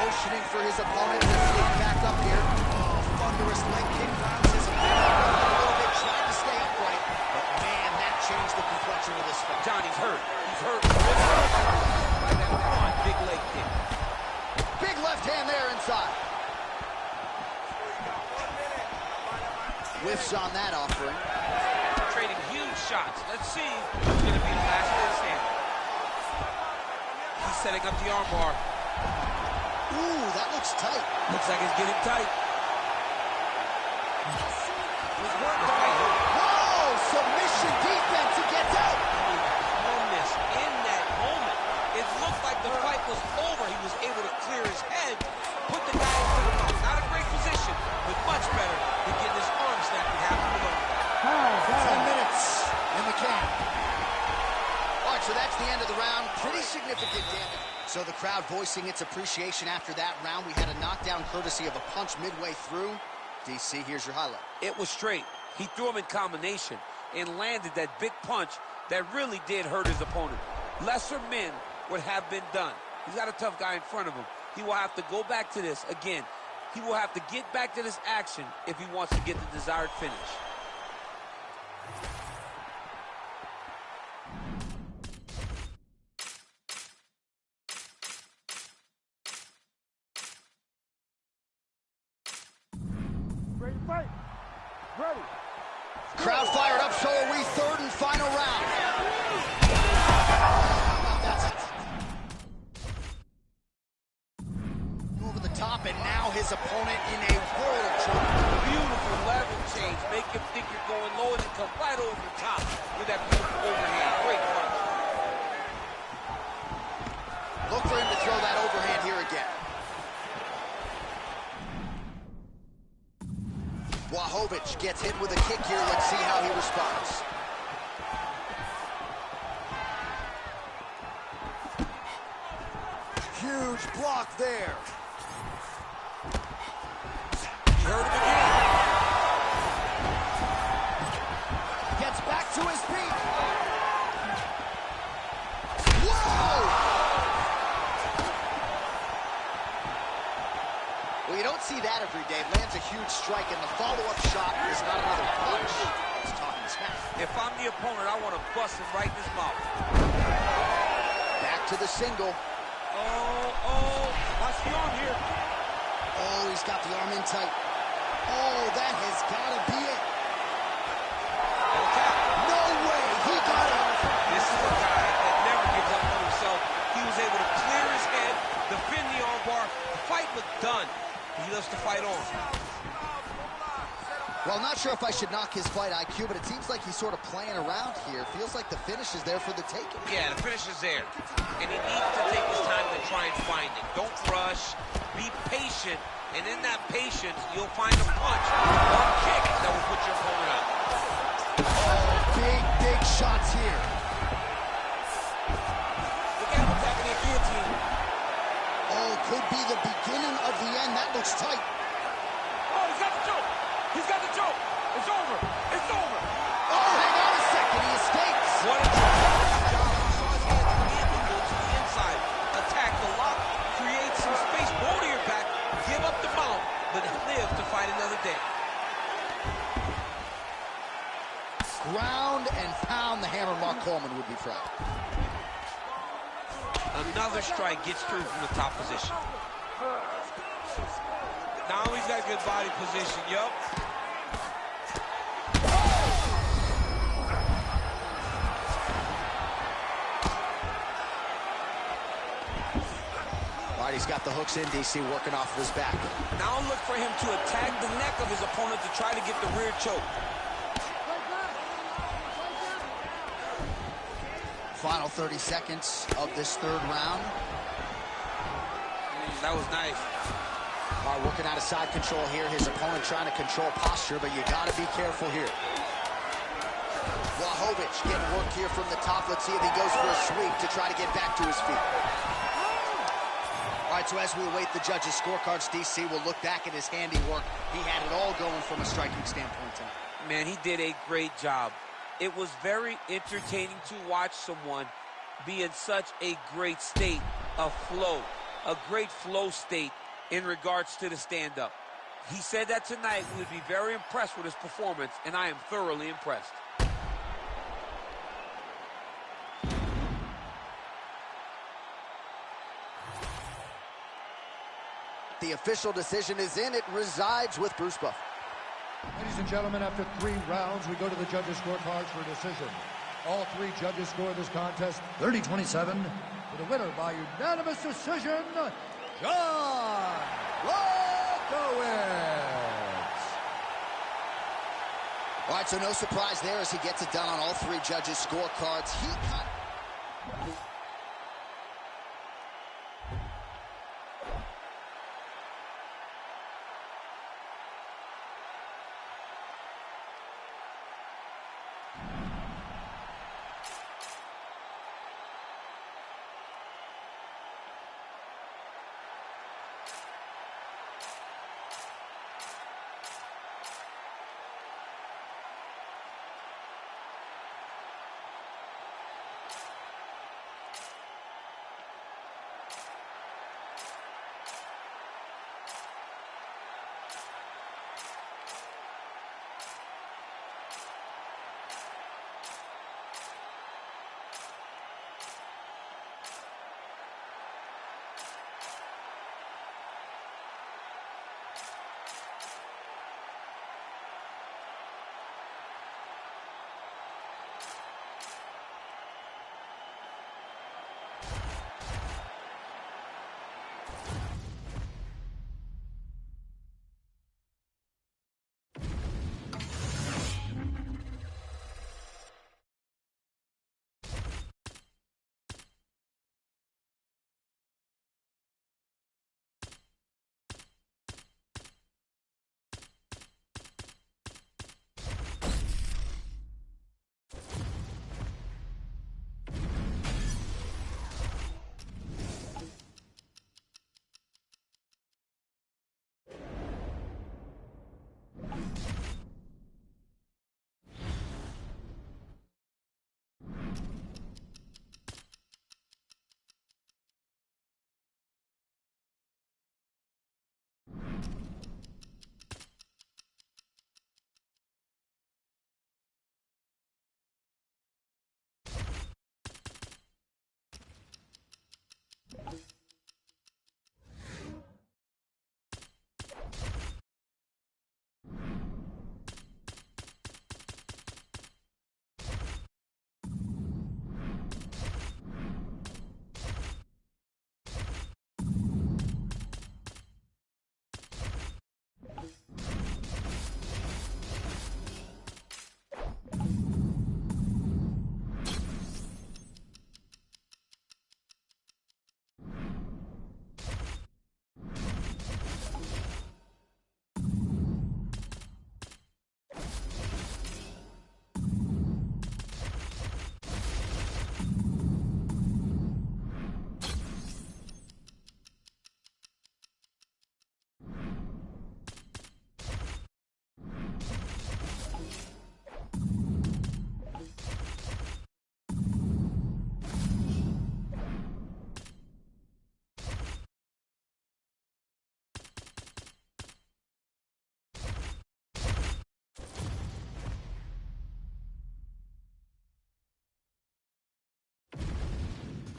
Motioning for his opponent to stand back up here. Oh, thunderous leg kick rounds his opponent a little bit, trying to stay upright. But man, that changed the complexion of this fight. Johnny's hurt. He's hurt. Right at one big leg kick. Big left hand there inside. Whiffs on that offering. Trading huge shots. Let's see who's going to be the last man standing. He's setting up the armbar. Ooh, that looks tight. Looks like it's getting tight. Whoa, submission defense. He gets out. Calmness in that moment. It looked like the fight was over. He was able to clear his head, put the guy into the mouth. Not a great position, but much better than getting his arm snapped and having to go. 10 minutes in the can. All right, so that's the end of the round. Pretty significant damage. So the crowd voicing its appreciation after that round. We had a knockdown courtesy of a punch midway through. DC, here's your highlight. It was straight. He threw him in combination and landed that big punch that really did hurt his opponent. Lesser men would have been done. He's got a tough guy in front of him. He will have to go back to this again. He will have to get back to this action if he wants to get the desired finish. Ready to fight? Ready. Crowd fired up, so are we. Third and final round. Over the top, and now his opponent in a world of trouble. Beautiful level change. Make him think you're going low and then come right over the top with that beautiful overhand. Great punch. Look for him to throw that overhand here again. Błachowicz gets hit with a kick here. Let's see how he responds. Huge block there. He hurt him again. Gets back to his feet. Whoa! Well, you don't see that every day. Lands a huge strike, and the follow-up shot is not another punch. It's talking smack. If I'm the opponent, I want to bust him right in his mouth. Back to the single. Watch the arm here. Oh, he's got the arm in tight. Oh, that has got to be it. No way, he got it. This is a guy that never gives up on himself. He was able to clear his head, defend the armbar. The fight was done. He loves to fight on. Well, I'm not sure if I should knock his fight IQ, but it seems like he's sort of playing around here. Feels like the finish is there for the taking. Yeah, the finish is there. And he needs to take his time to try and find it. Don't rush. Be patient. And in that patience, you'll find a punch or a kick that will put your opponent out. Oh, big shots here. Look at what's happening at guillotine. Oh, could be the beginning of the end. That looks tight. Oh, he's got the choke. He's got the choke. It's over. It's over. Oh, hang on a second. He escapes. What a tremendous job. He saw his hands begin to go to the inside. Attack the lock. Create some space. Roll to your back. Give up the mount, but live to fight another day. Ground and pound. The hammer Mark Coleman would be proud. Another strike gets through from the top position. Now he's got good body position, yup. All right, he's got the hooks in, DC, working off of his back. Now look for him to attack the neck of his opponent to try to get the rear choke. Final 30 seconds of this third round. That was nice. All right, working out of side control here. His opponent trying to control posture, but you got to be careful here. Błachowicz getting work here from the top. Let's see if he goes for a sweep to try to get back to his feet. All right, so as we await the judges' scorecards, DC will look back at his handiwork. He had it all going from a striking standpoint tonight. Man, he did a great job. It was very entertaining to watch someone be in such a great state of flow, a great flow state in regards to the stand-up. He said that tonight we would be very impressed with his performance, and I am thoroughly impressed. The official decision is in. It resides with Bruce Buffer. Ladies and gentlemen, after 3 rounds, we go to the judges' scorecards for a decision. All 3 judges score this contest 30-27. For the winner by unanimous decision, John Błachowicz. All right, so no surprise there as he gets it done on all 3 judges' scorecards.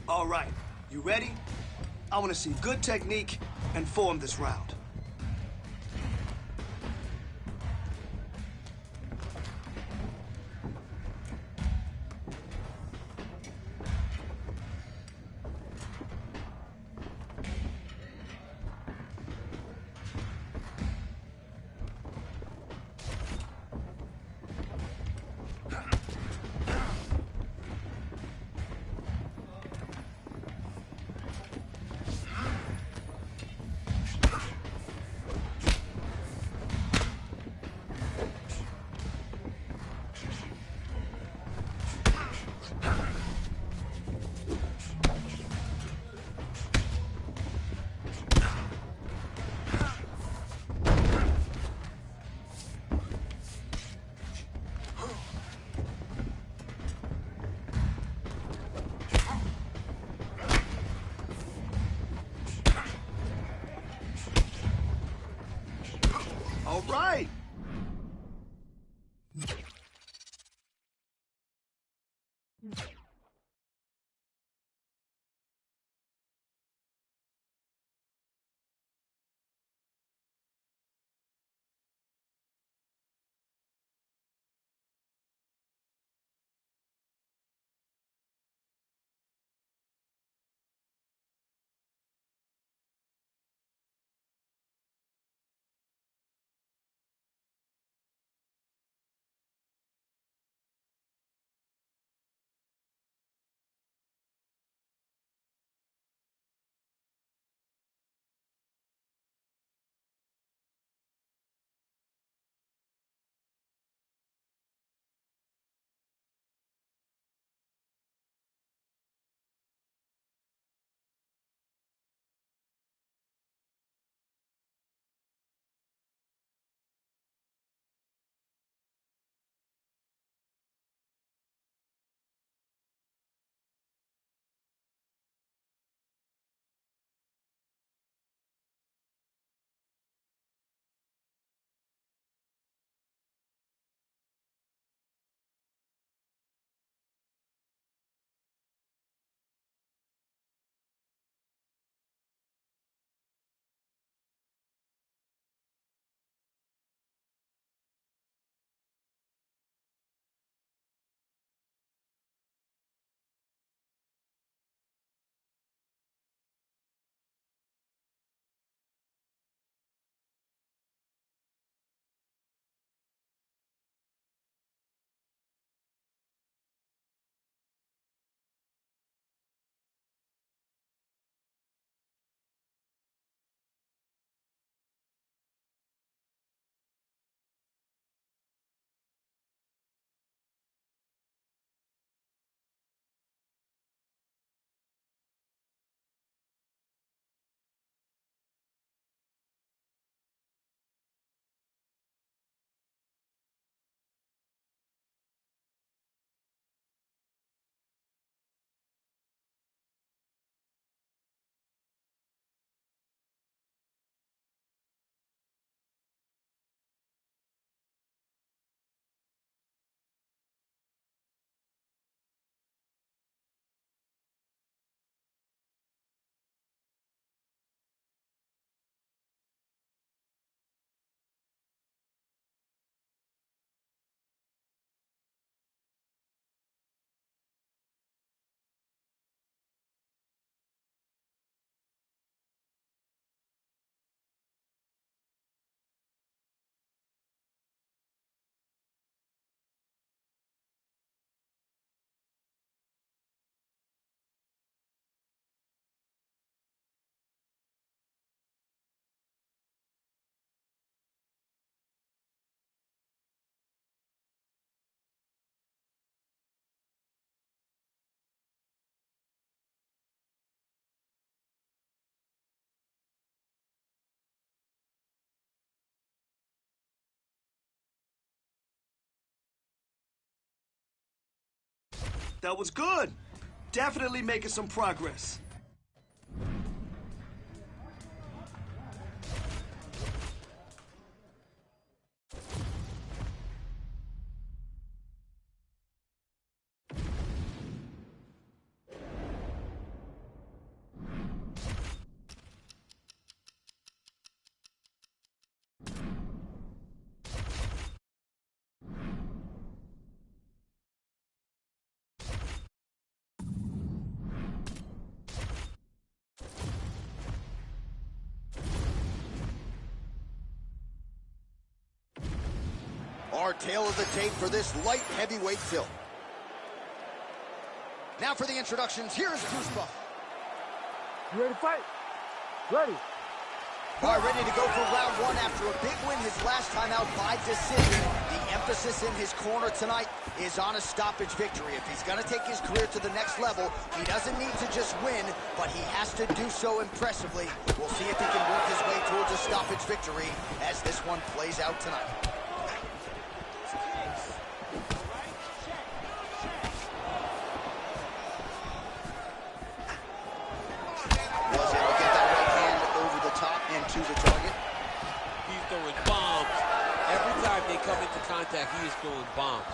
All right, you ready? I want to see good technique and form this round. That was good. Definitely making some progress. Our tail of the tape for this light heavyweight tilt. Now for the introductions, here's Goosebump. You ready to fight? Ready. All right, ready to go for round one after a big win his last time out by decision. The emphasis in his corner tonight is on a stoppage victory. If he's going to take his career to the next level, he doesn't need to just win, but he has to do so impressively. We'll see if he can work his way towards a stoppage victory as this one plays out tonight. To the target. He's throwing bombs. Every time they come into contact, he is throwing bombs.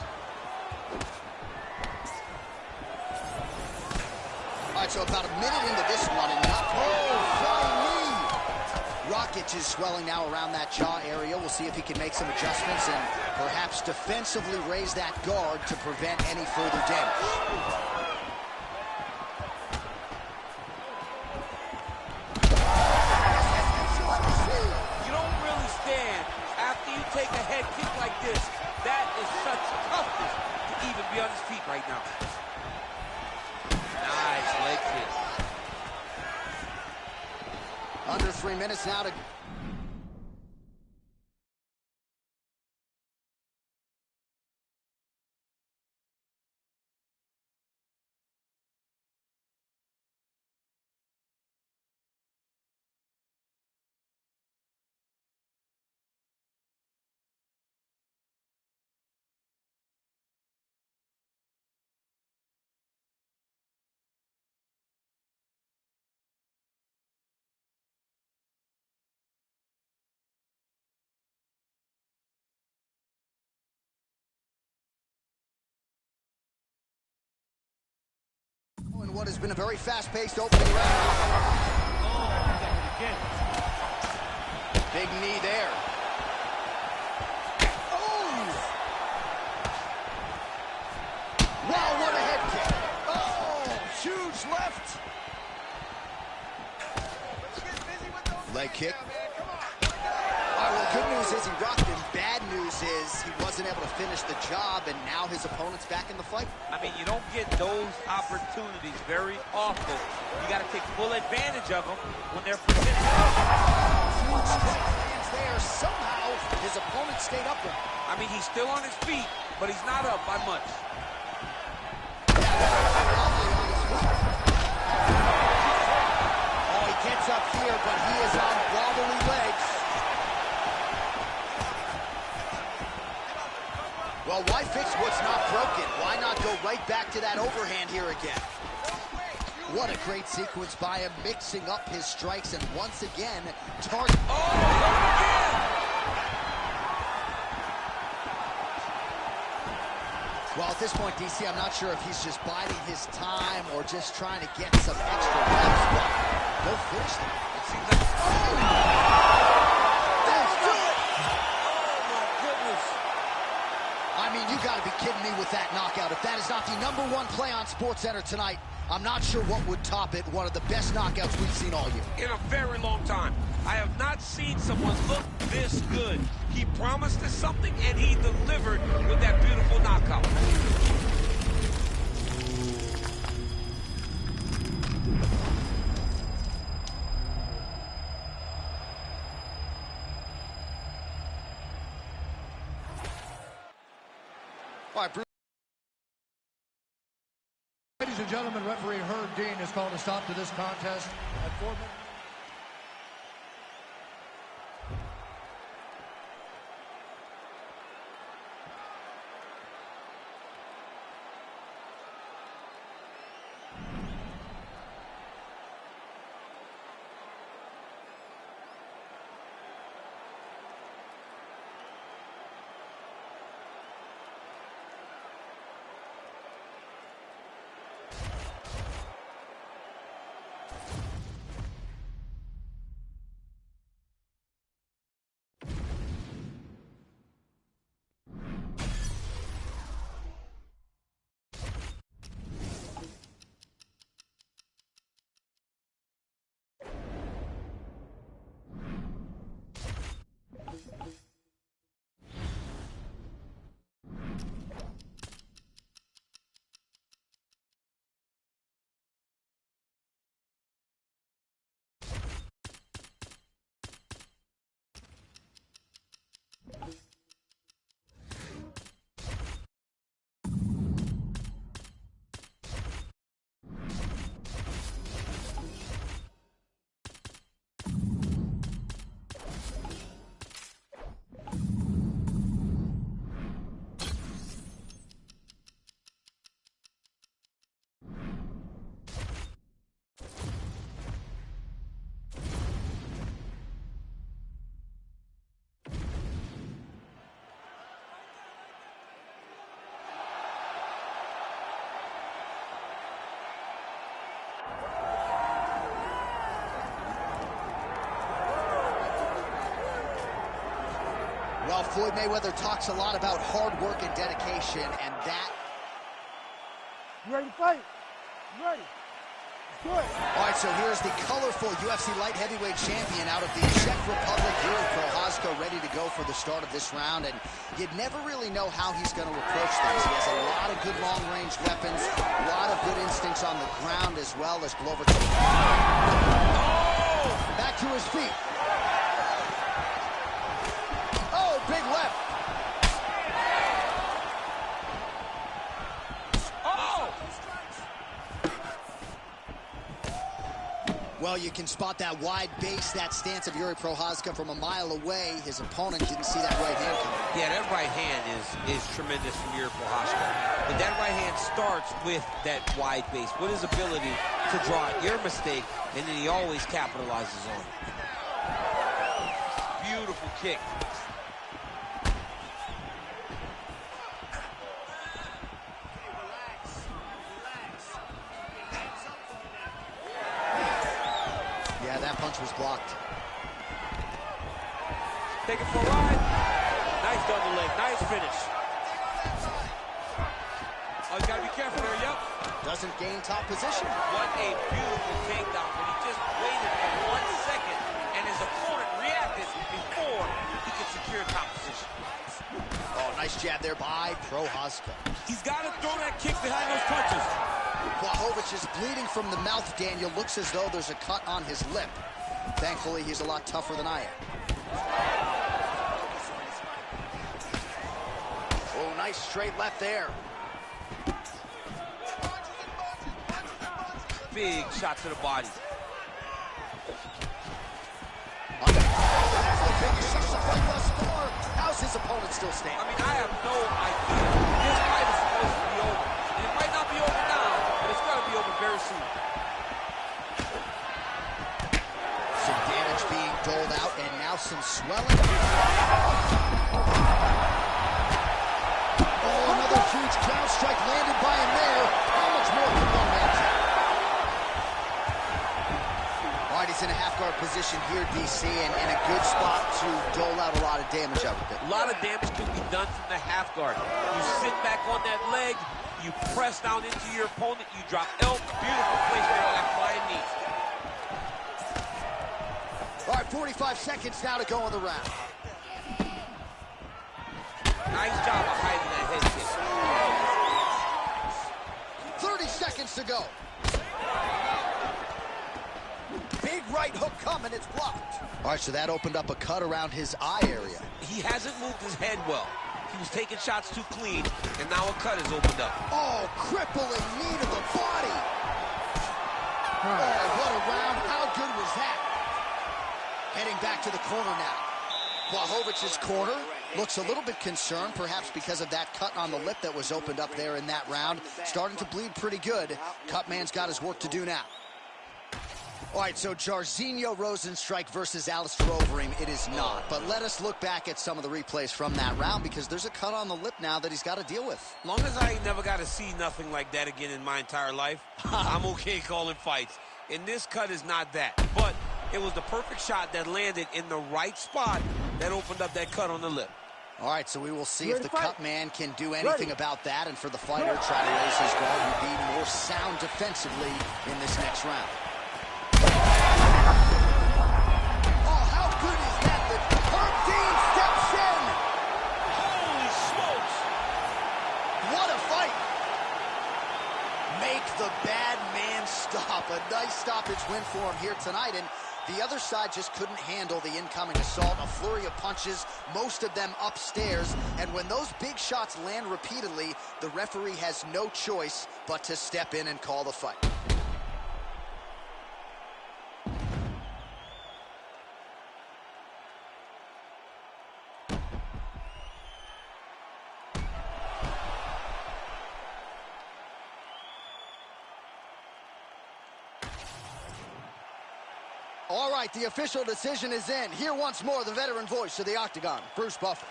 All right, so about a minute into this one, and flying knee. Rockets is swelling now around that jaw area. We'll see if he can make some adjustments and perhaps defensively raise that guard to prevent any further damage. Take a head kick like this. That is such toughness to even be on his feet right now. Nice leg kick. Under 3 minutes now to... in what has been a very fast-paced opening round. Big knee there. Oh! Wow, what a head kick. Oh, huge left. Leg kick. All right, well, good news is he rocked him. Bad news is he wasn't able to finish the job, and now his opponent's back in the fight. I mean, you don't get those opportunities very often. You got to take full advantage of them when they're presented. Huge strike lands there. Somehow, his opponent stayed up with him. I mean, he's still on his feet, but he's not up by much. Oh, he gets up here, but he is on wobbly legs. Well, why fix what's not broken? Why not go right back to that overhand here again? What a great sequence by him, mixing up his strikes, and once again, target. Well, at this point, DC, I'm not sure if he's just biding his time or just trying to get some extra reps, but go finish them. It seems like... I mean, you got to be kidding me with that knockout. If that is not the #1 play on SportsCenter tonight, I'm not sure what would top it. One of the best knockouts we've seen all year. In a very long time. I have not seen someone look this good. He promised us something, and he delivered with that beautiful knockout. All right, Bruce. Ladies and gentlemen, referee Herb Dean has called a stop to this contest at 4 minutes. Well, Floyd Mayweather talks a lot about hard work and dedication, and that... You ready to fight? You ready? Good. All right, so here's the colorful UFC light heavyweight champion out of the Czech Republic, Yuri Prochazka, ready to go for the start of this round, and you'd never really know how he's going to approach things. He has a lot of good long-range weapons, a lot of good instincts on the ground, as well as Glover. Oh! Back to his feet. Oh, big left. Well, you can spot that wide base, that stance of Yuri Prochazka from a mile away. His opponent didn't see that right hand coming. Yeah, that right hand is tremendous from Yuri Prochazka. But that right hand starts with that wide base, with his ability to draw your mistake, and then he always capitalizes on it. Beautiful kick. Was blocked. Take it for a ride. Nice double leg. Nice finish. Oh, you gotta be careful there. Yep. Doesn't gain top position. What a beautiful takedown, but he just waited for 1 second, and his opponent reacted before he could secure top position. Oh, nice jab there by Prochazka. He's got to throw that kick behind those punches. Błachowicz is bleeding from the mouth, Daniel. Looks as though there's a cut on his lip. Thankfully, he's a lot tougher than I am. Oh, nice straight left there. Big shot to the body. That's the biggest shot to fight thus far. How's his opponent still standing? I mean, I have no idea. This fight is supposed to be over. And it might not be over now, but it's going to be over very soon. Some damage being doled out, and now some swelling. Oh, another huge ground strike landed by him there. How much more can one man take? All right, he's in a half-guard position here, DC, and in a good spot to dole out a lot of damage, I would think. A lot of damage can be done from the half guard. You sit back on that leg, you press down into your opponent, you drop elbow. Beautiful placement on that flying knee. All right, 45 seconds now to go in the round. Nice job of hiding that head kick. 30 seconds to go. Big right hook coming, it's blocked. All right, so that opened up a cut around his eye area. He hasn't moved his head well. He was taking shots too clean, and now a cut is opened up. Oh, crippling knee to the body. Oh, what a round. How good was that? Heading back to the corner now. Błachowicz's corner looks a little bit concerned, perhaps because of that cut on the lip that was opened up there in that round. Starting to bleed pretty good. Cutman's got his work to do now. All right, so Jairzinho Rozenstruik versus Alistair Overeem, it is not. But let us look back at some of the replays from that round, because there's a cut on the lip now that he's got to deal with. Long as I ain't never got to see nothing like that again in my entire life, I'm okay calling fights. And this cut is not that. But it was the perfect shot that landed in the right spot that opened up that cut on the lip. All right, so we will see if the cut man can do anything about that, and for the fighter, try to raise his guard and be more sound defensively in this next round. Oh, how good is that? The Herb Dean steps in. Holy smokes! What a fight. Make the bad man stop. A nice stoppage win for him here tonight, and the other side just couldn't handle the incoming assault. A flurry of punches, most of them upstairs. And when those big shots land repeatedly, the referee has no choice but to step in and call the fight. All right, the official decision is in. Here once more, the veteran voice of the Octagon, Bruce Buffer.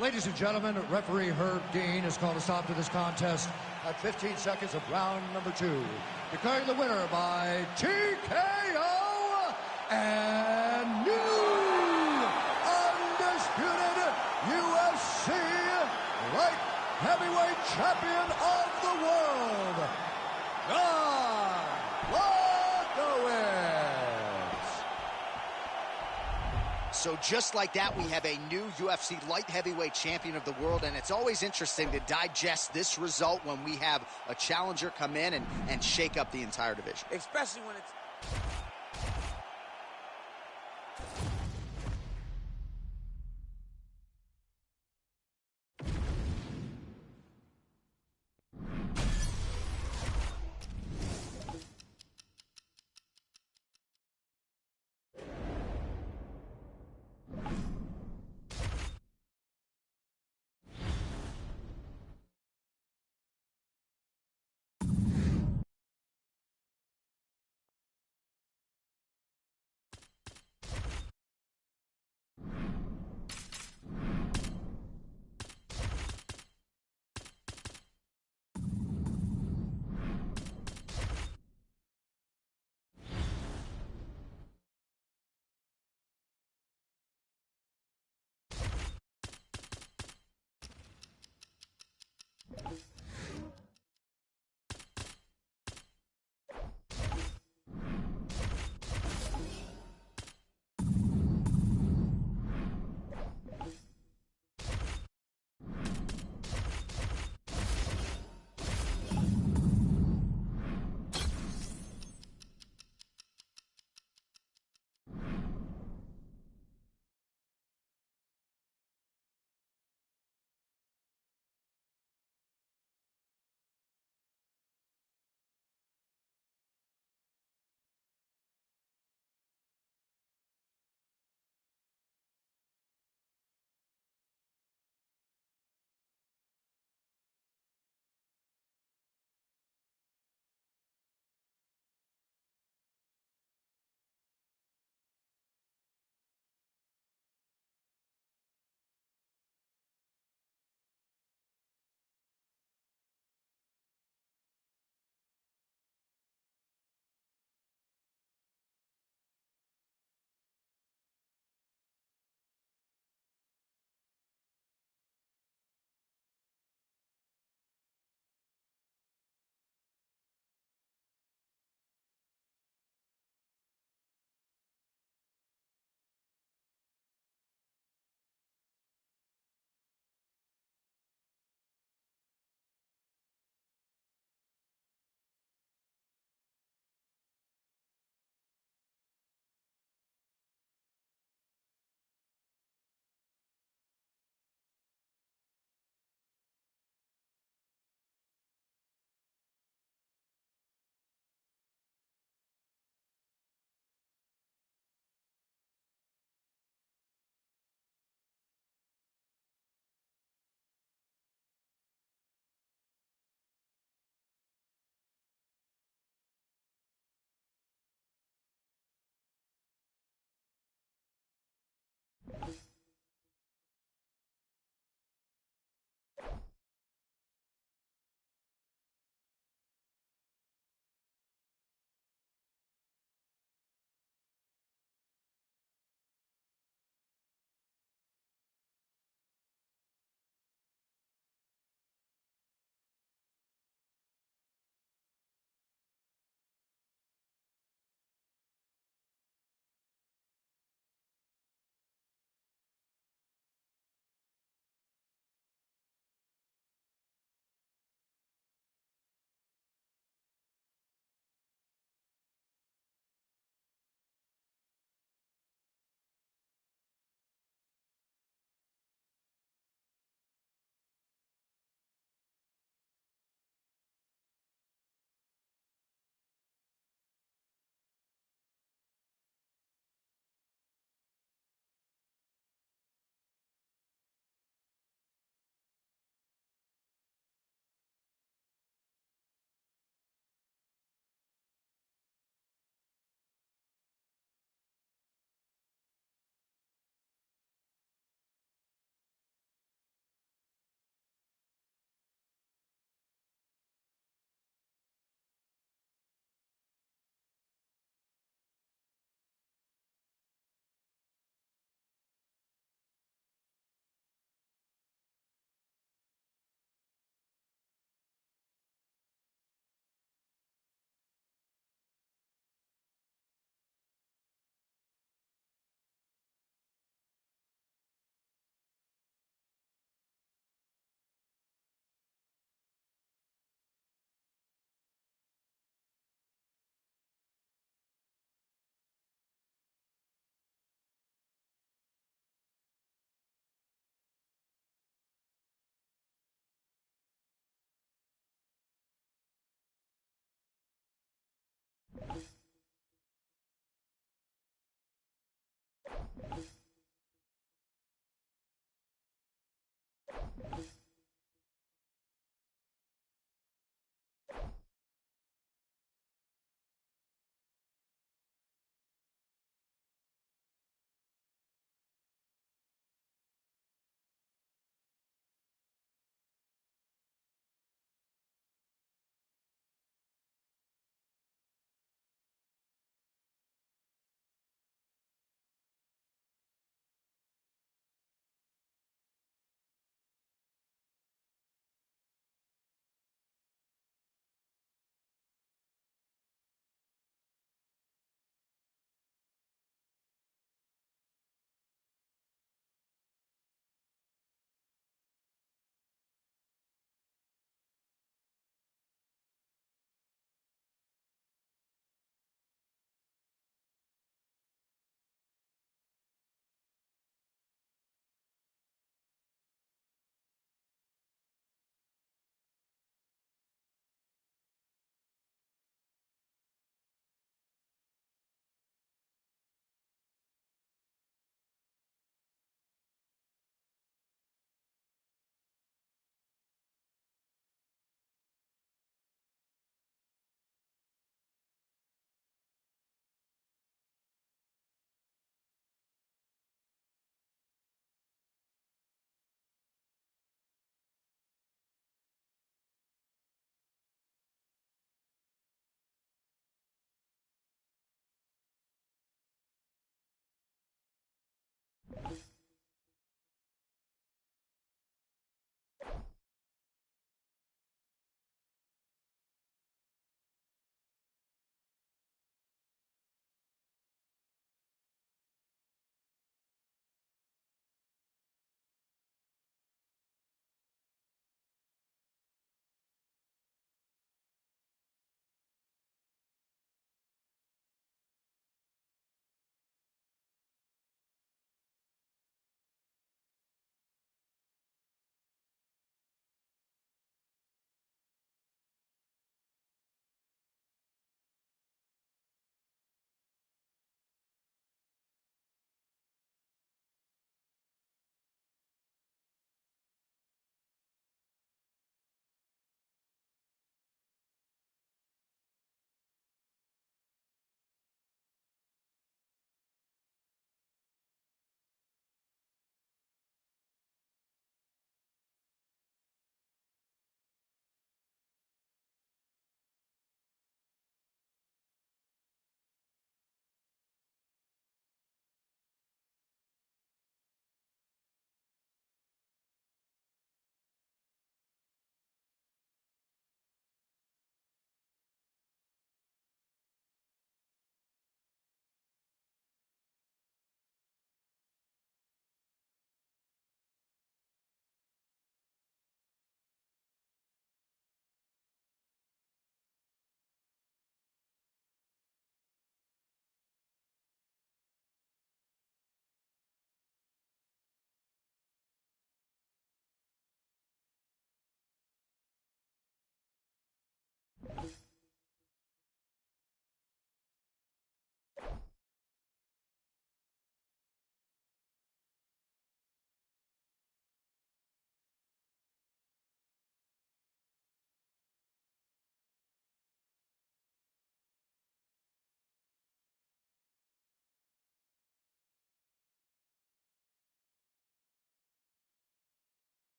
Ladies and gentlemen, referee Herb Dean has called a stop to this contest at 15 seconds of round number 2. Declaring the winner by TKO and new undisputed UFC light heavyweight champion of the world, Błachowicz. So just like that, we have a new UFC light heavyweight champion of the world, and it's always interesting to digest this result when we have a challenger come in and shake up the entire division. Especially when it's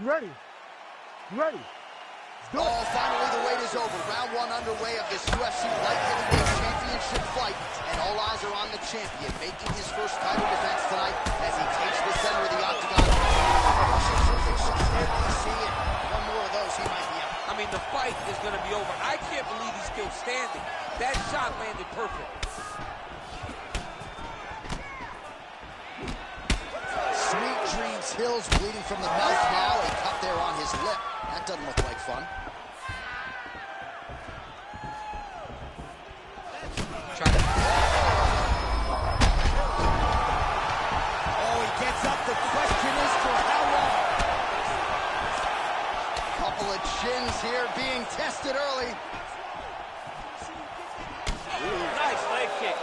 Ready. Ready. Oh, finally the wait is over. Round one underway of this UFC Light Heavyweight Championship fight, and all eyes are on the champion making his first title defense tonight as he takes the center of the octagon. One more of those, he might be out. I mean, the fight is going to be over. I can't believe he's still standing. That shot landed perfect. Sweet Dreams Hill's bleeding from the mouth now. A cut there on his lip. That doesn't look like fun. Oh, he gets up. The question is for how long? Couple of chins here being tested early. Ooh, nice leg kick.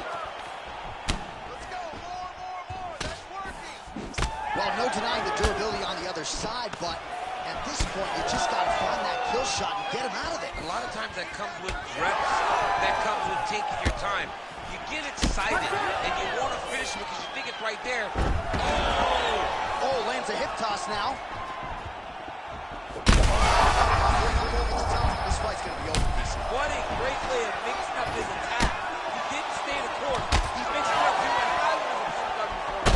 Well, no denying the durability on the other side, but at this point, you just got to find that kill shot and get him out of it. A lot of times that comes with reps. That comes with taking your time. You get excited, and you want to finish it because you think it's right there. Oh! Oh, lands a hip toss now. This fight's going to be over, DC. What a great way of mixing up his attack. He didn't stay the course. He mixed it up. He went high with his opponent before.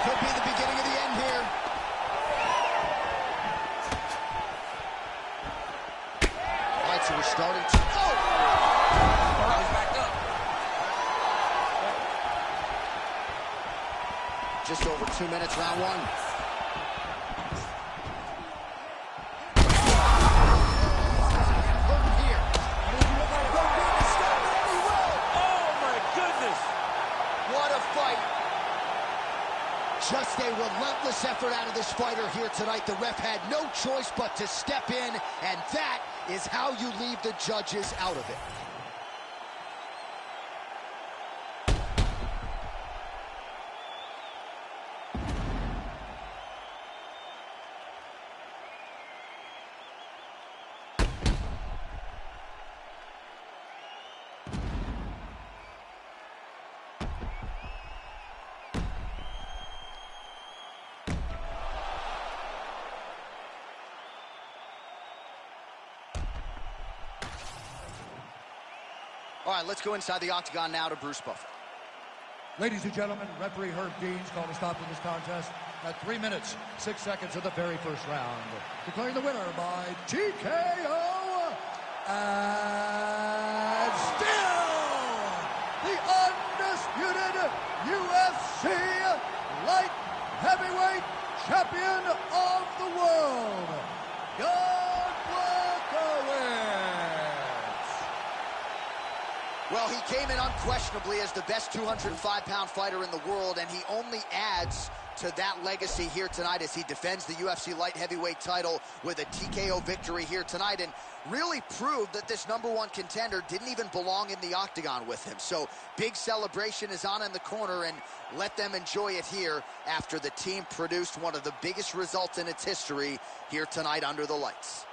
Could be the beginning of the end here. All right, so we're starting to... Oh! Comes back up. Just over 2 minutes, round one. Oh, my goodness. What a fight. Just a relentless effort out of this fighter here tonight. The ref had no choice but to step in, and that is how you leave the judges out of it. All right, let's go inside the octagon now to Bruce Buffer. Ladies and gentlemen, referee Herb Dean's called a stop to this contest at 3 minutes, 6 seconds of the very first round. Declaring the winner by TKO, and still the undisputed UFC light heavyweight champion of the world, Błachowicz. Well, he came in unquestionably as the best 205-pound fighter in the world, and he only adds to that legacy here tonight as he defends the UFC light heavyweight title with a TKO victory here tonight, and really proved that this #1 contender didn't even belong in the octagon with him. So big celebration is on in the corner, and let them enjoy it here after the team produced one of the biggest results in its history here tonight under the lights.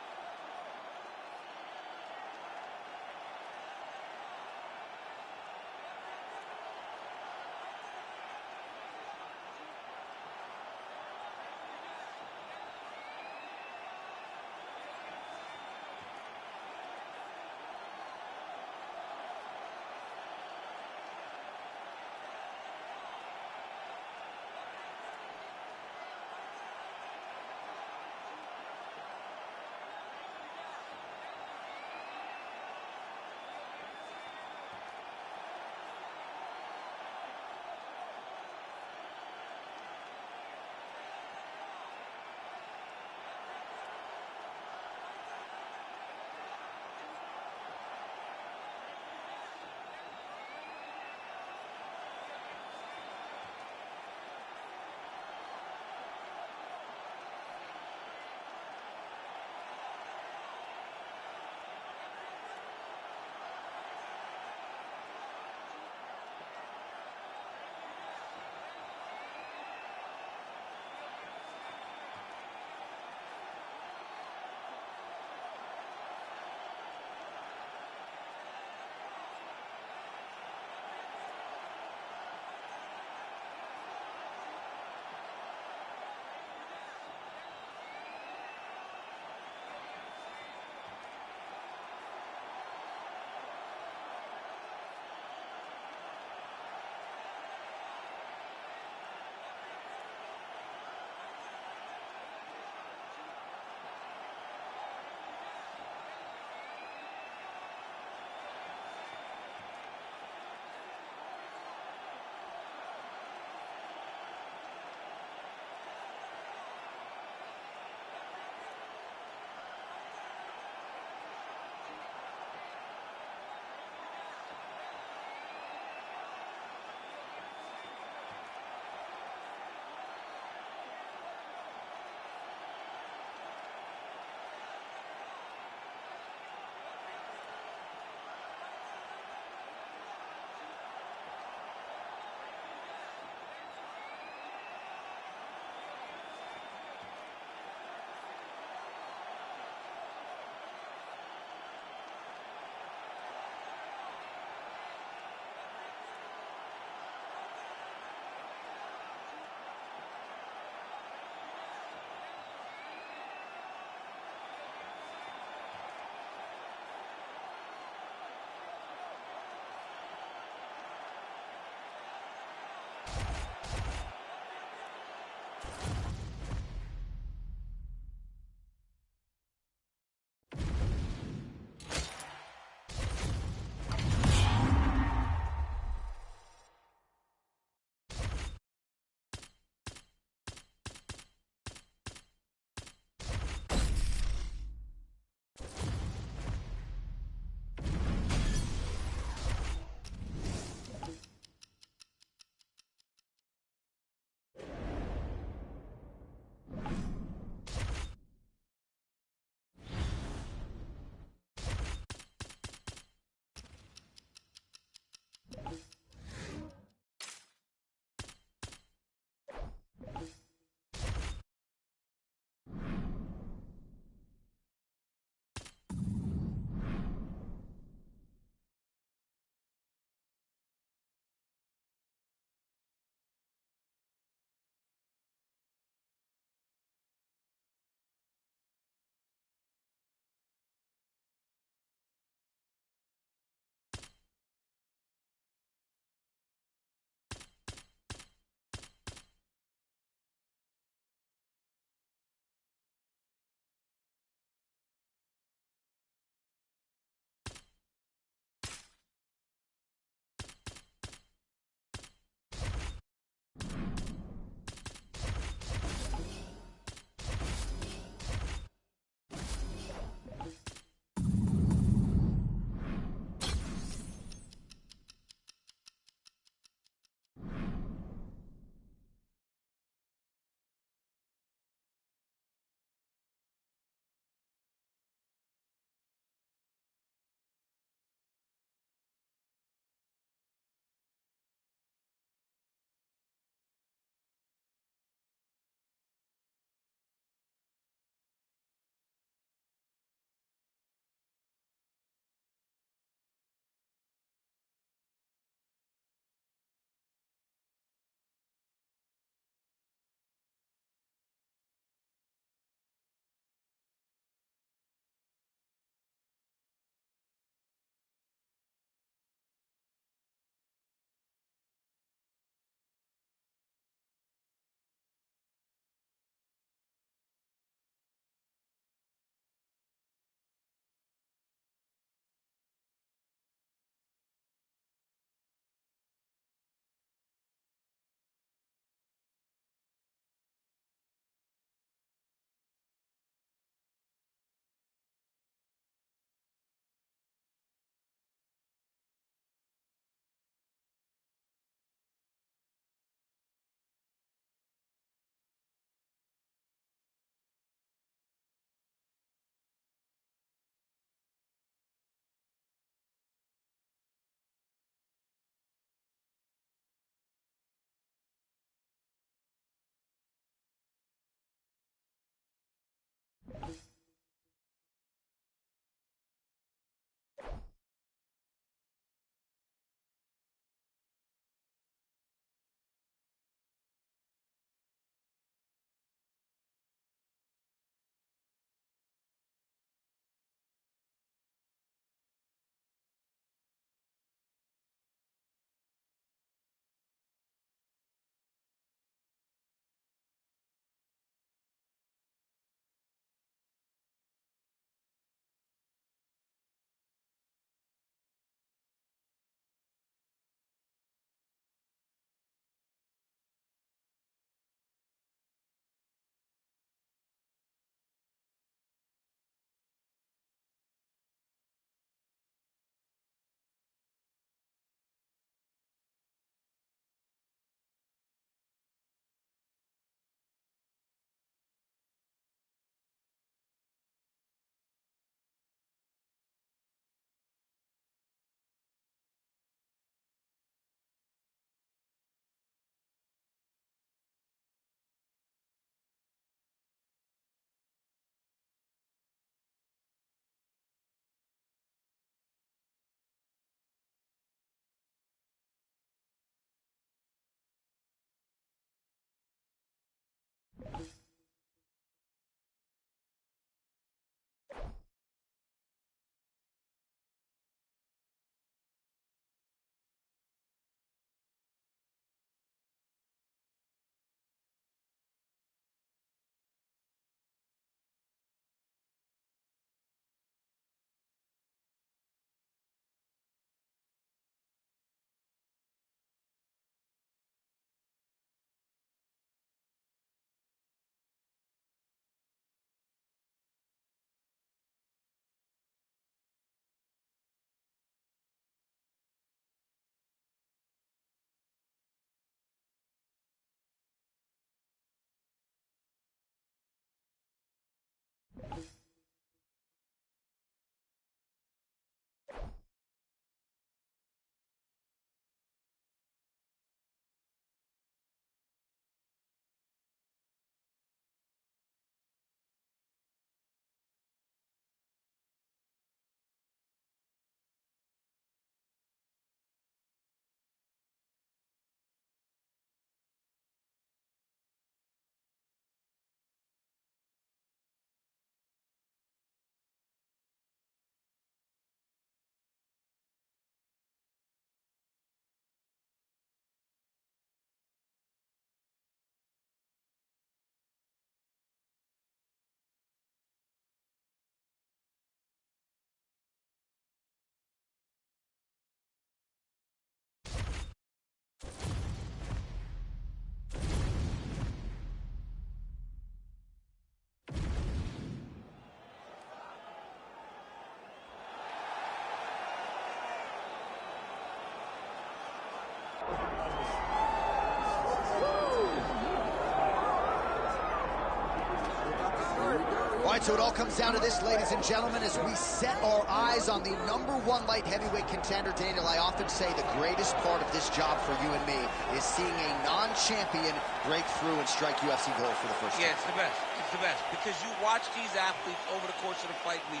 So it all comes down to this, ladies and gentlemen, as we set our eyes on the #1 light heavyweight contender. Daniel, I often say the greatest part of this job for you and me is seeing a non-champion break through and strike UFC gold for the first time. Yeah, it's the best. It's the best. Because you watch these athletes over the course of the fight week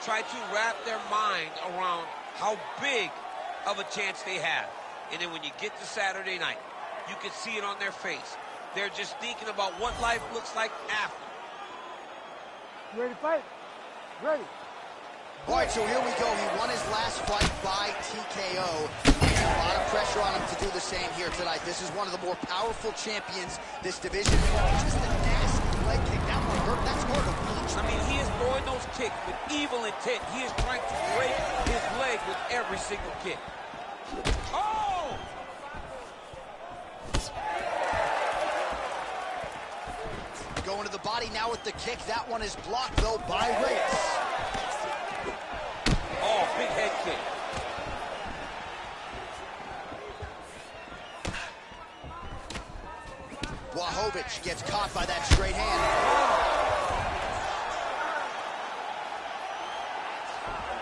try to wrap their mind around how big of a chance they have. And then when you get to Saturday night, you can see it on their face. They're just thinking about what life looks like after. Ready to fight? Ready. All right, so here we go. He won his last fight by TKO. And a lot of pressure on him to do the same here tonight. This is one of the more powerful champions this division. Just a nasty leg kick. That one hurt. That's hard to watch. I mean, he is throwing those kicks with evil intent. He is trying to break his leg with every single kick. Oh! Going to the body now with the kick. That one is blocked, though, by Reyes. Oh, big head kick. Błachowicz gets caught by that straight hand.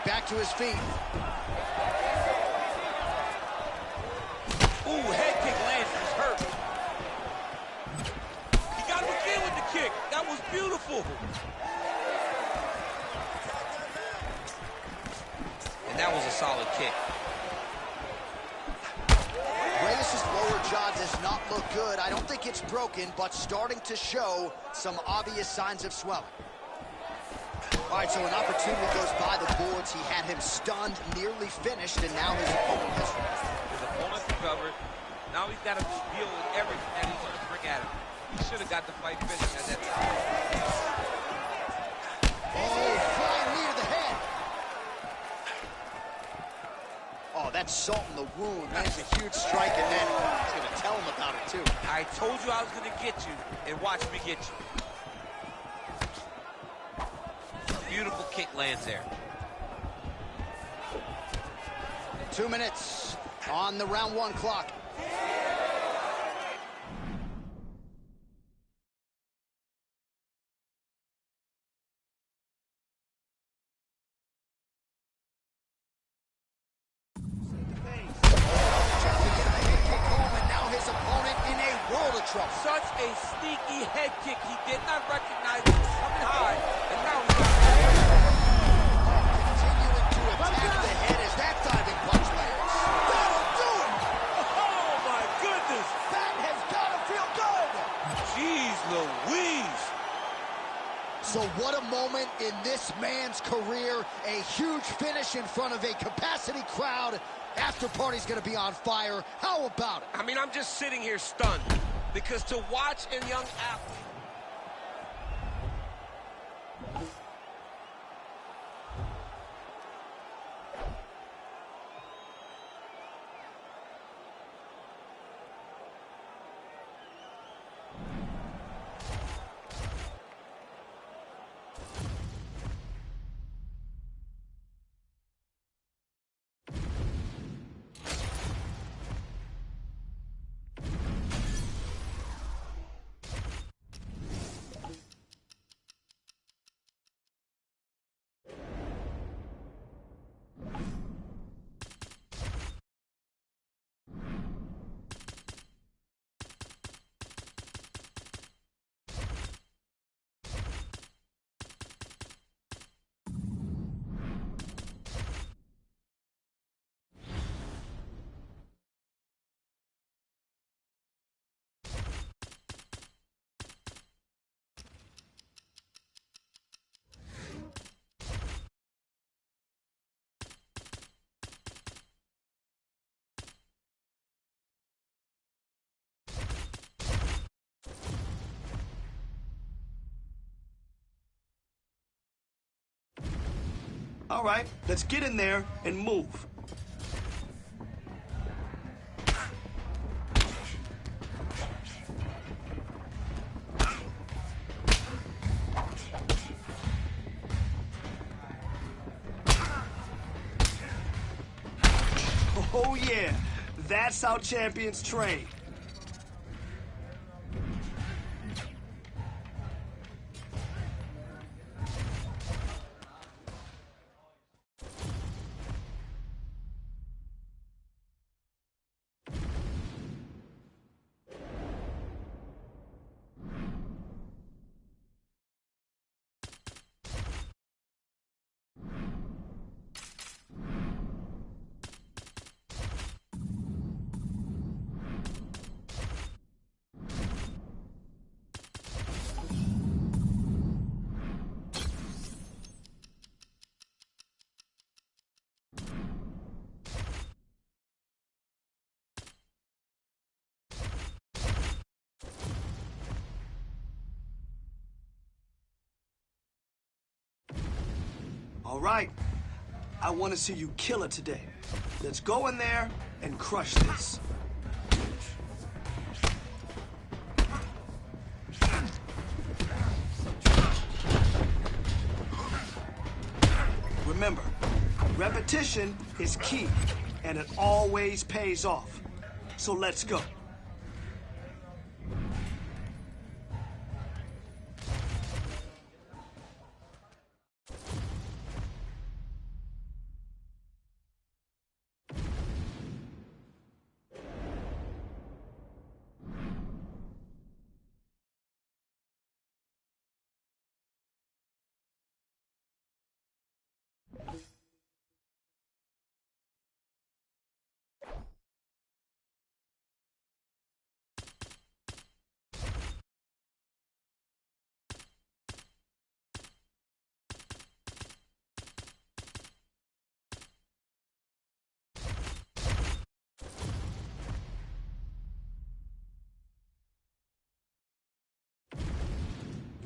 Back to his feet. Ooh, head kick lands. He's hurt. He got him again with the kick. That was beautiful. And that was a solid kick. Reyes' lower jaw does not look good. I don't think it's broken, but starting to show some obvious signs of swelling. All right, so an opportunity goes by the boards. He had him stunned, nearly finished, and now his opponent has Recovered. Now he's got to deal with everything that he's going to bring at him. He should have got the fight finished at that time. Oh, flying knee to the head. Oh, that's salt in the wound. That's a huge strike, and then he's going to tell him about it, too. I told you I was going to get you, and watch me get you. Beautiful kick lands there. 2 minutes on the round 1 clock. Such a sneaky head kick. He did not recognize it was coming high, and now he's got it. Continuing to attack the head as that diving punch lands. That'll do it! Oh, my goodness! That has got to feel good! Jeez Louise! So what a moment in this man's career. A huge finish in front of a capacity crowd. After party's going to be on fire. How about it? I mean, I'm just sitting here stunned. Because to watch a young athlete All right, let's get in there and move. Oh yeah, that's how champions train. All right. I want to see you kill it today. Let's go in there and crush this. Remember, repetition is key, and it always pays off. So let's go.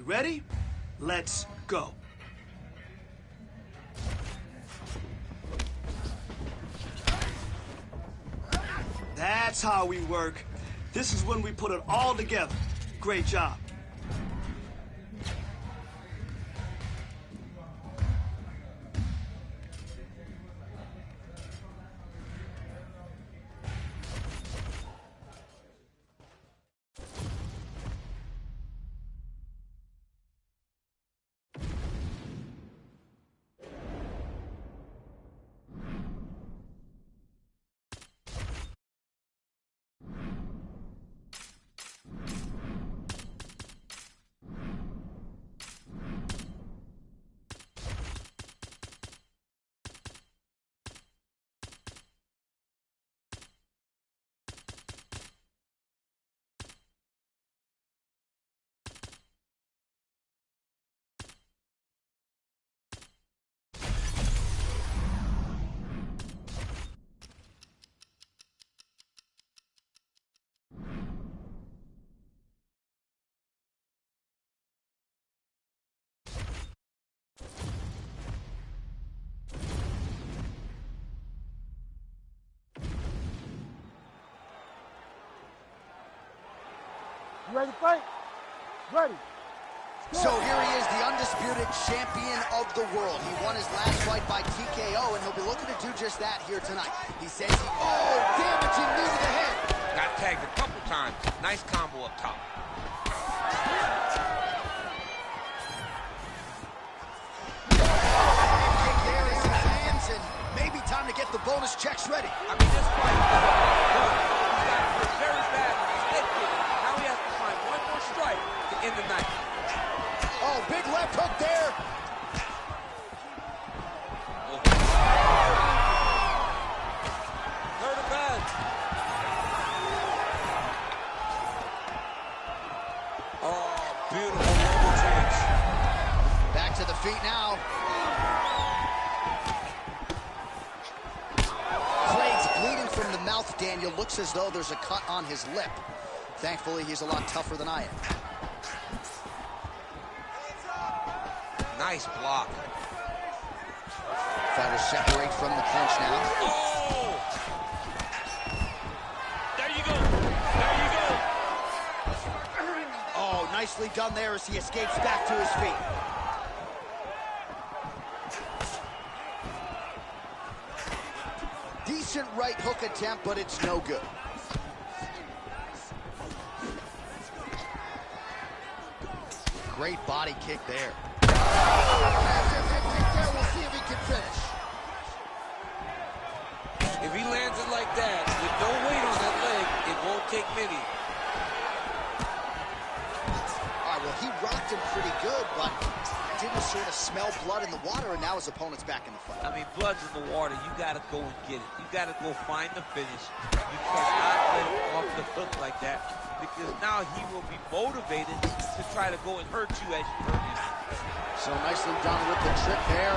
Ready? Let's go. That's how we work. This is when we put it all together. Great job. You ready to fight? Ready. So here he is, the undisputed champion of the world. He won his last fight by TKO, and he'll be looking to do just that here tonight. He says he, damaging knee to the head. Got tagged a couple times. Nice combo up top. Kick there as he lands, and maybe time to get the bonus checks ready. I mean, this fight is done. He's got hit very bad with his head kick. Now he has to find one more strike to end the night. Oh, big left hook there. Hurt him bad. Oh, beautiful double change. Back to the feet now. Blades bleeding from the mouth, Daniel. Looks as though there's a cut on his lip. Thankfully, he's a lot tougher than I am. Nice block. Fighters separate from the clinch now. Oh! There you go. There you go. Oh, nicely done there as he escapes back to his feet. Decent right hook attempt, but it's no good. Great body kick there. We'll see if he can finish. If he lands it like that, with no weight on that leg, it won't take many. All right, well, he rocked him pretty good, but didn't sort of smell blood in the water, and now his opponent's back in the fight. I mean, blood's in the water. You got to go and get it. You got to go find the finish. You cannot let it off the hook like that, because now he will be motivated to try to go and hurt you as you hurt him. So nicely done with the trip there.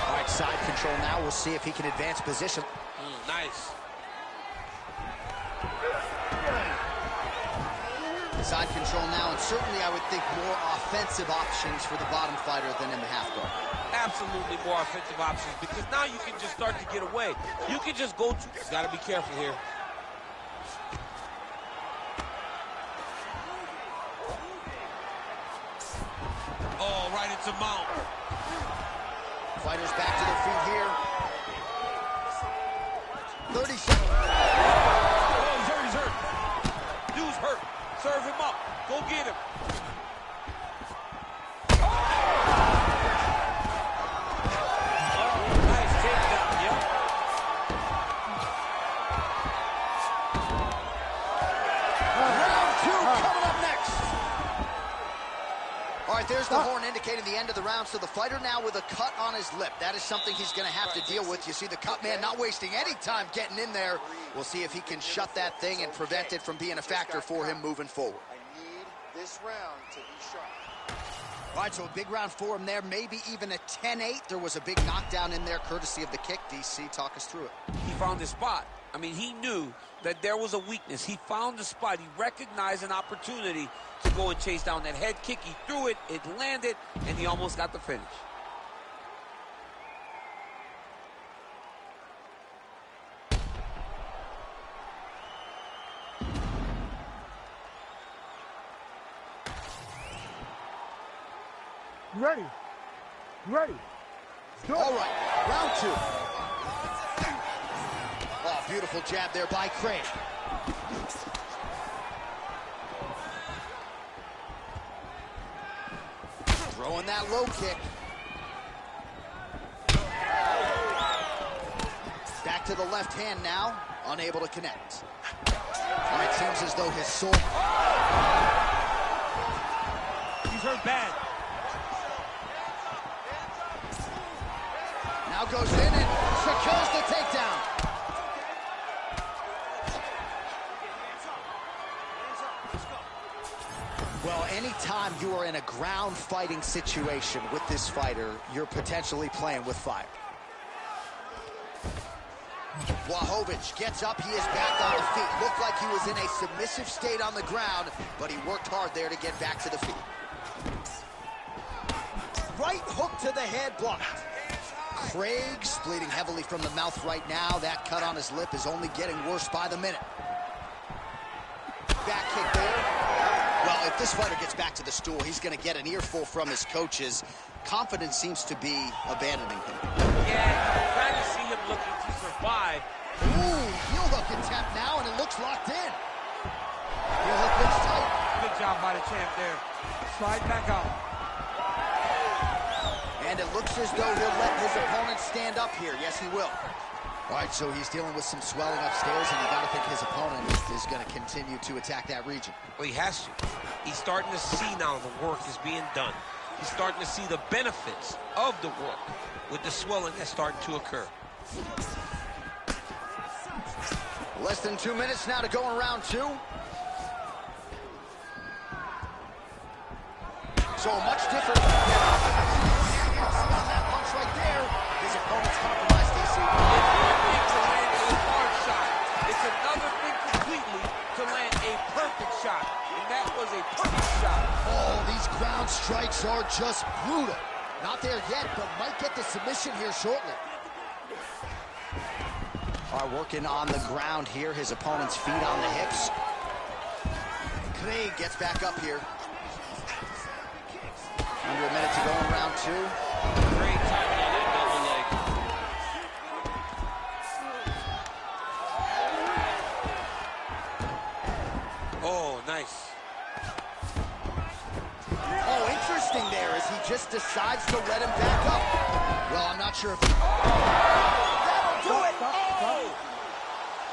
All right, side control now. We'll see if he can advance position. Nice. Side control now, and certainly I would think more offensive options for the bottom fighter than in the half guard. Absolutely more offensive options, because now you can just start to get away. You can just go to... Got to be careful here. Oh, right into mount. Fighters back to their feet here. 30 seconds. Oh, he's hurt, he's hurt. Dude's hurt. Serve him up. Go get him. Nice takedown, yeah. Round 2 coming up next. All right, there's the horn indicating the end of the round. So the fighter now with a cut on his lip. That is something he's going to have to deal with. You see the cut man not wasting any time getting in there. We'll see if he can shut that thing and prevent it from being a factor for him moving forward. I need this round to be sharp. All right, so a big round for him there, maybe even a 10-8. There was a big knockdown in there courtesy of the kick. DC, talk us through it. He found his spot. I mean, he knew that there was a weakness. He found the spot. He recognized an opportunity to go and chase down that head kick. He threw it, it landed, and he almost got the finish. You ready? You ready? All right, round 2. Oh, beautiful jab there by Craig. Throwing that low kick. Back to the left hand now, unable to connect. All right, seems as though his soul... He's hurt bad. Now goes in and secures the takedown. Well, anytime you are in a ground fighting situation with this fighter, you're potentially playing with fire. Błachowicz gets up, he is back on the feet. Looked like he was in a submissive state on the ground, but he worked hard there to get back to the feet. Right hook to the head, blocked. Craig's bleeding heavily from the mouth right now. That cut on his lip is only getting worse by the minute. Back kick there. Well, if this fighter gets back to the stool, he's going to get an earful from his coaches. Confidence seems to be abandoning him. Yeah, you kind of see him looking to survive. Ooh, heel hook attempt now, and it looks locked in. Heel hook looks tight. Good job by the champ there. Slide back out. And it looks as though he'll let his opponent stand up here. Yes, he will. All right, so he's dealing with some swelling upstairs, and you got to think his opponent is going to continue to attack that region. Well, he has to. He's starting to see now the work is being done. He's starting to see the benefits of the work with the swelling that's starting to occur. Less than 2 minutes now to go in round 2. So much different. On that punch right there, his opponent's compromised, DC. It's one thing to land a hard shot. It's another thing completely to land a perfect shot. And that was a perfect shot. Oh, these ground strikes are just brutal. Not there yet, but might get the submission here shortly. All right, working on the ground here. His opponent's feet on the hips. Craig gets back up here. Under a minute to go in round 2. Great timing on that double leg. Oh, nice. Oh, interesting there as he just decides to let him back up. Well, I'm not sure if... That'll do it! Oh!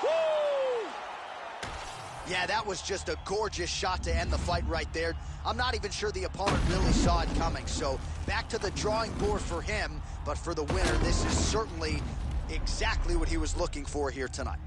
Woo! Yeah, that was just a gorgeous shot to end the fight right there. I'm not even sure the opponent really saw it coming. So back to the drawing board for him. But for the winner, this is certainly exactly what he was looking for here tonight.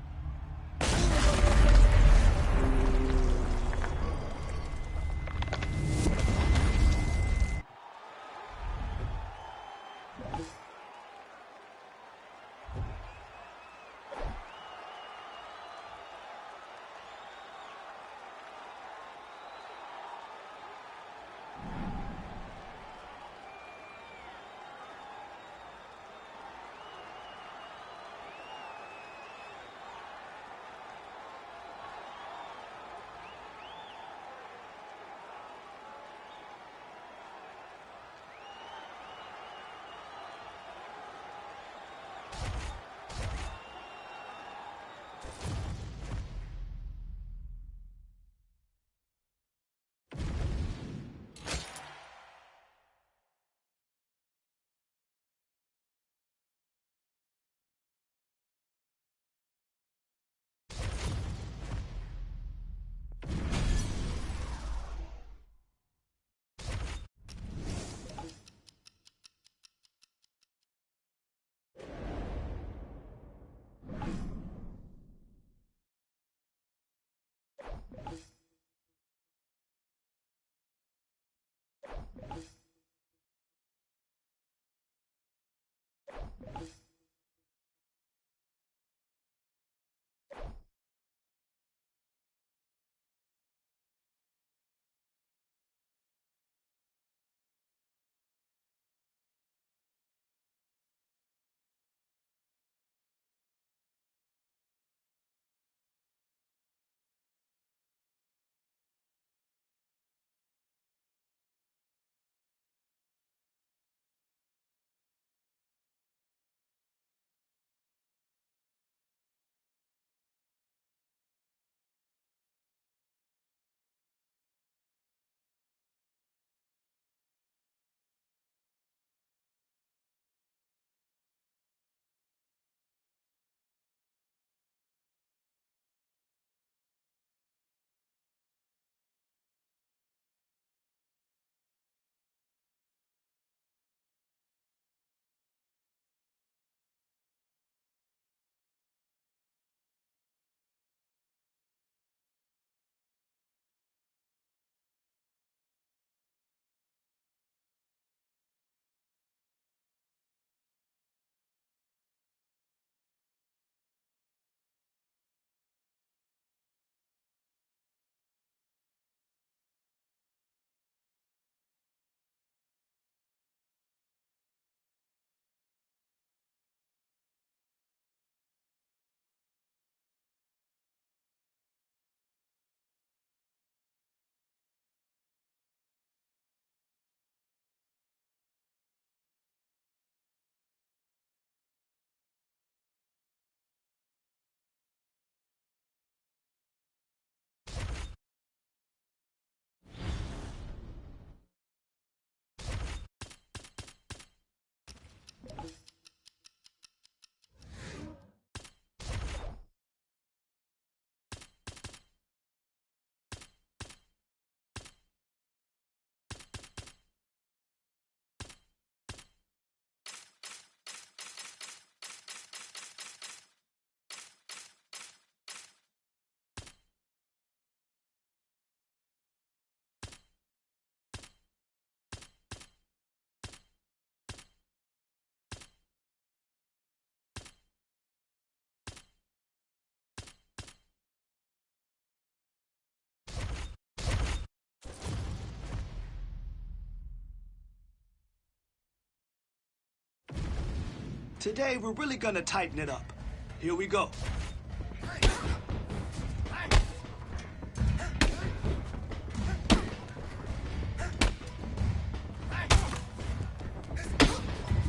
Today, we're really gonna tighten it up. Here we go.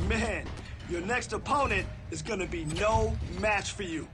Man, your next opponent is gonna be no match for you.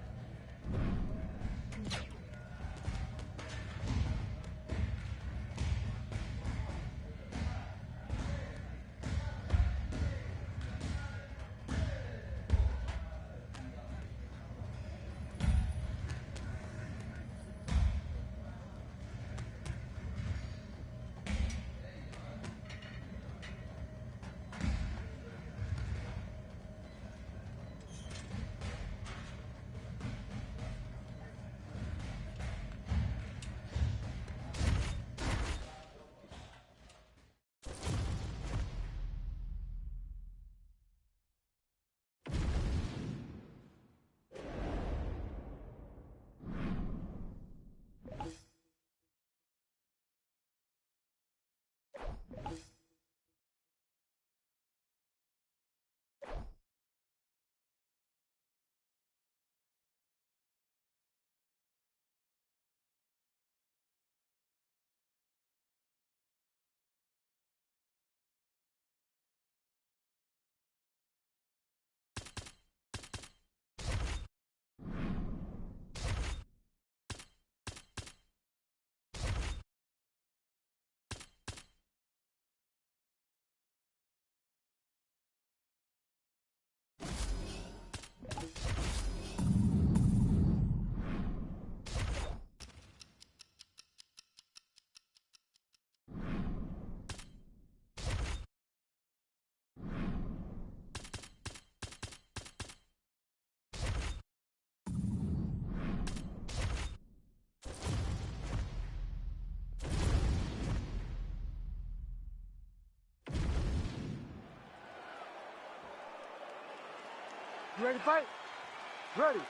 You ready to fight? Ready.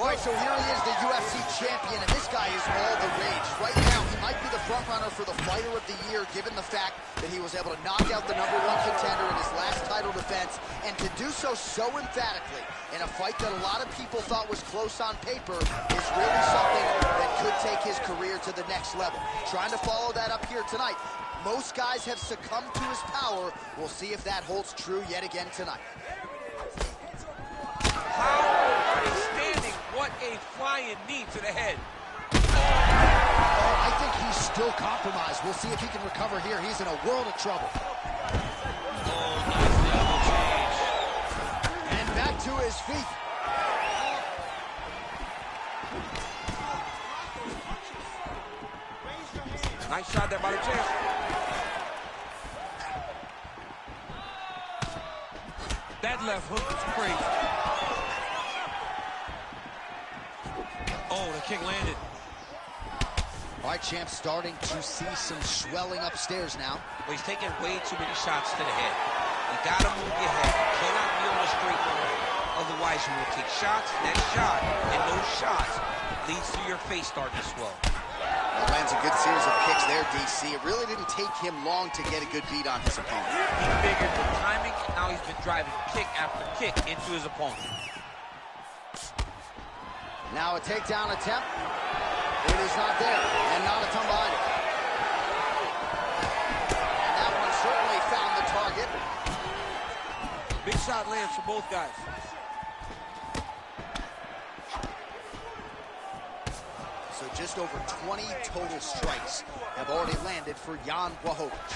All right, so here he is, the UFC champion, and this guy is all the rage. Right now, he might be the front runner for the Fighter of the Year, given the fact that he was able to knock out the #1 contender in his last title defense, and to do so emphatically in a fight that a lot of people thought was close on paper is really something that could take his career to the next level. Trying to follow that up here tonight. Most guys have succumbed to his power. We'll see if that holds true yet again tonight. How are they standing? What a flying knee to the head. Oh, I think he's still compromised. We'll see if he can recover here. He's in a world of trouble. Oh, nice double change. And back to his feet. Nice shot there by the champ. That left hook is crazy. Oh, the kick landed. All right, champ, starting to see some swelling upstairs now. Well, he's taking way too many shots to the head. You gotta move your head. You cannot be on a straight line. Otherwise, you will take shots, next shot, and those shots leads to your face starting to swell. Well, lands a good series of kicks there, DC. It really didn't take him long to get a good beat on his opponent. He figured the timing, and now he's been driving kick after kick into his opponent. Now a takedown attempt. It is not there, and not a ton behind it. And that one certainly found the target. Big shot lands for both guys. So just over 20 total strikes have already landed for Jan Błachowicz.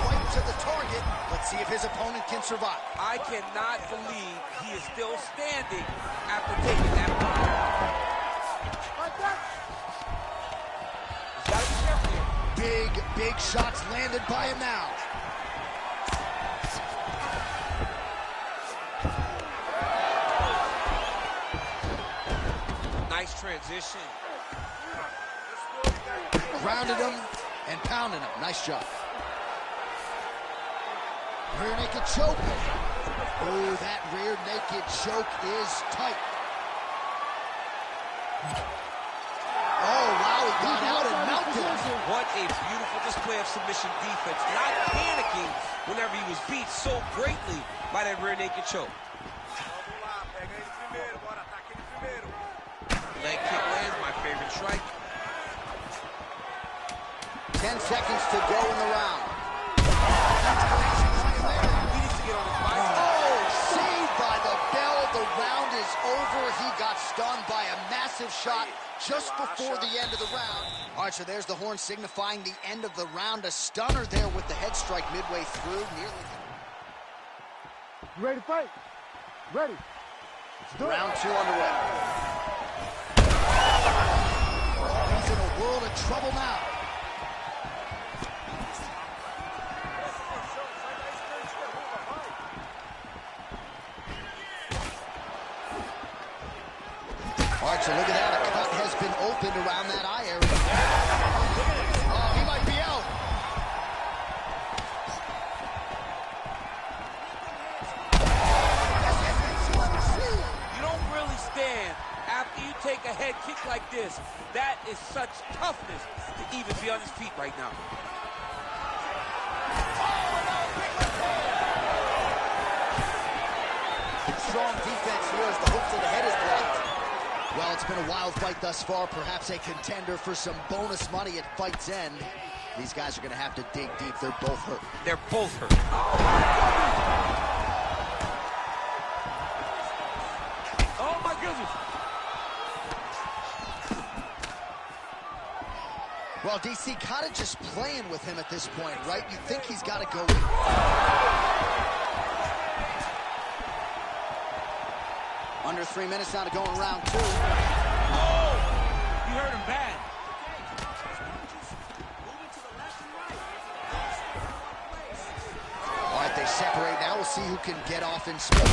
Right to the target. Let's see if his opponent can survive. I cannot believe he is still standing after taking that punch. He's got to be careful here. Big shots landed by him now. Nice transition. Grounded him and pounded him. Nice job. Rear naked choke. Oh, that rear naked choke is tight. Oh, wow. Wow, he got out and melted. What a beautiful display of submission defense. Not panicking whenever he was beat so greatly by that rear naked choke. Leg kick lands, my favorite strike. 10 seconds to go in the round. He needs to get on his bicycle. Oh, saved by the bell. The round is over. He got stunned by a massive shot just before the end of the round. All right, so there's the horn signifying the end of the round. A stunner there with the head strike midway through. Nearly. You ready to fight? Ready. Round 2 underway. He's in a world of trouble now. All right, so look at that. A cut has been opened around that eye area. Oh, he might be out. You don't really stand after you take a head kick like this. That is such toughness to even be on his feet right now. Strong defense here as the hook to the head is blocked. Well, it's been a wild fight thus far. Perhaps a contender for some bonus money at fight's end. These guys are going to have to dig deep. They're both hurt. They're both hurt. Oh, my goodness. Well, DC kind of just playing with him at this point, right? You think he's got to go. Under 3 minutes now to go in round 2. Oh! You hurt him bad. All right, they separate now. We'll see who can get off in space. He's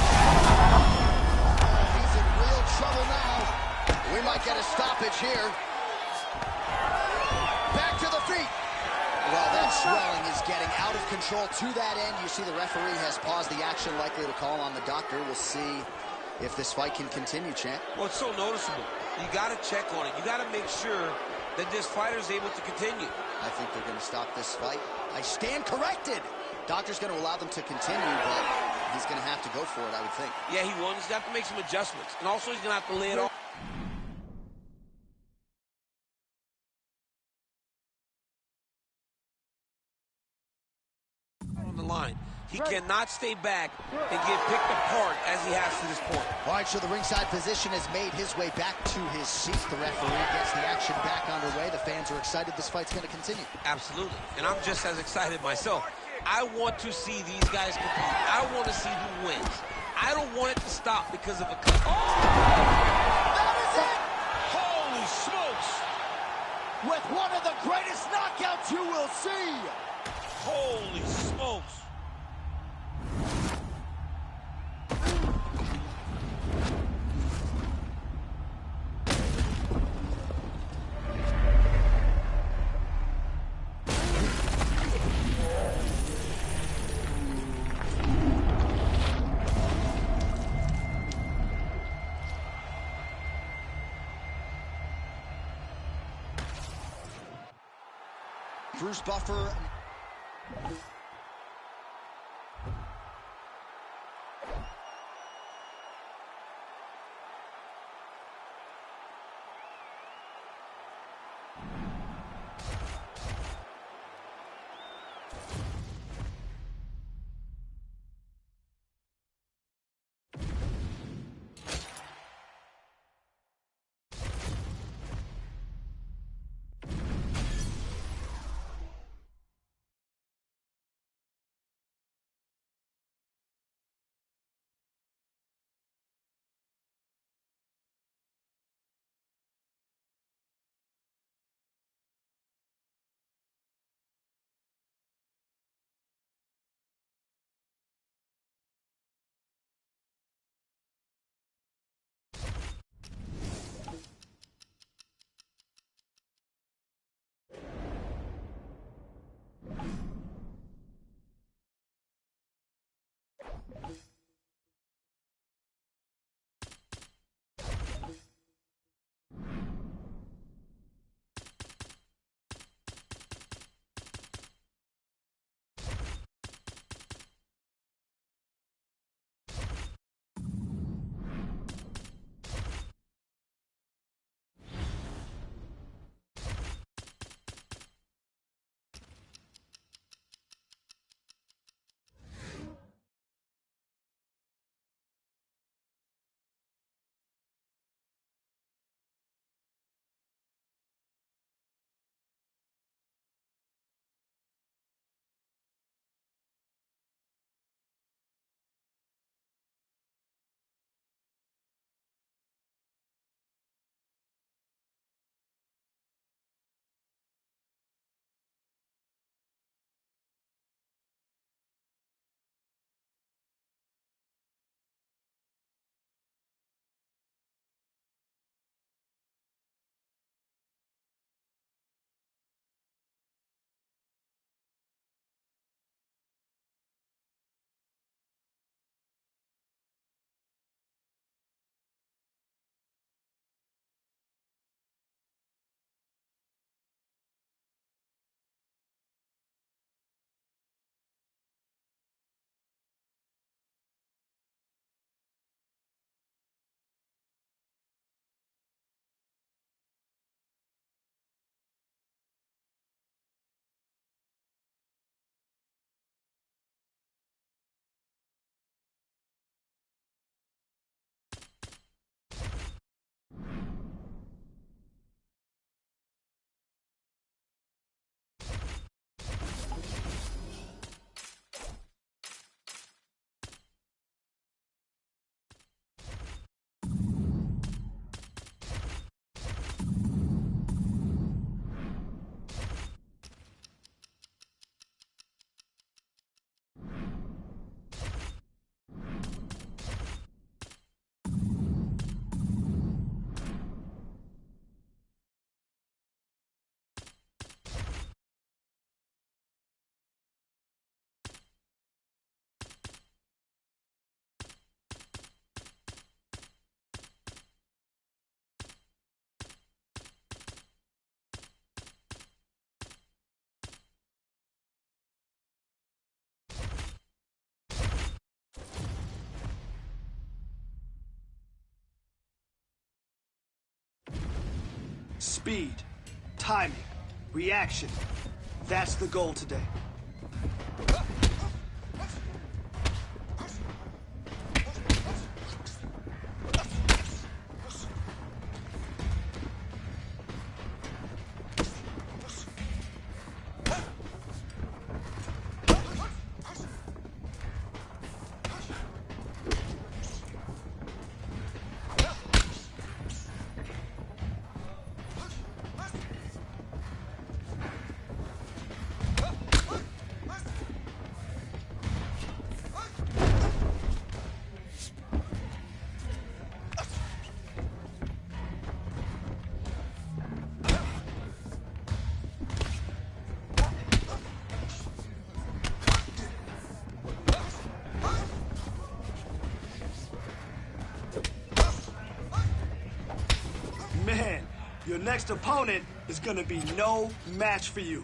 in real trouble now. We might get a stoppage here. Back to the feet. Well, that swelling is getting out of control to that end. You see the referee has paused the action, likely to call on the doctor. We'll see if this fight can continue, champ. Well, it's so noticeable. You got to check on it. You got to make sure that this fighter is able to continue. I think they're going to stop this fight. I stand corrected. Doctor's going to allow them to continue, but he's going to have to go for it, I would think. Yeah, he will. He's going to have to make some adjustments. And also, he's going to have to lay it off. On the line. He cannot stay back and get picked apart as he has to this point. All right, so the ringside physician has made his way back to his seat. The referee gets the action back underway. The fans are excited this fight's going to continue. Absolutely. And I'm just as excited myself. I want to see these guys compete. I want to see who wins. I don't want it to stop because of a cut. Oh! That is it! Holy smokes! With one of the greatest knockouts you will see! Holy smokes! Bruce Buffer. Speed, timing, reaction. That's the goal today. Man, your next opponent is gonna be no match for you.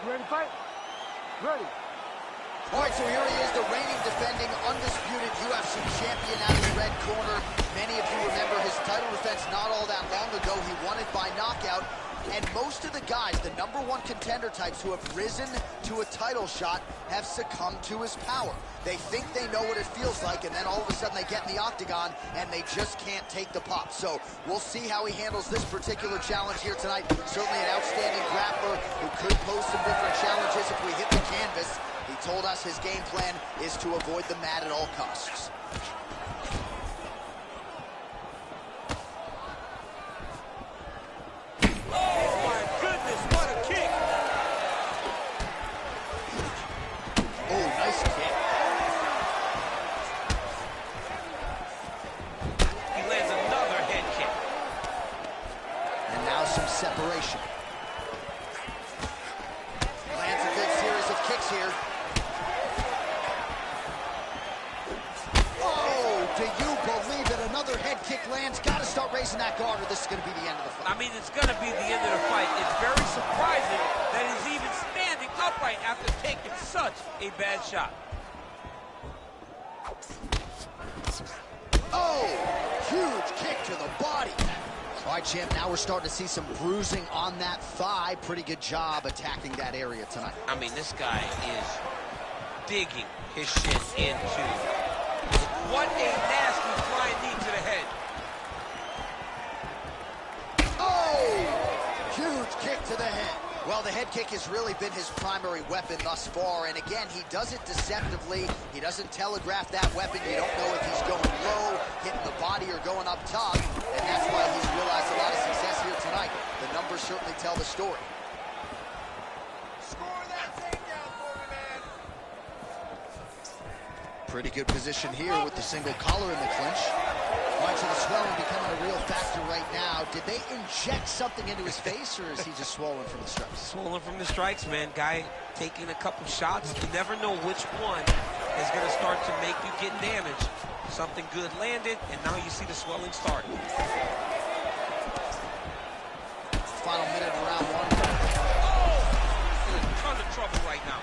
You ready to fight? Ready. All right, so here he is, the reigning, defending, undisputed UFC champion out of the red corner. Many of you remember his title defense not all that long ago. He won it by knockout. And most of the guys, the #1 contender types who have risen to a title shot, have succumbed to his power. They think they know what it feels like, and then all of a sudden they get in the octagon, and they just can't take the pop. So we'll see how he handles this particular challenge here tonight. Certainly an outstanding grappler who could pose some different challenges. aggressively hit the canvas. He told us his game plan is to avoid the mat at all costs. Separation. Lands a good series of kicks here. Oh, do you believe it? Another head kick lands. Got to start raising that guard or this is going to be the end of the fight. I mean, it's going to be the end of the fight. It's very surprising that he's even standing upright after taking such a bad shot. Oh, huge kick to the body. All right, champ, now we're starting to see some bruising on that thigh. Pretty good job attacking that area tonight. I mean, this guy is digging his shin into. What a nasty flying knee to the head. Oh, huge kick to the head. Well, the head kick has really been his primary weapon thus far, and again, he does it deceptively. He doesn't telegraph that weapon. You don't know if he's going low, hitting the body, or going up top, and that's why he's realized a lot of success here tonight. The numbers certainly tell the story. Score that takedown for me, man. Pretty good position here with the single collar in the clinch. Much of the swelling becoming a real factor right now. Did they inject something into his face, or is he just swollen from the strikes? Swollen from the strikes, man. Guy taking a couple shots. You never know which one is going to start to make you get damaged. Something good landed, and now you see the swelling starting. Final minute of round one. Oh! He's in a ton of trouble right now.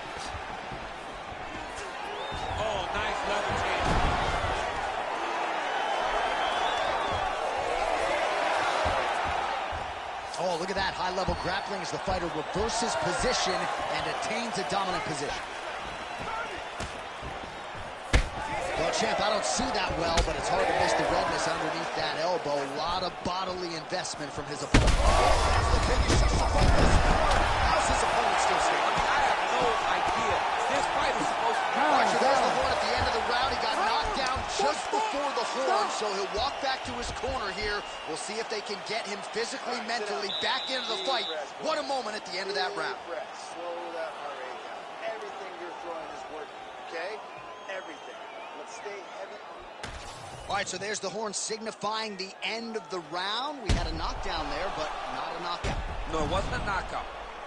Oh, nice levitation. Oh, look at that high-level grappling as the fighter reverses position and attains a dominant position. Well, champ, I don't see that well, but it's hard to miss the redness underneath that elbow. A lot of bodily investment from his opponent. How's his opponent still standing? I have no idea. This fight is supposed to be... Watch, there's the horn at the end of the round. He got knocked down just before the horn, so he'll walk back to his corner here. We'll see if they can get him physically, mentally back into the fight. What a moment at the end of that round. Slow that heart rate down. Everything you're throwing is working, okay? Everything. Let's stay heavy. All right, so there's the horn signifying the end of the round. We had a knockdown there, but not a knockout. No, it wasn't a knockout,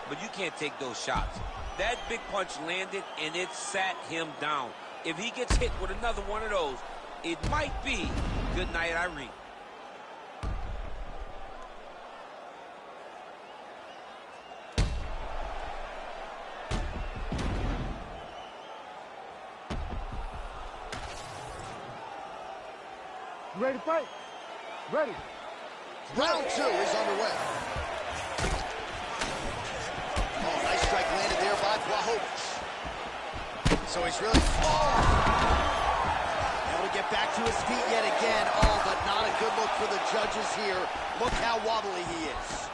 but you can't take those shots. That big punch landed, and it sat him down. If he gets hit with another one of those, it might be good night, Irene. You ready to fight? Ready. Round two is underway. Oh, nice strike landed there by Błachowicz. So he's really able to get back to his feet yet again. Oh, but not a good look for the judges here. Look how wobbly he is.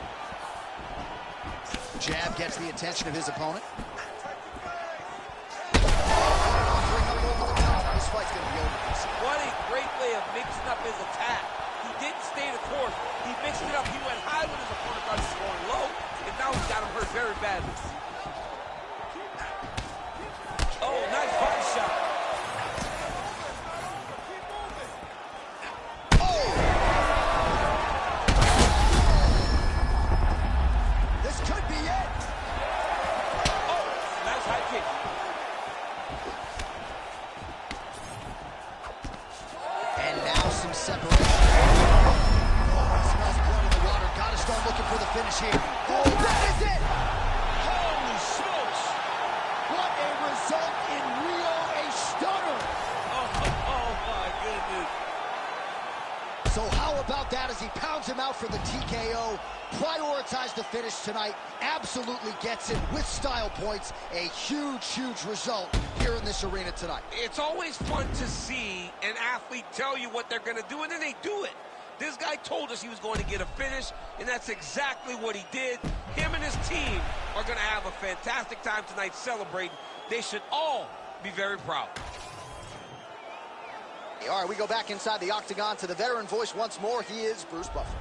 Jab gets the attention of his opponent. This fight's going to be over. What a great way of mixing up his attack. He didn't stay the course. He mixed it up. He went high when his opponent thought he was going low, and now he's got him hurt very badly. Oh, nice body shot. Oh! This could be it. Oh, nice high kick. And now some separation. Oh, it smells blood in the water. Gotta start looking for the finish here. Oh, that is it! Holy smokes! What a result in Rio, a stunner! Oh my goodness. So how about that as he pounds him out for the TKO? Prioritized the finish tonight. Absolutely gets it with style points. A huge, huge result here in this arena tonight. It's always fun to see an athlete tell you what they're going to do, and then they do it. This guy told us he was going to get a finish, and that's exactly what he did. Him and his team are going to have a fantastic time tonight celebrating. They should all be very proud. All right, we go back inside the octagon to the veteran voice once more. He is Bruce Buffer.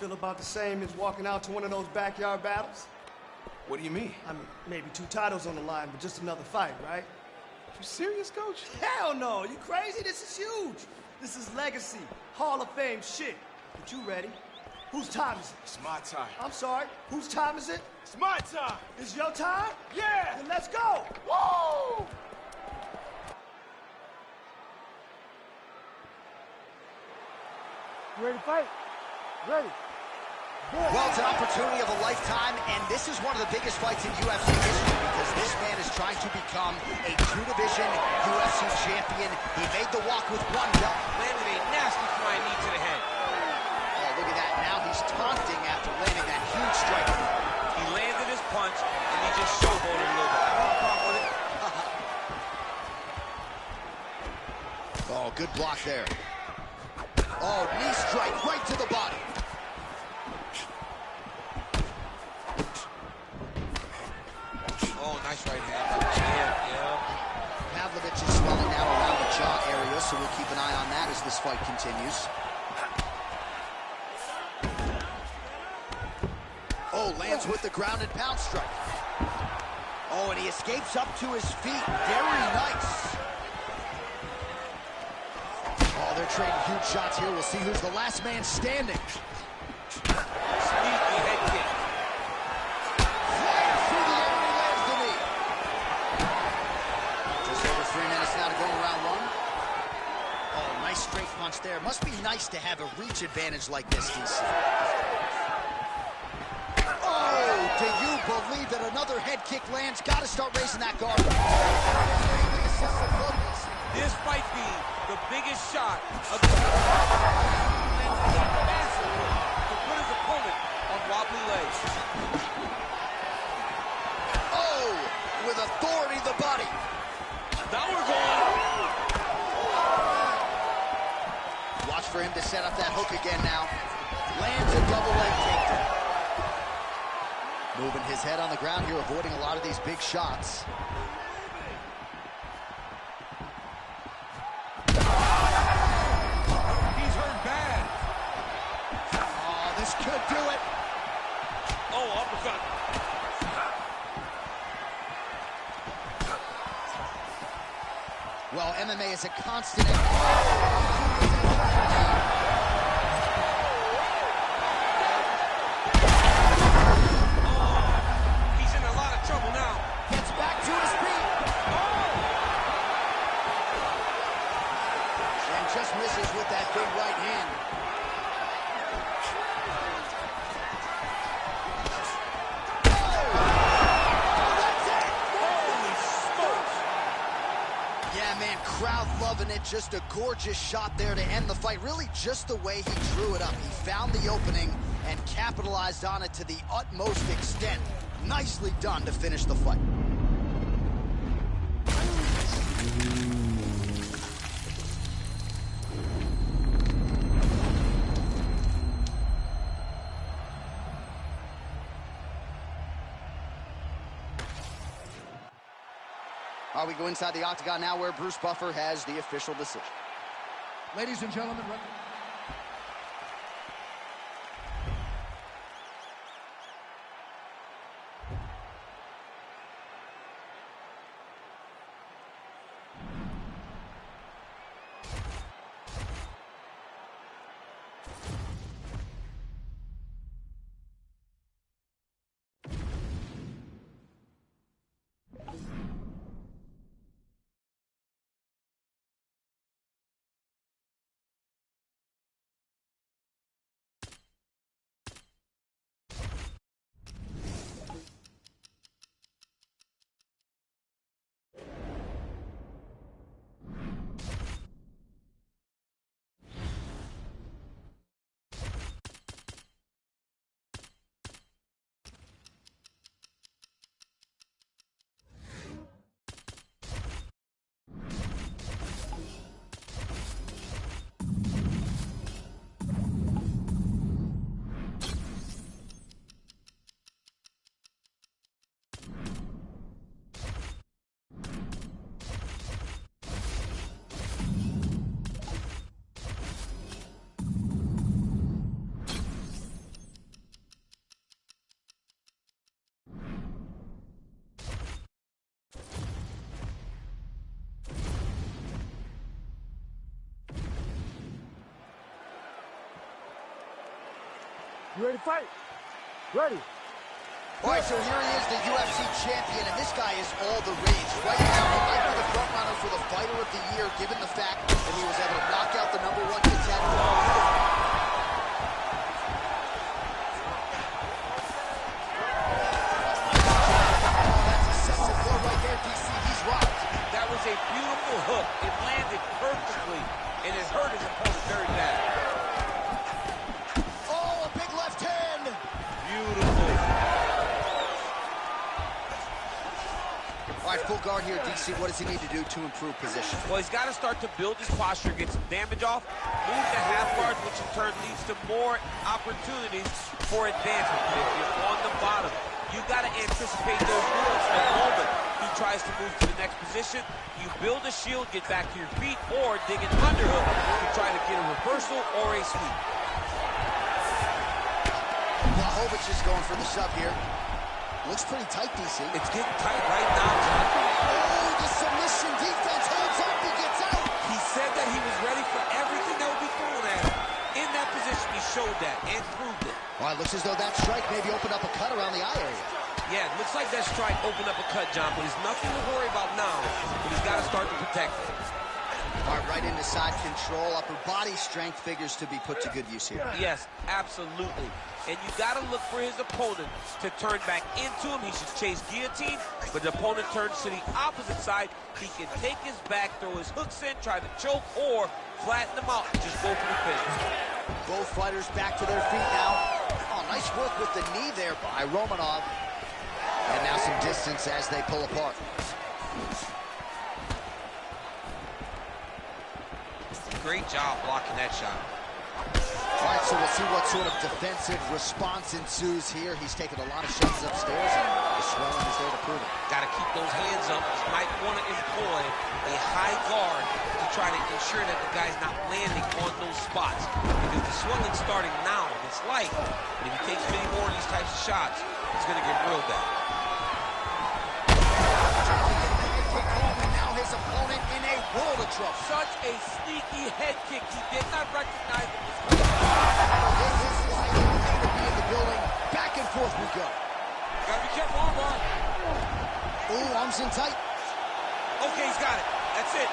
feel about the same as walking out to one of those backyard battles? What do you mean? I mean, maybe 2 titles on the line, but just another fight, right? You serious, Coach? Hell no! You crazy? This is huge. This is legacy, Hall of Fame shit. But you ready? Whose time is it? It's my time. I'm sorry, whose time is it? It's my time. It's your time? Yeah! Then let's go! Woo! You ready to fight? Ready. Well, it's an opportunity of a lifetime, and this is one of the biggest fights in UFC history because this man is trying to become a two-division UFC champion. He made the walk with 1 belt. Landed a nasty flying knee to the head. Oh, look at that. Now he's taunting after landing that huge strike. He landed his punch, and he just showboated a little bit. I don't have a problem with it. Oh, good block there. Oh, knee strike right to the body. Oh, nice right hand. Yeah. Pavlovich is swelling now around the jaw area, so we'll keep an eye on that as this fight continues. Oh, lands with the ground and pound strike. Oh, and he escapes up to his feet. Very nice. Oh, they're trading huge shots here. We'll see who's the last man standing. Sneaky head kick. Flying through the air, and he lands the knee. Just over 3 minutes now to go in round 1. Oh, nice straight punch there. Must be nice to have a reach advantage like this, DC. Oh, do you believe that another head kick lands? Got to start raising that guard. This might be the biggest shot of the landed a massive one to put his opponent on wobbly legs. Oh, with authority the body. Now we're going. Watch for him to set up that hook again now. Lands a double leg takedown. Moving his head on the ground here, avoiding a lot of these big shots. He's hurt bad. Oh, this could do it. Oh, uppercut. Well, MMA is a constant. He's in a lot of trouble now. Gets back to his feet. And just misses with that big right hand. Yeah, man, crowd loving it. Just a gorgeous shot there to end the fight. Really just the way he drew it up. He found the opening and capitalized on it to the utmost extent. Nicely done to finish the fight. We go inside the octagon now where Bruce Buffer has the official decision. Ladies and gentlemen, You ready to fight? Ready. All right, so here he is, the UFC champion, and this guy is all the rage. Right now, he might be the front runner for the fighter of the year, given the fact that he was able to knock out the #1 contender. That was a beautiful hook. It landed perfectly, and it hurt his opponent very bad. Oh, a big left hand! Beautiful. All right, full guard here, DC. What does he need to do to improve position? Well, he's got to start to build his posture, get some damage off, move to half guard, which in turn leads to more opportunities for advancement. If you're on the bottom, you got to anticipate those moves the moment he tries to move to the next position. You build a shield, get back to your feet, or dig an underhook to try to get a reversal or a sweep. Błachowicz is going for the sub here. Looks pretty tight, DC. It's getting tight right now, John. Oh, the submission defense holds up, he gets out. He said that he was ready for everything that would be thrown at him. In that position, he showed that and proved it. All right, looks as though that strike maybe opened up a cut around the eye area. Yeah, it looks like that strike opened up a cut, John, but there's nothing to worry about now, but he's got to start to protect it. All right, right into side control. Upper body strength figures to be put to good use here. Yes, absolutely. And you got to look for his opponent to turn back into him. He should chase guillotine, but the opponent turns to the opposite side. He can take his back, throw his hooks in, try to choke, or flatten him out and just go for the finish. Both fighters back to their feet now. Oh, nice work with the knee there by Romanov. And now some distance as they pull apart. Great job blocking that shot. All right, so we'll see what sort of defensive response ensues here. He's taken a lot of shots upstairs, and the swelling is there to prove it. Got to keep those hands up. He might want to employ a high guard to try to ensure that the guy's not landing on those spots. Because the swelling's starting now, and it's light. And if he takes many more of these types of shots, it's going to get real bad. Now his opponent in a world of trouble. Such a sneaky head kick. He did not recognize it. This is like to be in the building. Back and forth we go. Gotta be careful, armbar. Ooh, arms in tight. Okay, he's got it. That's it.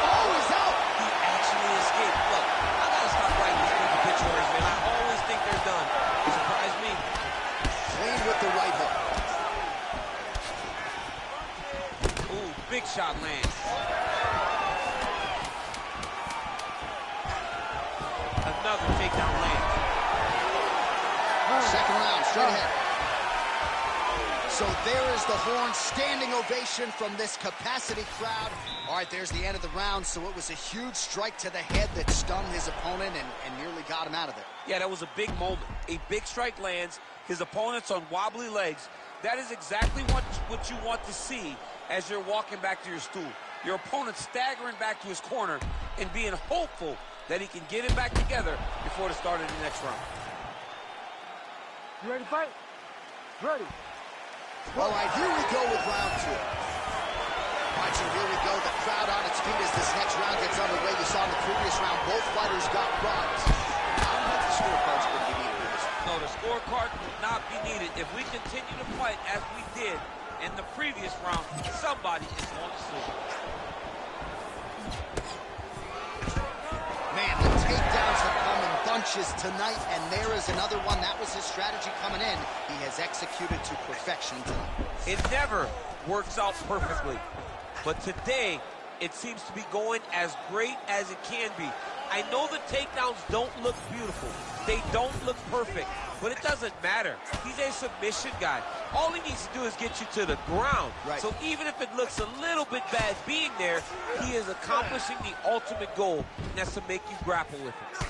Oh, he's out. He actually escaped. Look, I gotta stop writing these stupid obituaries, man. I always think they're done. It surprised me. Clean with the right hook. Ooh, big shot lands. Another takedown lands. Second round, straight ahead. So there is the horn, standing ovation from this capacity crowd. All right, there's the end of the round, so it was a huge strike to the head that stunned his opponent and nearly got him out of there. Yeah, that was a big moment. A big strike lands. His opponent's on wobbly legs. That is exactly what you want to see as you're walking back to your stool. Your opponent staggering back to his corner and being hopeful that he can get it back together before the start of the next round. You ready to fight? Ready. All right, here we go with round two. All right, so here we go. The crowd on its feet as this next round gets underway. You saw in the previous round, both fighters got rocked. I don't think the scorecard's going to be needed for this. No, the scorecard will not be needed. If we continue to fight as we did in the previous round, somebody is going to sue. Man, the takedowns have come in bunches tonight, and there is another one. That was his strategy coming in. He has executed to perfection tonight. It never works out perfectly, but today it seems to be going as great as it can be. I know the takedowns don't look beautiful. They don't look perfect, but it doesn't matter. He's a submission guy. All he needs to do is get you to the ground. Right. So even if it looks a little bit bad being there, he is accomplishing the ultimate goal, and that's to make you grapple with him.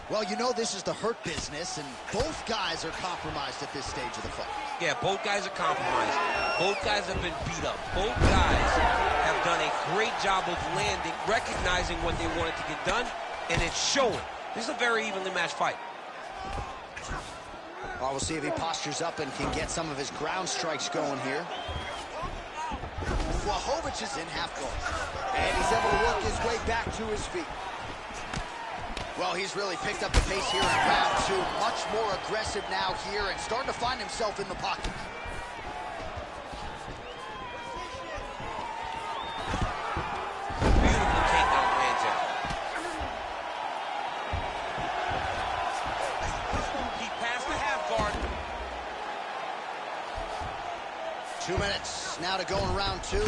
Well, you know this is the hurt business, and both guys are compromised at this stage of the fight. Yeah, both guys are compromised. Both guys have been beat up. Both guys have done a great job of landing, recognizing what they wanted to get done, and it's showing. This is a very evenly matched fight. Well, we'll see if he postures up and can get some of his ground strikes going here. Błachowicz is in half guard, and he's able to work his way back to his feet. Well, he's really picked up the pace here in round 2. Much more aggressive now here and starting to find himself in the pocket. Beautiful takedown lands there. He passed the half guard. 2 minutes now to go in round 2.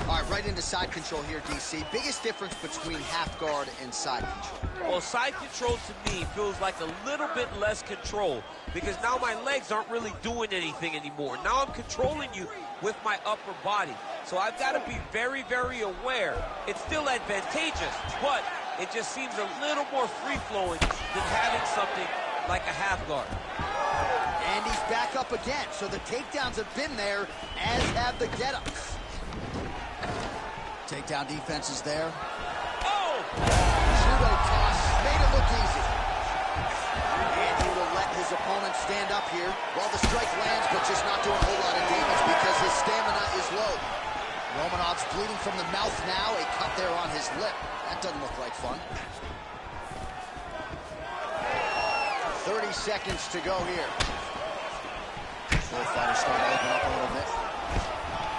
All right, right into side control here, DC. Biggest difference between half guard and side control? Well, side control to me feels like a little bit less control because now my legs aren't really doing anything anymore. Now I'm controlling you with my upper body. So I've got to be very, very aware. It's still advantageous, but it just seems a little more free-flowing than having something like a half guard. And he's back up again. So the takedowns have been there, as have the get-ups. Takedown defense is there. Oh! Judo toss, made it look easy. And he will let his opponent stand up here. Well, the strike lands, but just not doing a whole lot of damage because his stamina is low. Romanov's bleeding from the mouth now, a cut there on his lip. That doesn't look like fun. 30 seconds to go here. Both fighters starting to open up a little bit.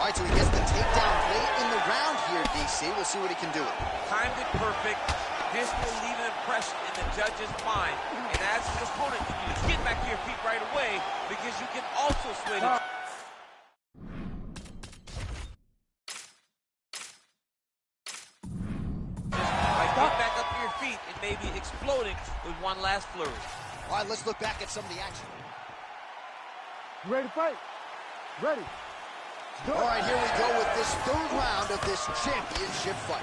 All right, so he gets the takedown late in the round here, DC. We'll see what he can do. Timed it perfect. This will leave an impression in the judge's mind. And as his opponent, you need to get back to your feet right away because you can also sway the... Get back up to your feet and maybe exploding with one last flurry. All right, let's look back at some of the action. You ready to fight? Ready. All right, here we go with this 3rd round of this championship fight.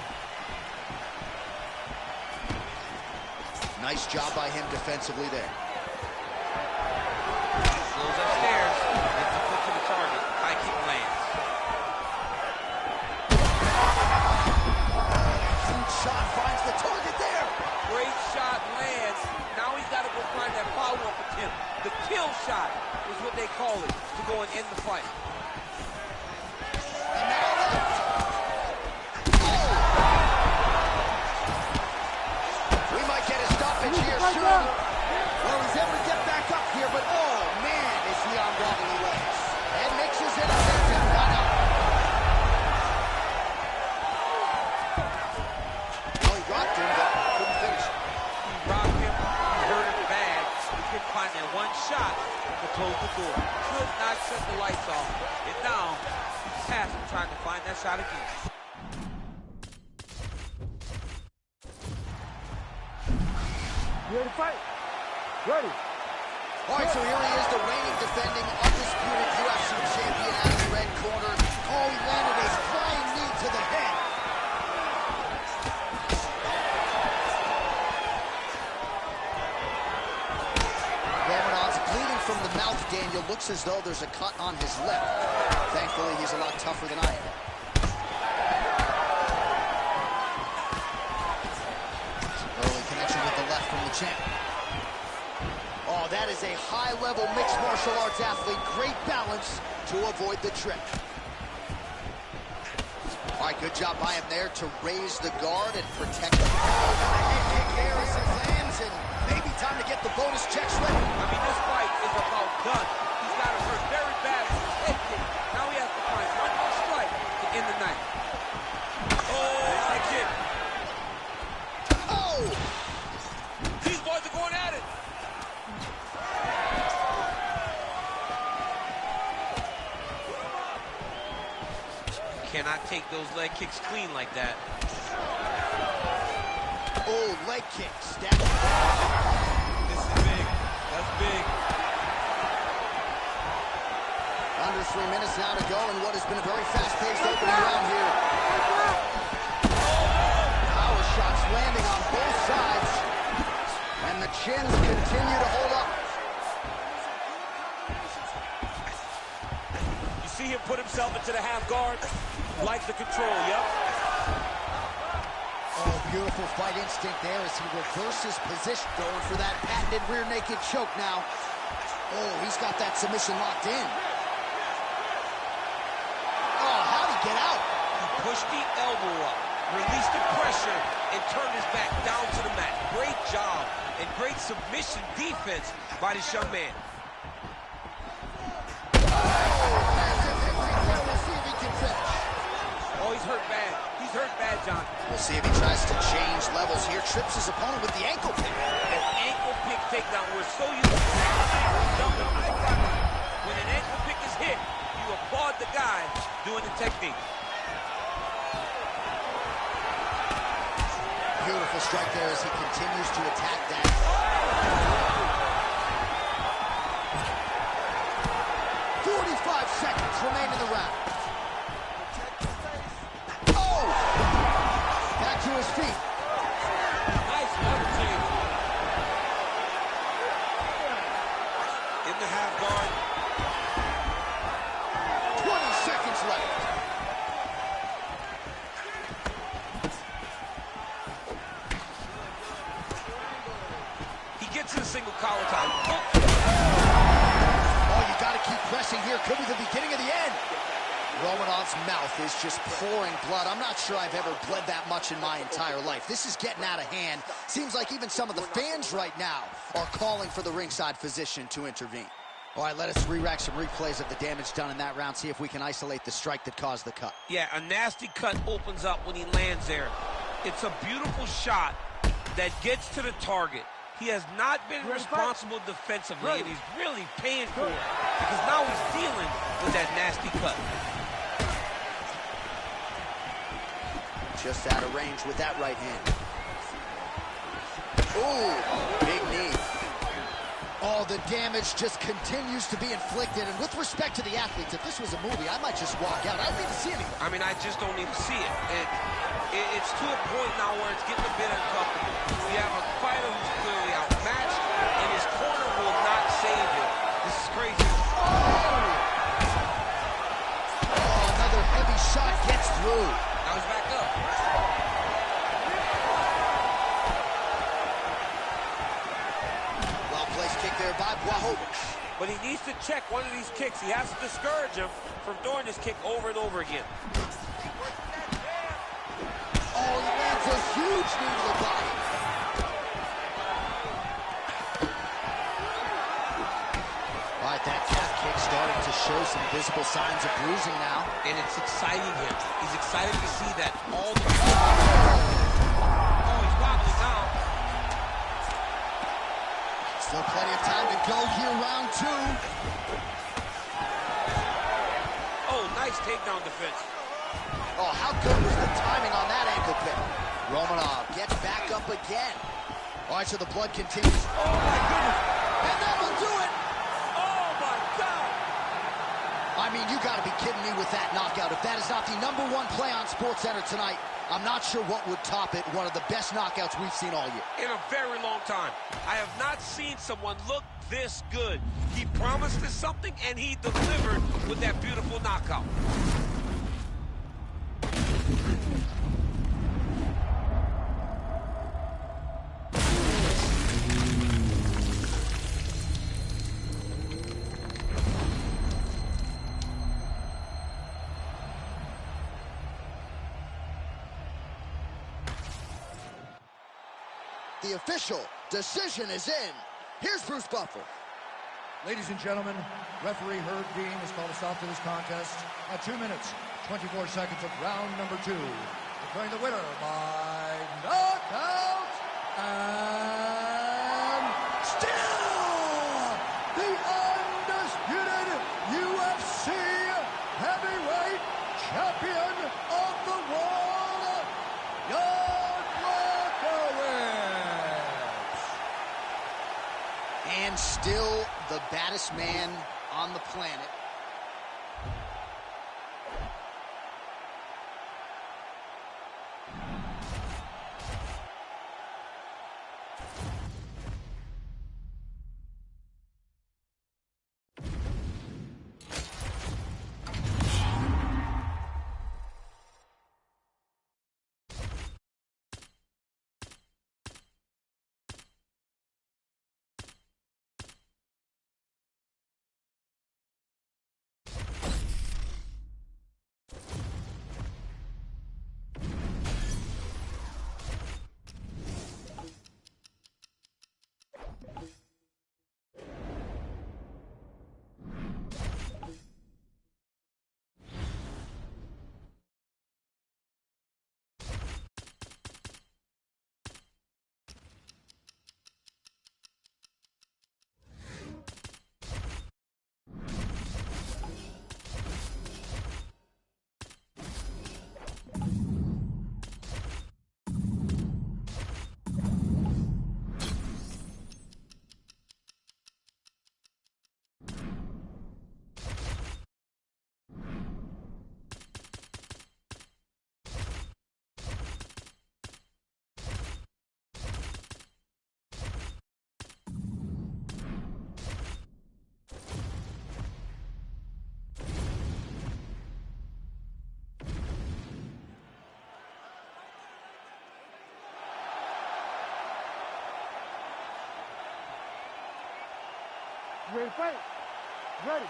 Nice job by him defensively there. Goes upstairs, gets the foot to the target. High kick lands. Huge shot finds the target there. Great shot lands. Now he's got to go find that follow-up attempt. The kill shot is what they call it to go and end the fight. We might get a stoppage here soon. Well, he's able to get back up here, but oh man, is he on wobbly legs. And mixes in a takedown. Well, he rocked him, but couldn't finish it. He rocked him, he hurt him bad. He couldn't find that one shot to close the door. Could not shut the lights off. And now, he's past him trying to find that shot again. You ready to fight? Ready. All right, so here he is, the reigning, defending, undisputed UFC champion out of the red corner. Oh, he landed a flying knee to the head. Romanov's bleeding from the mouth, Daniel. Looks as though there's a cut on his lip. Thankfully, he's a lot tougher than I am. Early connection with the left from the champ. Oh, that is a high-level mixed martial arts athlete. Great balance to avoid the trip. All right, good job by him there to raise the guard and protect him. Head kick here as it lands, and maybe time to get the bonus checks ready. I mean, this fight is about done. He's got him hurt very bad with his head kick. Now he has to find one more strike to end the night. Oh, high kick. Oh! These boys are going at it. Cannot take those leg kicks clean like that. Oh, leg kicks. This is big. That's big. Under 3 minutes now to go in what has been a very fast-paced opening round here. Power shots landing on both sides. And the chins continue to hold up. You see him put himself into the half guard? Like the control, yep. Oh, beautiful fight instinct there as he reverses position. Going for that patented rear naked choke now. Oh, he's got that submission locked in. Oh, how'd he get out? He pushed the elbow up. released the pressure, and turned his back down to the mat. Great job and great submission defense by this young man. Oh, he's hurt bad. He's hurt bad, John. We'll see if he tries to change levels here. Trips his opponent with the ankle pick. An ankle pick takedown. We're so used to jumping high block. When an ankle pick is hit, you applaud the guy doing the technique. Beautiful strike there as he continues to attack that. 45 seconds remain in the round. Oh! Back to his feet. Nice left change. In the half guard. 20 seconds left. He gets to the single collar tie. Oh, you got to keep pressing here. Could be the beginning of the end. Romanov's mouth is just pouring blood. I'm not sure I've ever bled that much in my entire life. This is getting out of hand. Seems like even some of the fans right now are calling for the ringside physician to intervene. All right, let us re-rack some replays of the damage done in that round, see if we can isolate the strike that caused the cut. Yeah, a nasty cut opens up when he lands there. It's a beautiful shot that gets to the target. He has not been responsible defensively, and he's really paying for it because now he's dealing with that nasty cut. Just out of range with that right hand. Ooh, big knee. Oh, the damage just continues to be inflicted. And with respect to the athletes, if this was a movie, I might just walk out. I don't need to see anything. I mean, I just don't need to see it. It's to a point now where it's getting a bit uncomfortable. We have a fighter who's clearly outmatched, and his corner will not save him. This is crazy. Oh, another heavy shot gets through. Now he's back up. Well-placed kick there by Błachowicz. But he needs to check one of these kicks. He has to discourage him from throwing this kick over and over again. Oh, he lands a huge knee to the body. All right, that calf kick starting to show some visible signs of bruising now. And it's exciting him. He's excited to see that all the time. Oh, he's wobbling now. Still plenty of time to go here, round two. Oh, nice takedown defense. Oh, how good was the timing on that ankle pick? Romanov gets back up again. All right, so the blood continues. Oh, my goodness. And that will do it. Oh, my God. I mean, you got to be kidding me with that knockout. If that is not the #1 play on SportsCenter tonight, I'm not sure what would top it. One of the best knockouts we've seen all year. In a very long time. I have not seen someone look this good. He promised us something, and he delivered with that beautiful knockout. The official decision is in. Here's Bruce Buffer. Ladies and gentlemen, referee Herb Dean has called a stop to this contest at 2 minutes, 24 seconds of round number 2. Declaring the winner by knockout and still the undisputed UFC heavyweight champion of the world, Błachowicz. And still the baddest man on the planet. You ready to fight? Ready.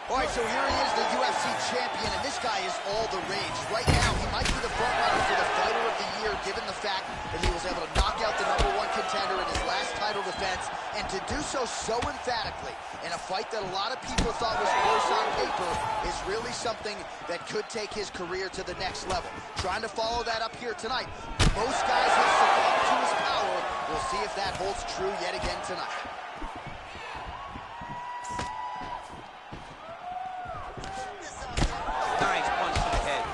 All right, so here he is, the UFC champion, and this guy is all the rage. Right now, he might be the front runner for the Fighter of the Year, given the fact that he was able to knock out the #1 contender in his last title defense, and to do so emphatically in a fight that a lot of people thought was close on paper is really something that could take his career to the next level. Trying to follow that up here tonight. Most guys have succumbed to his power. We'll see if that holds true yet again tonight. Nice punch to the head.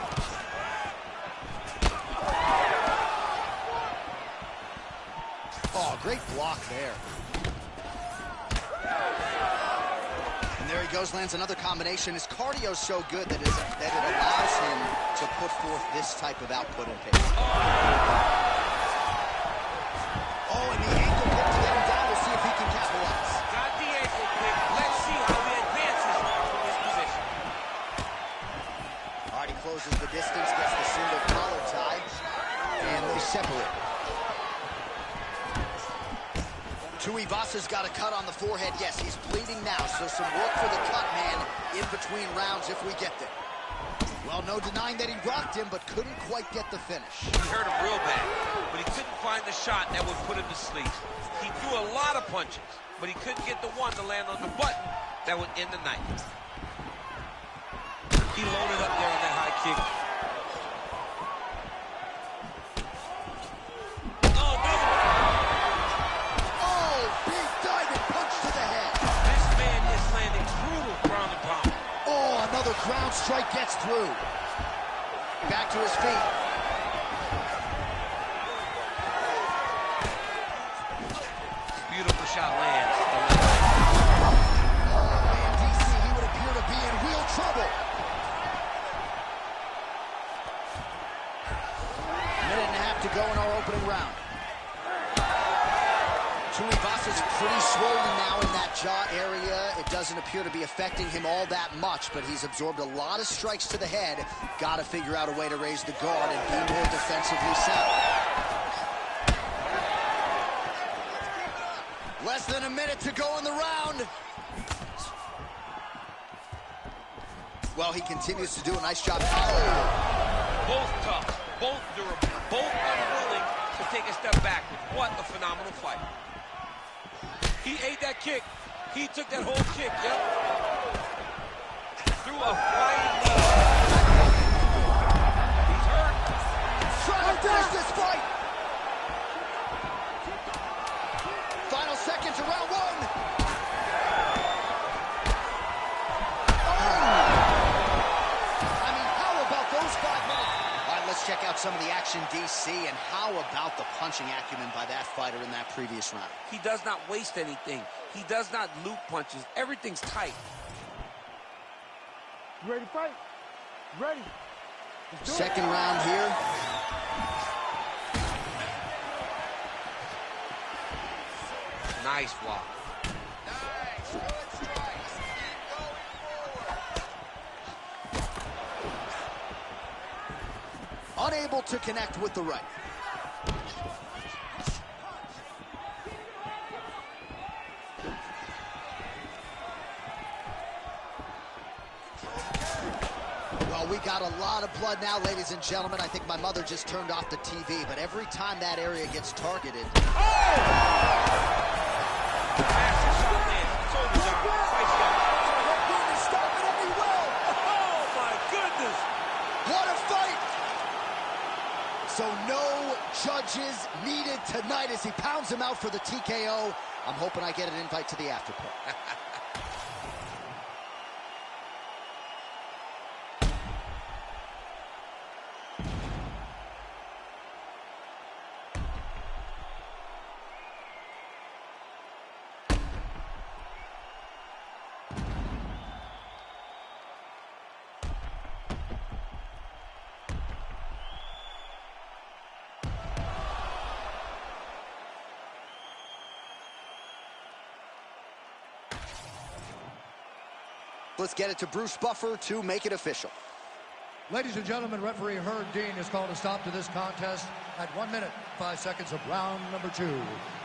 Oh, great block there. And there he goes, lands another combination. His cardio's so good that it allows him to put forth this type of output and pace. Oh, and the ankle pick to get him down. We'll see if he can capitalize. Got the ankle pick. Let's see how he advances from his position. All right, he closes the distance, gets the single collar tie, and they separate. Tuivasa's got a cut on the forehead. Yes, he's bleeding now, so some work for the cut man in between rounds if we get there. Well, no denying that he rocked him, but couldn't quite get the finish. He hurt him real bad, but he couldn't find the shot that would put him to sleep. He threw a lot of punches, but he couldn't get the one to land on the button that would end the night. He loaded up there on that high kick. Oh, another one. Oh, big diving punch to the head. This man is landing brutal ground and pound. Oh, another ground strike gets through. Back to his feet. Beautiful shot lands. Oh, man, DC, he would appear to be in real trouble. Minute and a half to go in our opening round. Tuivasa's pretty swollen now in that jaw area. It doesn't appear to be affecting him all that much, but he's absorbed a lot of strikes to the head. Got to figure out a way to raise the guard and be more defensively sound. Less than a minute to go in the round. Well, he continues to do a nice job. Oh! Both tough, both durable, both unwilling to take a step back. What a phenomenal fight. He ate that kick. He took that whole kick, yep. Threw a flying knee. He's hurt. Trying to finish this fight. Final seconds of round one. I mean, how about those 5 minutes? All right, let's check out some of the action, DC, and how about the punching acumen by that fighter in that previous round? He does not waste anything. He does not loop punches. Everything's tight. You ready to fight? Ready. Second round here. Nice block. Nice. Good strikes. Keep going forward. Unable to connect with the right. Well, we got a lot of blood now, ladies and gentlemen. I think my mother just turned off the TV, but every time that area gets targeted... Massive shot lands. It's over, John. Fight's done. Stop it, and he will! Oh, my goodness. What a fight! So no judges needed tonight as he pounds him out for the TKO. I'm hoping I get an invite to the after party. Let's get it to Bruce Buffer to make it official. Ladies and gentlemen, referee Herb Dean has called a stop to this contest at 1 minute, 5 seconds of round number 2.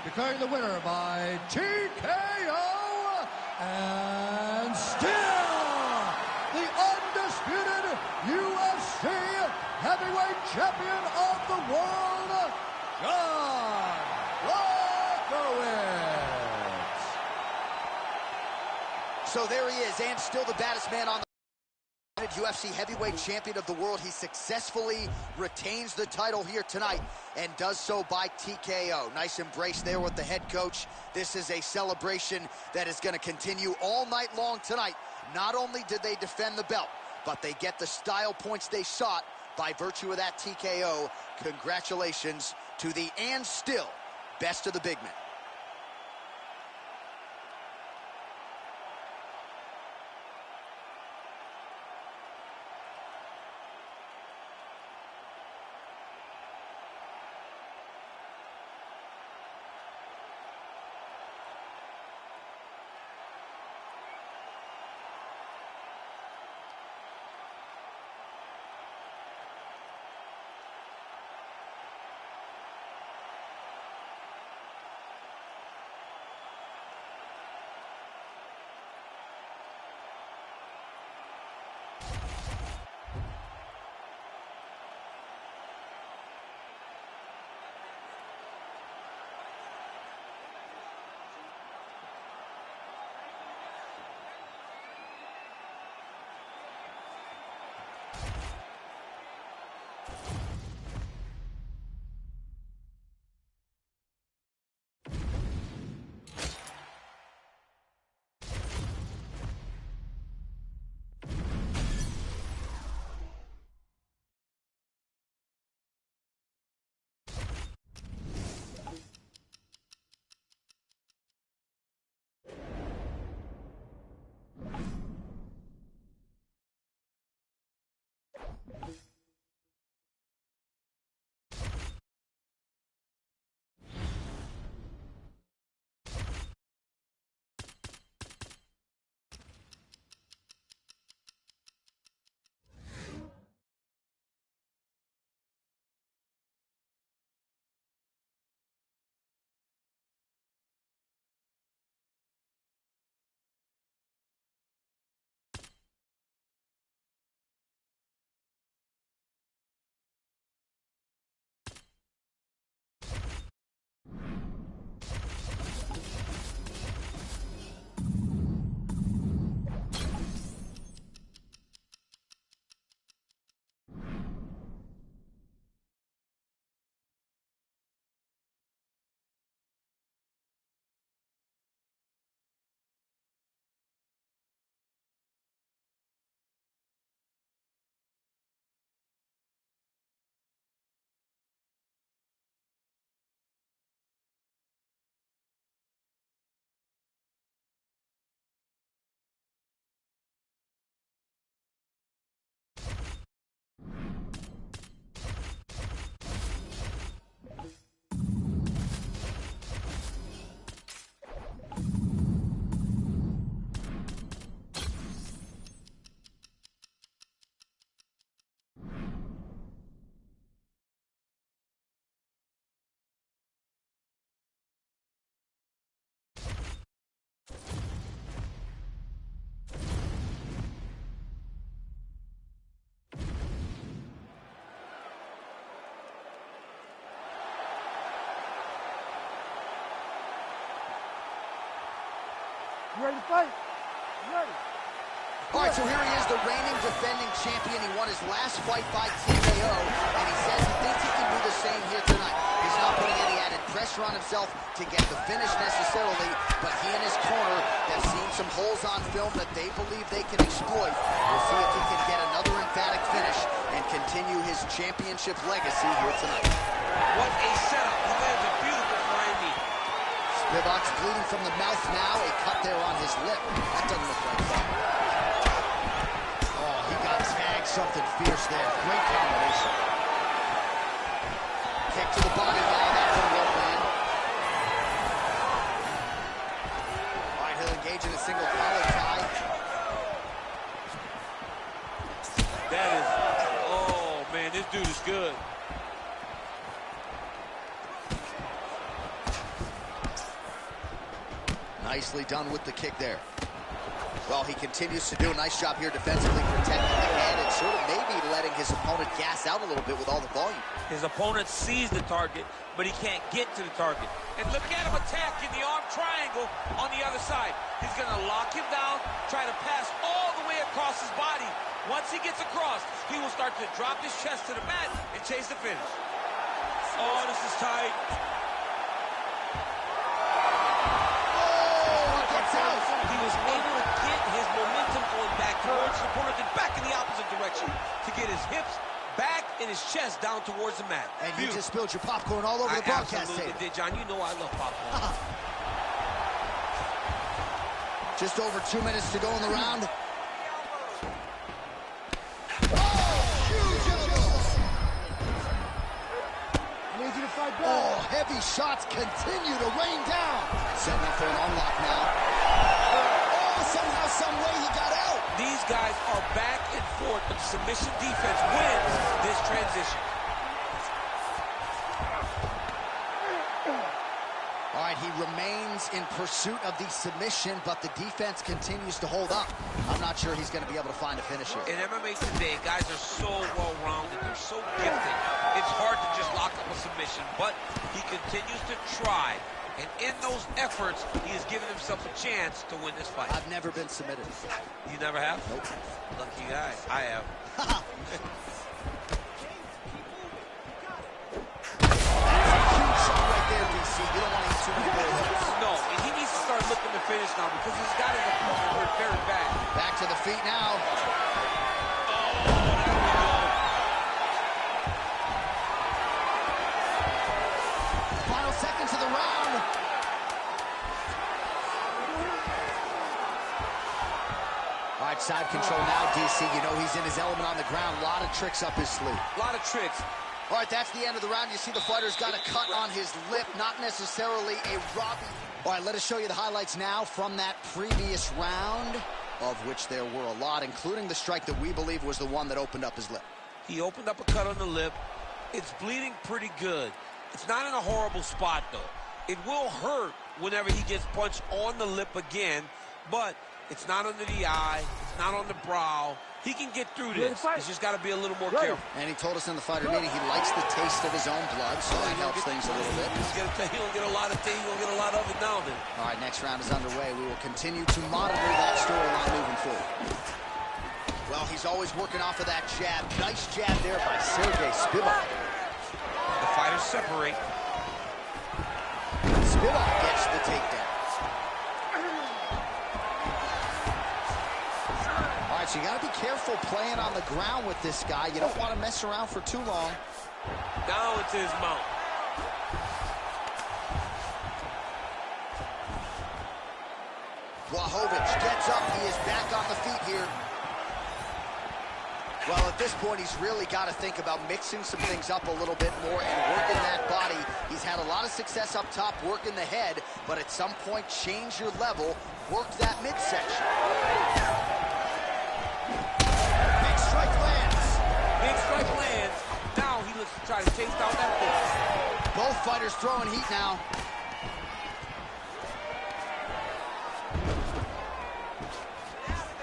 Declaring the winner by TKO, And still, the undisputed UFC heavyweight champion of the world, John Błachowicz. So there he is, and still the baddest man on the UFC heavyweight champion of the world. He successfully retains the title here tonight and does so by TKO. Nice embrace there with the head coach. This is a celebration that is going to continue all night long tonight. Not only did they defend the belt, but they get the style points they sought by virtue of that TKO. Congratulations to the and still best of the big men. You ready to fight? Ready. All right, so here he is, the reigning defending champion. He won his last fight by TKO, and he says he thinks he can do the same here tonight. He's not putting any added pressure on himself to get the finish necessarily, but he and his corner have seen some holes on film that they believe they can exploit. We'll see if he can get another emphatic finish and continue his championship legacy here tonight. What a setup. He lands a beautiful flying knee. Spivak's bleeding from the mouth now, a cut there on his lip. That doesn't look like fun. Oh, he got tagged something fierce there. Great combination. Kick to the body now, that one won't land. All right, he'll engage in a single collar tie. That is, oh man, this dude is good. Nicely done with the kick there. Well, he continues to do a nice job here defensively, protecting the head and sort of maybe letting his opponent gas out a little bit with all the volume. His opponent sees the target, but he can't get to the target. And look at him attack in the arm triangle on the other side. He's going to lock him down, try to pass all the way across his body. Once he gets across, he will start to drop his chest to the mat and chase the finish. Oh, this is tight. He was able to get his momentum going back towards the opponent and back in the opposite direction to get his hips back and his chest down towards the mat. And you just spilled your popcorn all over the broadcast tape. I absolutely did, John. You know I love popcorn. Just over 2 minutes to go in the round. Oh, heavy shots continue to rain down. Setting up for an unlock now. Oh, somehow, some way he got out. These guys are back and forth, but the submission defense wins this transition. All right, he remains in pursuit of the submission, but the defense continues to hold up. I'm not sure he's going to be able to find a finish here. In MMA today, guys are so well-rounded. They're so gifted. It's hard to just lock up a submission, but he continues to try. And in those efforts, he has given himself a chance to win this fight. I've never been submitted. You never have? Nope. Lucky guy. I have. You don't want to eat too many bullets. No, and he needs to start looking to finish now because he's got his opponent hurt very bad. Back to the feet now. Oh, there we go. Final seconds of the round. All right, side control now, DC. You know he's in his element on the ground. A lot of tricks up his sleeve. A lot of tricks. All right, that's the end of the round. You see the fighter's got a cut on his lip, not necessarily a robbing. All right, let us show you the highlights now from that previous round, of which there were a lot, including the strike that we believe was the one that opened up his lip. He opened up a cut on the lip. It's bleeding pretty good. It's not in a horrible spot, though. It will hurt whenever he gets punched on the lip again, but it's not under the eye. It's not on the brow. He can get through this. He's just got to be a little more careful. And he told us in the fighter meeting he likes the taste of his own blood, so that helps things a little bit. He don't get a lot of things. He'll get a lot of it now then. All right, next round is underway. We will continue to monitor that storyline moving forward. Well, he's always working off of that jab. Nice jab there by Sergey Spivak. The fighters separate. Spivak gets the takedown. So you got to be careful playing on the ground with this guy. You don't want to mess around for too long. Down into his mount. Błachowicz gets up. He is back on the feet here. Well, at this point, he's really got to think about mixing some things up a little bit more and working that body. He's had a lot of success up top, working the head, but at some point, change your level, work that midsection. Big strike lands. Now he looks to try to chase down that force. Both fighters throwing heat now.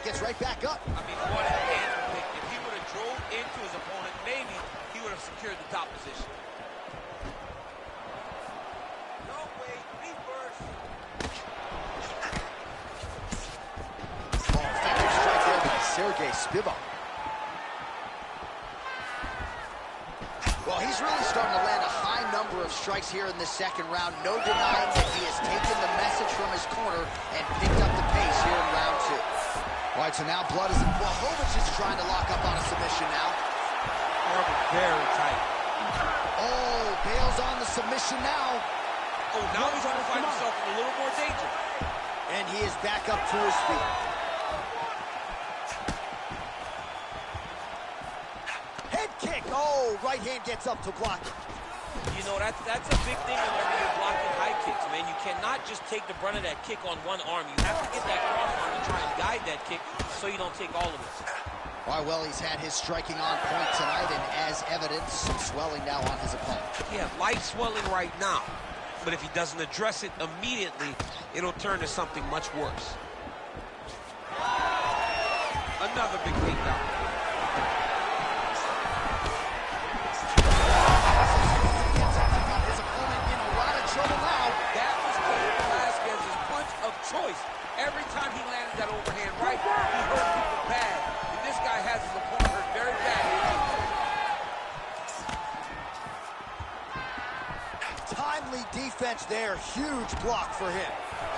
Gets right back up. I mean, what a hand pick. If he would have drove into his opponent, maybe he would have secured the top position. No, wait, reverse. Oh, effective strike there by Sergey Spivak. Well, he's really starting to land a high number of strikes here in this second round. No denying that he has taken the message from his corner and picked up the pace here in round two. All right, so now blood is in. Błachowicz is trying to lock up on a submission now. Very tight. Oh, bails on the submission now. Oh, now he's going to find himself in a little more danger. And he is back up to his feet. Kick. Oh, right hand gets up to block it. You know, that's a big thing whenever you're blocking high kicks, man. You cannot just take the brunt of that kick on one arm. You have to get that cross arm to try and guide that kick so you don't take all of it. All right, well, he's had his striking on point tonight, and as evidence, some swelling now on his opponent. Yeah, light swelling right now. But if he doesn't address it immediately, it'll turn to something much worse. Another big takedown. His opponent in a lot of trouble now. That was Cain Velasquez's punch of choice. Every time he landed that overhand right, he hurt people bad. And this guy has his opponent hurt very bad. Timely defense there. Huge block for him.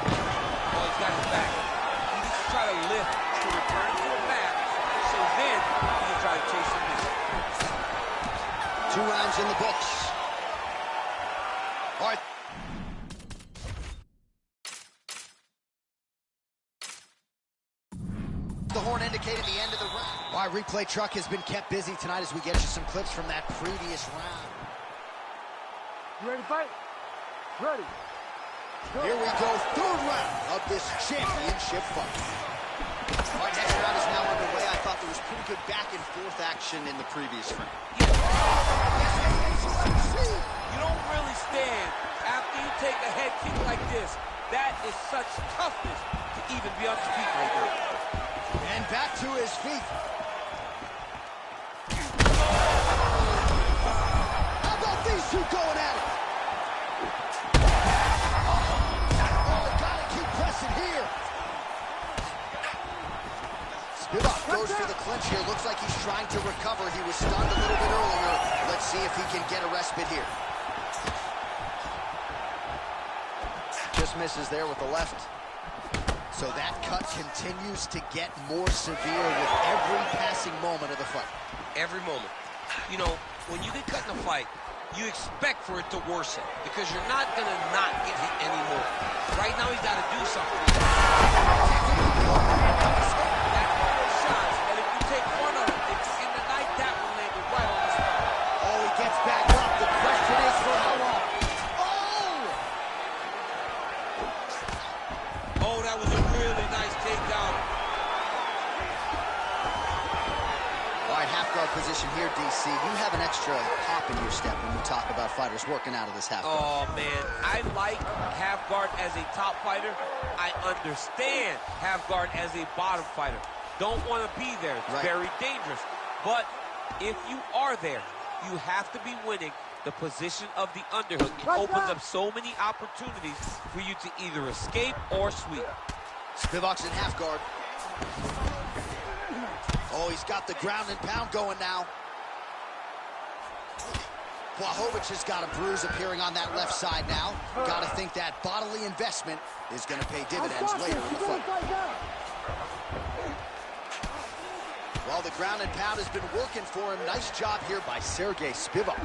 Oh, he's got his back. He needs to try to lift to return to a mat, so then he can try to chase him this. 2 rounds in the books. All right. The horn indicating the end of the round. All right, replay truck has been kept busy tonight as we get you some clips from that previous round. You ready to fight? Ready. Here we go, 3rd round of this championship fight. All right, next round is now underway. I thought there was pretty good back and forth action in the previous round. You don't really stand after you take a head kick like this. That is such toughness to even be on his feet right now. And back to his feet. How about these two going at it? Oh, gotta keep pressing here. Spivak goes for the clinch here. Looks like he's trying to recover. He was stunned a little bit earlier. Let's see if he can get a respite here. Just misses there with the left. So that cut continues to get more severe with every passing moment of the fight. Every moment. You know, when you get cut in a fight, you expect for it to worsen because you're not going to not get hit anymore. Right now, he's got to do something. That those shots, and if you take one of them, in the night, that one landed right on the spot. Oh, he gets back up. The question is for how long? Oh, that was a really nice takedown. All right, half guard position here, DC. You have an extra hop in your step when you talk about fighters working out of this half guard. Oh, man. I like half guard as a top fighter. I understand half guard as a bottom fighter. Don't want to be there. It's very dangerous. But if you are there, you have to be winning the position of the underhook. It opens up so many opportunities for you to either escape or sweep. Spivak's in half guard. Oh, he's got the ground and pound going now. Błachowicz has got a bruise appearing on that left side now. Got to think that bodily investment is going to pay dividends later in the fight. Well, the ground and pound has been working for him. Nice job here by Sergey Spivak.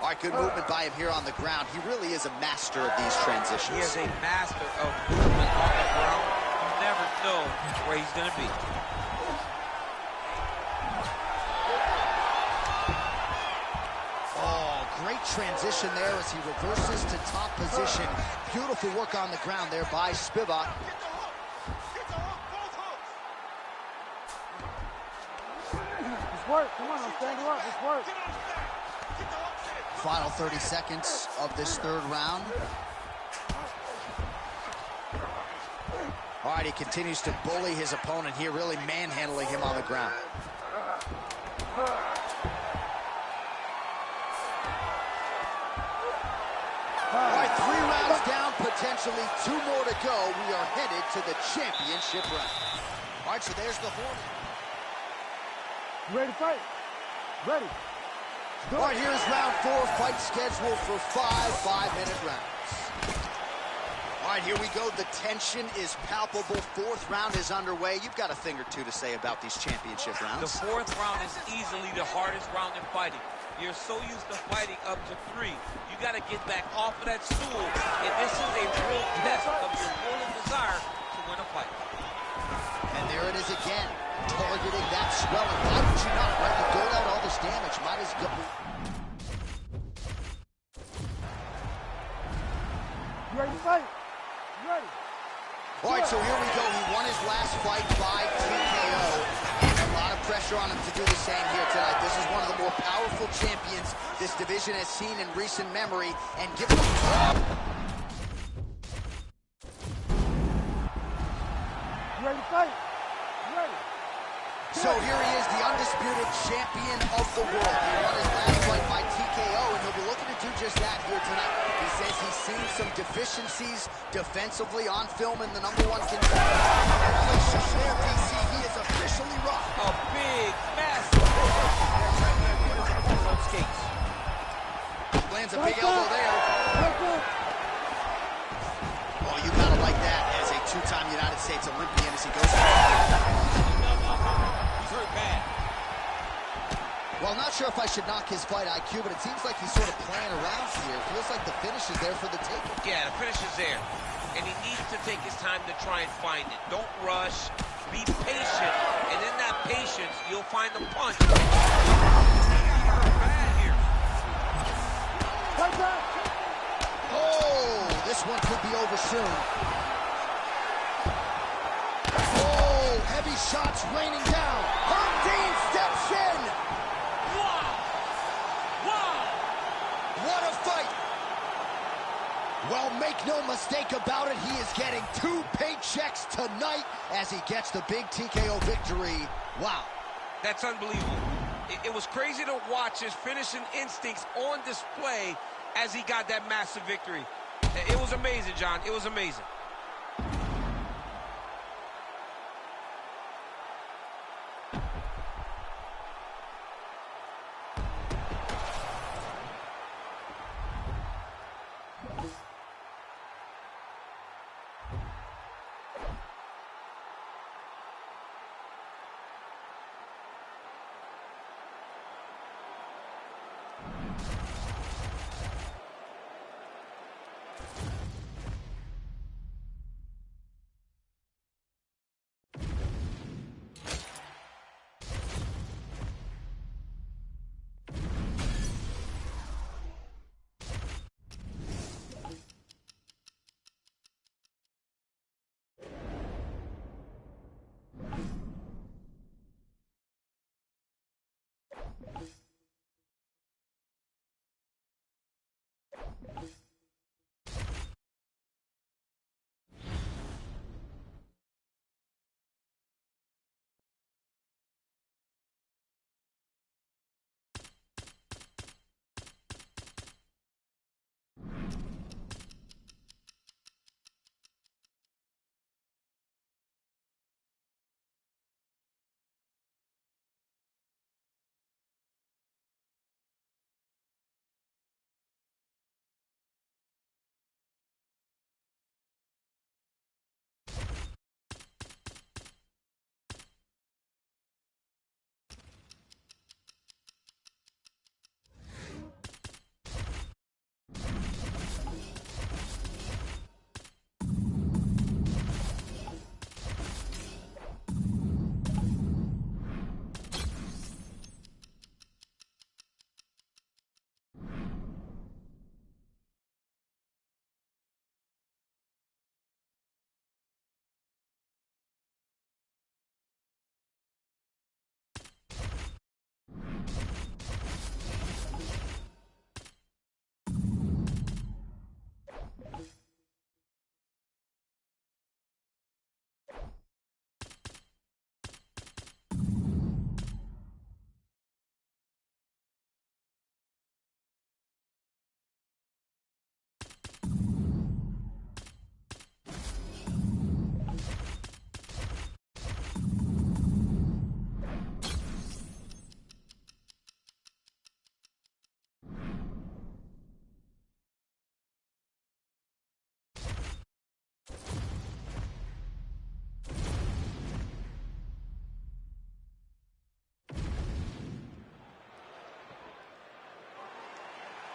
All right, good movement by him here on the ground. He really is a master of these transitions. He is a master of movement on the ground. You never know where he's going to be. Oh, great transition there as he reverses to top position. Beautiful work on the ground there by Spivak. It's work. Come on, I'm standing up. It's work. Final 30 seconds of this 3rd round. All right, he continues to bully his opponent here, really manhandling him on the ground. All right, 3 rounds down, potentially 2 more to go. We are headed to the championship round. All right, so there's the horn. You ready to fight? Ready. All right, here's round 4, fight scheduled for 5 5-minute rounds. All right, here we go. The tension is palpable. 4th round is underway. You've got a thing or two to say about these championship rounds. The 4th round is easily the hardest round in fighting. You're so used to fighting up to 3. You got to get back off of that stool, and this is a real test of your will and desire to win a fight. And there it is again, targeting that swelling. Why would you not, right? You dole out all this damage. Might as well. You ready to fight? You ready? All right, so here we go. He won his last fight by TKO. And a lot of pressure on him to do the same here tonight. This is one of the more powerful champions this division has seen in recent memory. And give him... You ready Ready to fight? Ready. So here he is, the undisputed champion of the world. He won his last fight by TKO, and he'll be looking to do just that here tonight. He says he's seen some deficiencies defensively on film in the #1 contender. There, DC, he is officially rough. A big, massive on skates. Lands a big elbow there. Oh, you gotta like that as a two-time United States Olympian as he goes. He's hurt bad. Well, not sure if I should knock his fight IQ, but it seems like he's sort of playing around here. Feels like the finish is there for the taking. Yeah, the finish is there. And he needs to take his time to try and find it. Don't rush. Be patient. And in that patience, you'll find the punch. He got hurt bad here. Oh, this one could be over soon. Oh, heavy shots raining down. Herb Dean steps in. Wow! Wow! What a fight. Well, make no mistake about it, he is getting 2 paychecks tonight as he gets the big TKO victory. Wow. That's unbelievable. It was crazy to watch his finishing instincts on display as he got that massive victory. It was amazing, John. It was amazing.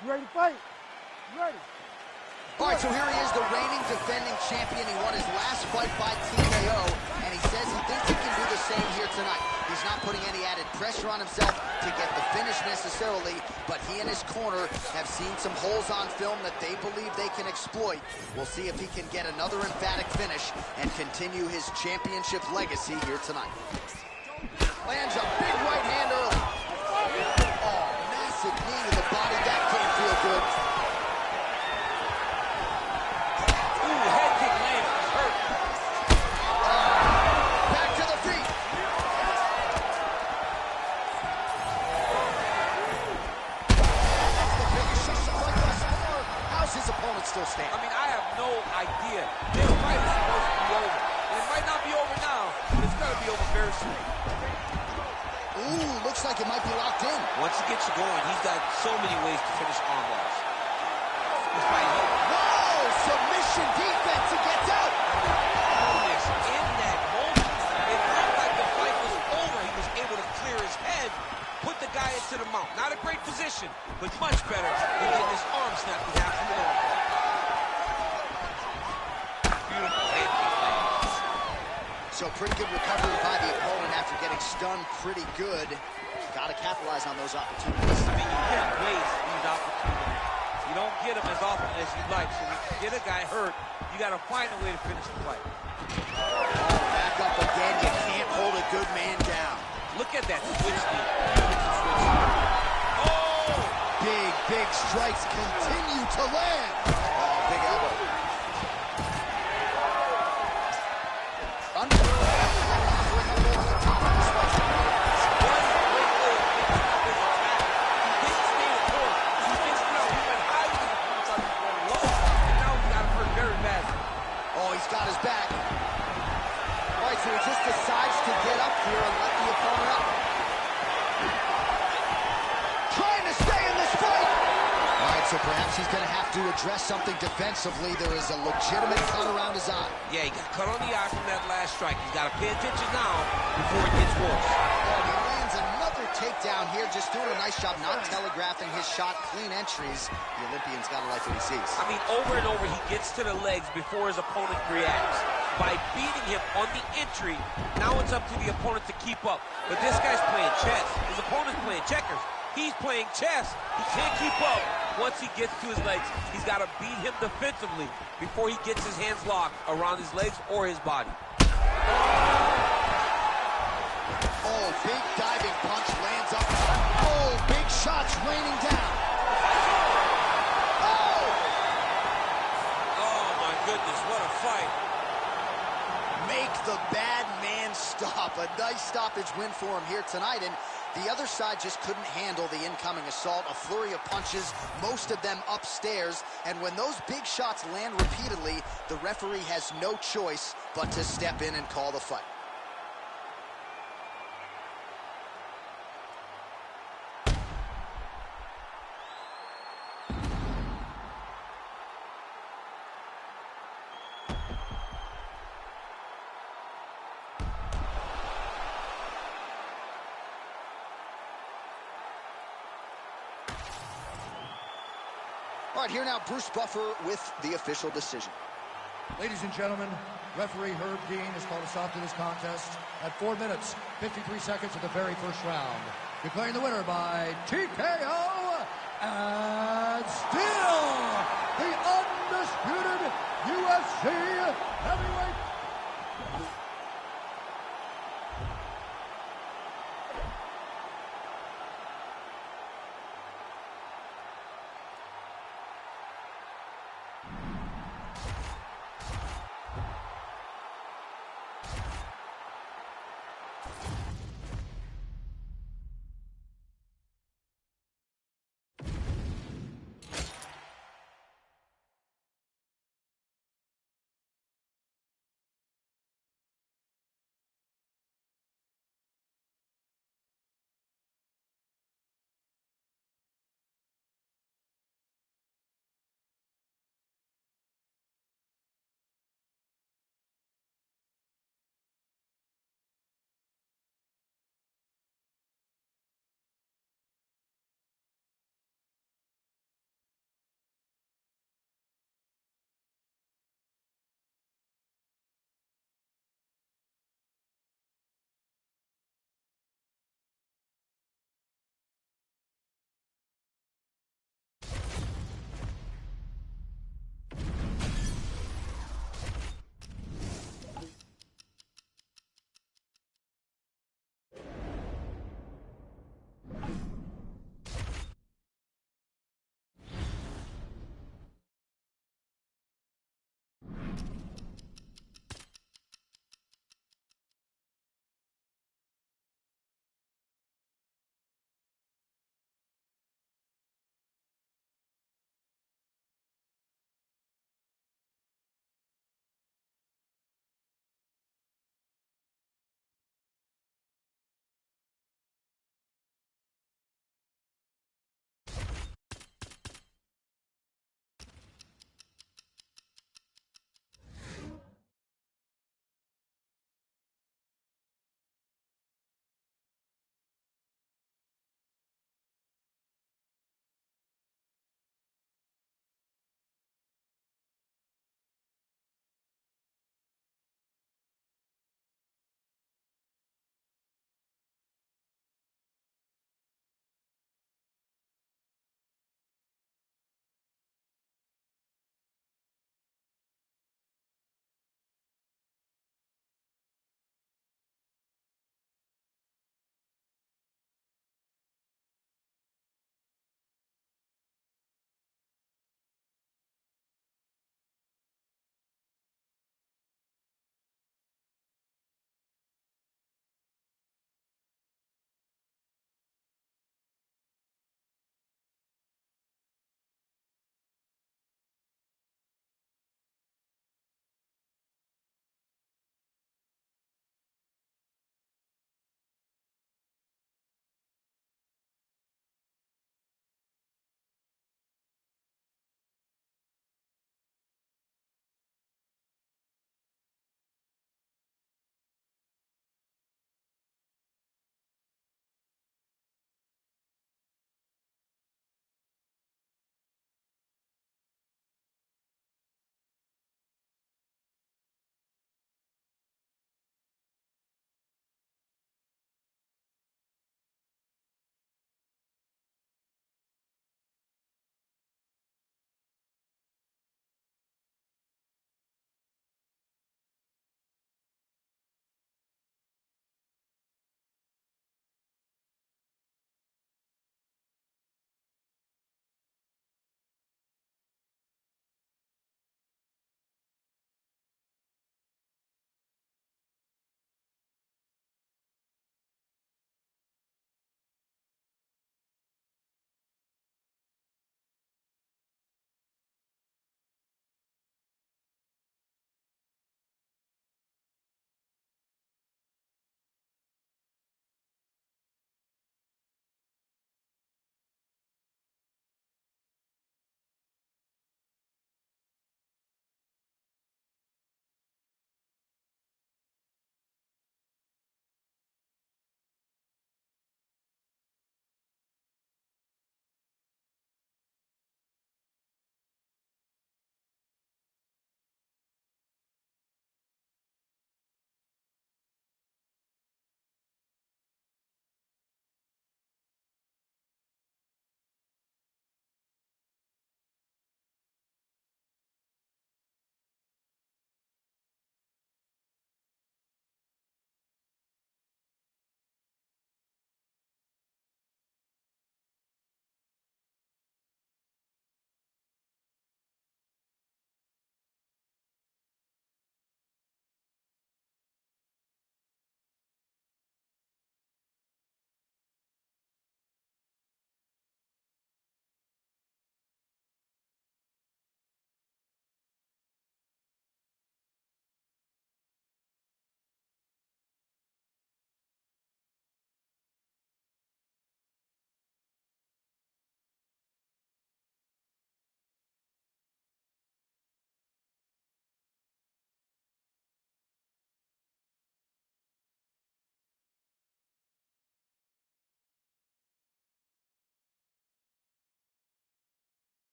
You ready to fight? Ready. All right, so here he is, the reigning defending champion. He won his last fight by TKO, and he says he thinks he can do the same here tonight. He's not putting any added pressure on himself to get the finish necessarily, but he and his corner have seen some holes on film that they believe they can exploit. We'll see if he can get another emphatic finish and continue his championship legacy here tonight. Lands a big right hand early. Oh, massive knee to the body. That can't feel good. still stand. I mean, I have no idea. This fight is supposed to be over. And it might not be over now, but it's going to be over very soon. Ooh, looks like it might be locked in. Once he gets you going, he's got so many ways to finish arm bars. This fight is over. Whoa, submission defense, he gets out. In that moment, it looked like the fight was over. He was able to clear his head, put the guy into the mount. Not a great position, but much better than getting his arm snapped in half from the arm. Beautiful hand kick lands. So pretty good recovery by the opponent after getting stunned pretty good. Got to capitalize on those opportunities. I mean, you can't waste these opportunities. You don't get them as often as you'd like. So when you get a guy hurt, you got to find a way to finish the fight. Oh, back up again. You can't hold a good man down. Look at that switch knee. Oh! Big strikes continue to land. Oh, big elbow. Got his back. All right, so he just decides to get up here and let the opponent up. Trying to stay in this fight. All right, so perhaps he's going to have to address something defensively. There is a legitimate cut around his eye. Yeah, he got cut on the eye from that last strike. He's got to pay attention now before it gets worse. Oh, he lands another takedown here, just doing a nice job not telegraphing his shot. Clean entries. The Olympian's got to like what he sees. I mean, over and over, he gets to the legs before his opponent reacts. By beating him on the entry, now it's up to the opponent to keep up. But this guy's playing chess. His opponent's playing checkers. He's playing chess. He can't keep up. Once he gets to his legs, he's got to beat him defensively before he gets his hands locked around his legs or his body. Oh, big diving punch lands up. Oh, big shots raining down. Oh! Oh, my goodness, what a fight. Make the bad man stop. A nice stoppage win for him here tonight, and the other side just couldn't handle the incoming assault. A flurry of punches, most of them upstairs, and when those big shots land repeatedly, the referee has no choice but to step in and call the fight. All right, here now, Bruce Buffer with the official decision. Ladies and gentlemen, referee Herb Dean has called a stop to this contest at 4 minutes, 53 seconds of the very first round. Declaring the winner by TKO, and still the undisputed UFC heavyweight.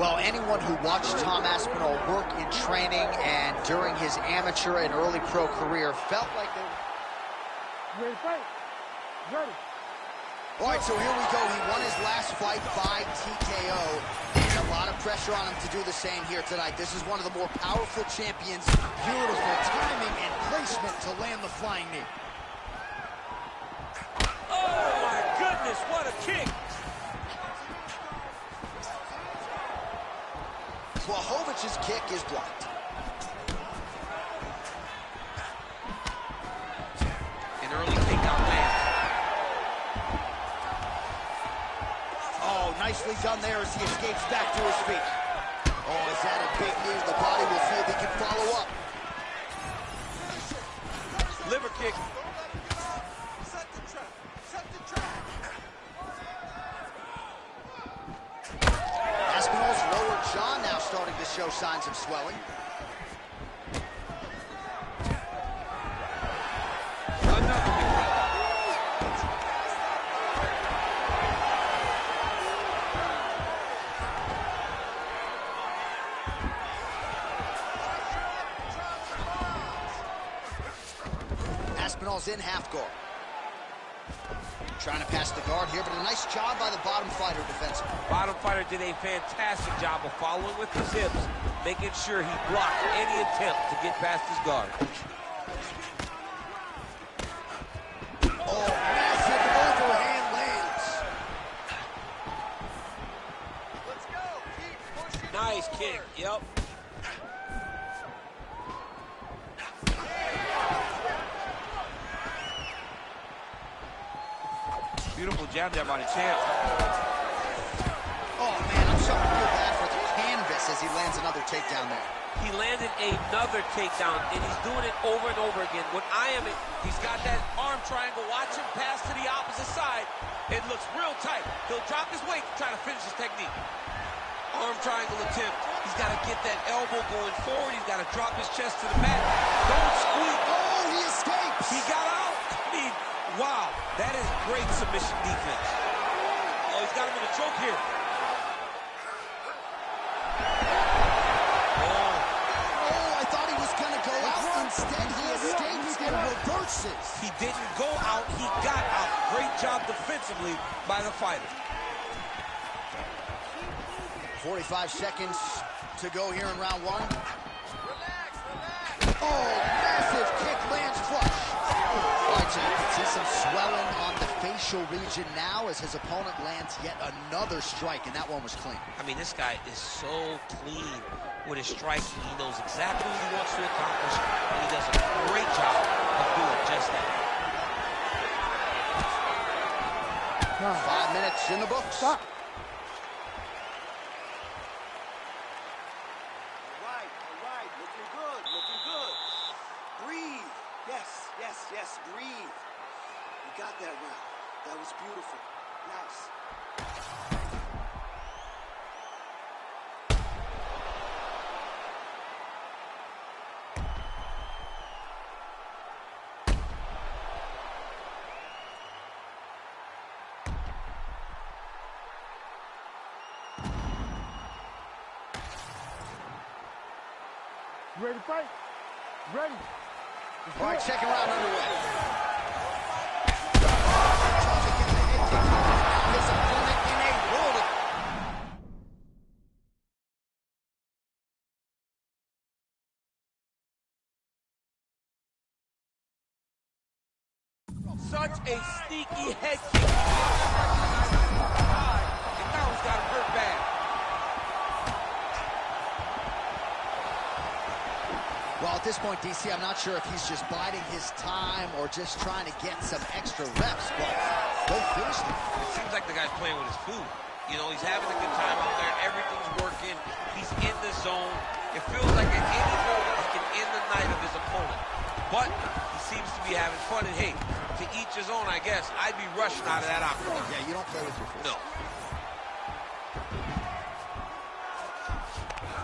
Well, anyone who watched Tom Aspinall work in training and during his amateur and early pro career felt like they were... Ready to fight? Ready. All right, so here we go. He won his last fight by TKO. And a lot of pressure on him to do the same here tonight. This is one of the more powerful champions. Beautiful timing and placement to land the flying knee. Oh, my goodness, what a kick. Błachowicz's kick is blocked. An early takedown lands. Oh, nicely done there as he escapes back to his feet. Oh, is that a big knee to the body? We'll see if he can follow up. Liver kick. Aspinall's lower jaw now starting to show signs of swelling. Another big kick. Aspinall's in half guard. Trying to pass the guard here, but a nice job by the bottom fighter defensively. Bottom fighter did a fantastic job of following with his hips, making sure he blocked any attempt to get past his guard. Oh, massive overhand lands. Let's go. Keep pushing. Nice kick, yep. Beautiful jab there by the champ. Oh, man, I'm starting to feel bad for the canvas as he lands another takedown there. He landed another takedown, and he's doing it over and over again. When he's got that arm triangle. Watch him pass to the opposite side. It looks real tight. He'll drop his weight to try to finish his technique. Arm triangle attempt. He's got to get that elbow going forward. He's got to drop his chest to the mat. Don't squeak. Oh, he escapes. He got out. I mean, wow. That is great submission defense. Oh, he's got him in a choke here. Oh, I thought he was going to go out. Instead, he escapes and reverses. He didn't go out, he got out. Great job defensively by the fighter. 45 seconds to go here in round one. Oh, massive kick lands flush. All right, so you can see some swelling on the facial region now as his opponent lands yet another strike, and that one was clean. I mean, this guy is so clean with his striking. He knows exactly what he wants to accomplish, and he does a great job of doing just that. 5 minutes in the books. Stop. All right, looking good, looking good. Breathe, yes, breathe. You got that round, that was beautiful, nice. Ready to fight? Ready. All right, second round underway. His opponent in a whirl. Such a sneaky head kick. And now he's got him hurt bad. Well, at this point, DC, I'm not sure if he's just biding his time or just trying to get some extra reps, but both finished it. It seems like the guy's playing with his food. You know, he's having a good time out there. Everything's working. He's in the zone. It feels like at any moment he can end the night of his opponent. But he seems to be having fun. And hey, to each his own, I guess. I'd be rushing out of that octagon. Yeah, you don't play with your food. No.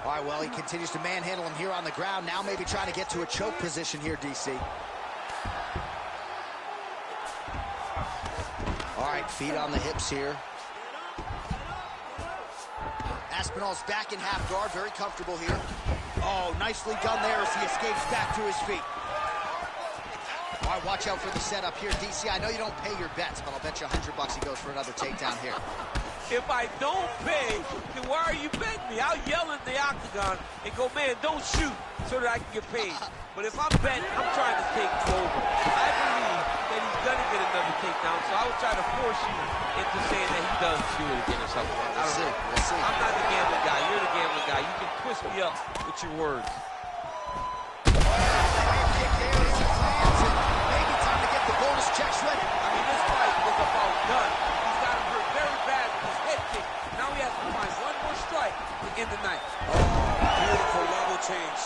All right, well, he continues to manhandle him here on the ground. Now maybe trying to get to a choke position here, DC. All right, feet on the hips here. Aspinall's back in half guard, very comfortable here. Oh, nicely done there as he escapes back to his feet. All right, watch out for the setup here, DC. I know you don't pay your bets, but I'll bet you $100 he goes for another takedown here. If I don't pay, then why are you betting me? I'll yell in the octagon and go, man, don't shoot, so that I can get paid. But if I'm betting, I'm trying to take you over. I believe that he's gonna get another takedown, so I would try to force you into saying that he does do it again or something. We'll see. I'm not the gambling guy. You're the gambling guy. You can twist me up with your words. Maybe time to get the bonus checks ready. I mean, this fight is about done. He's got him hurt very bad with his head kick. Now he has to find one more strike to end the night. Oh, beautiful level change.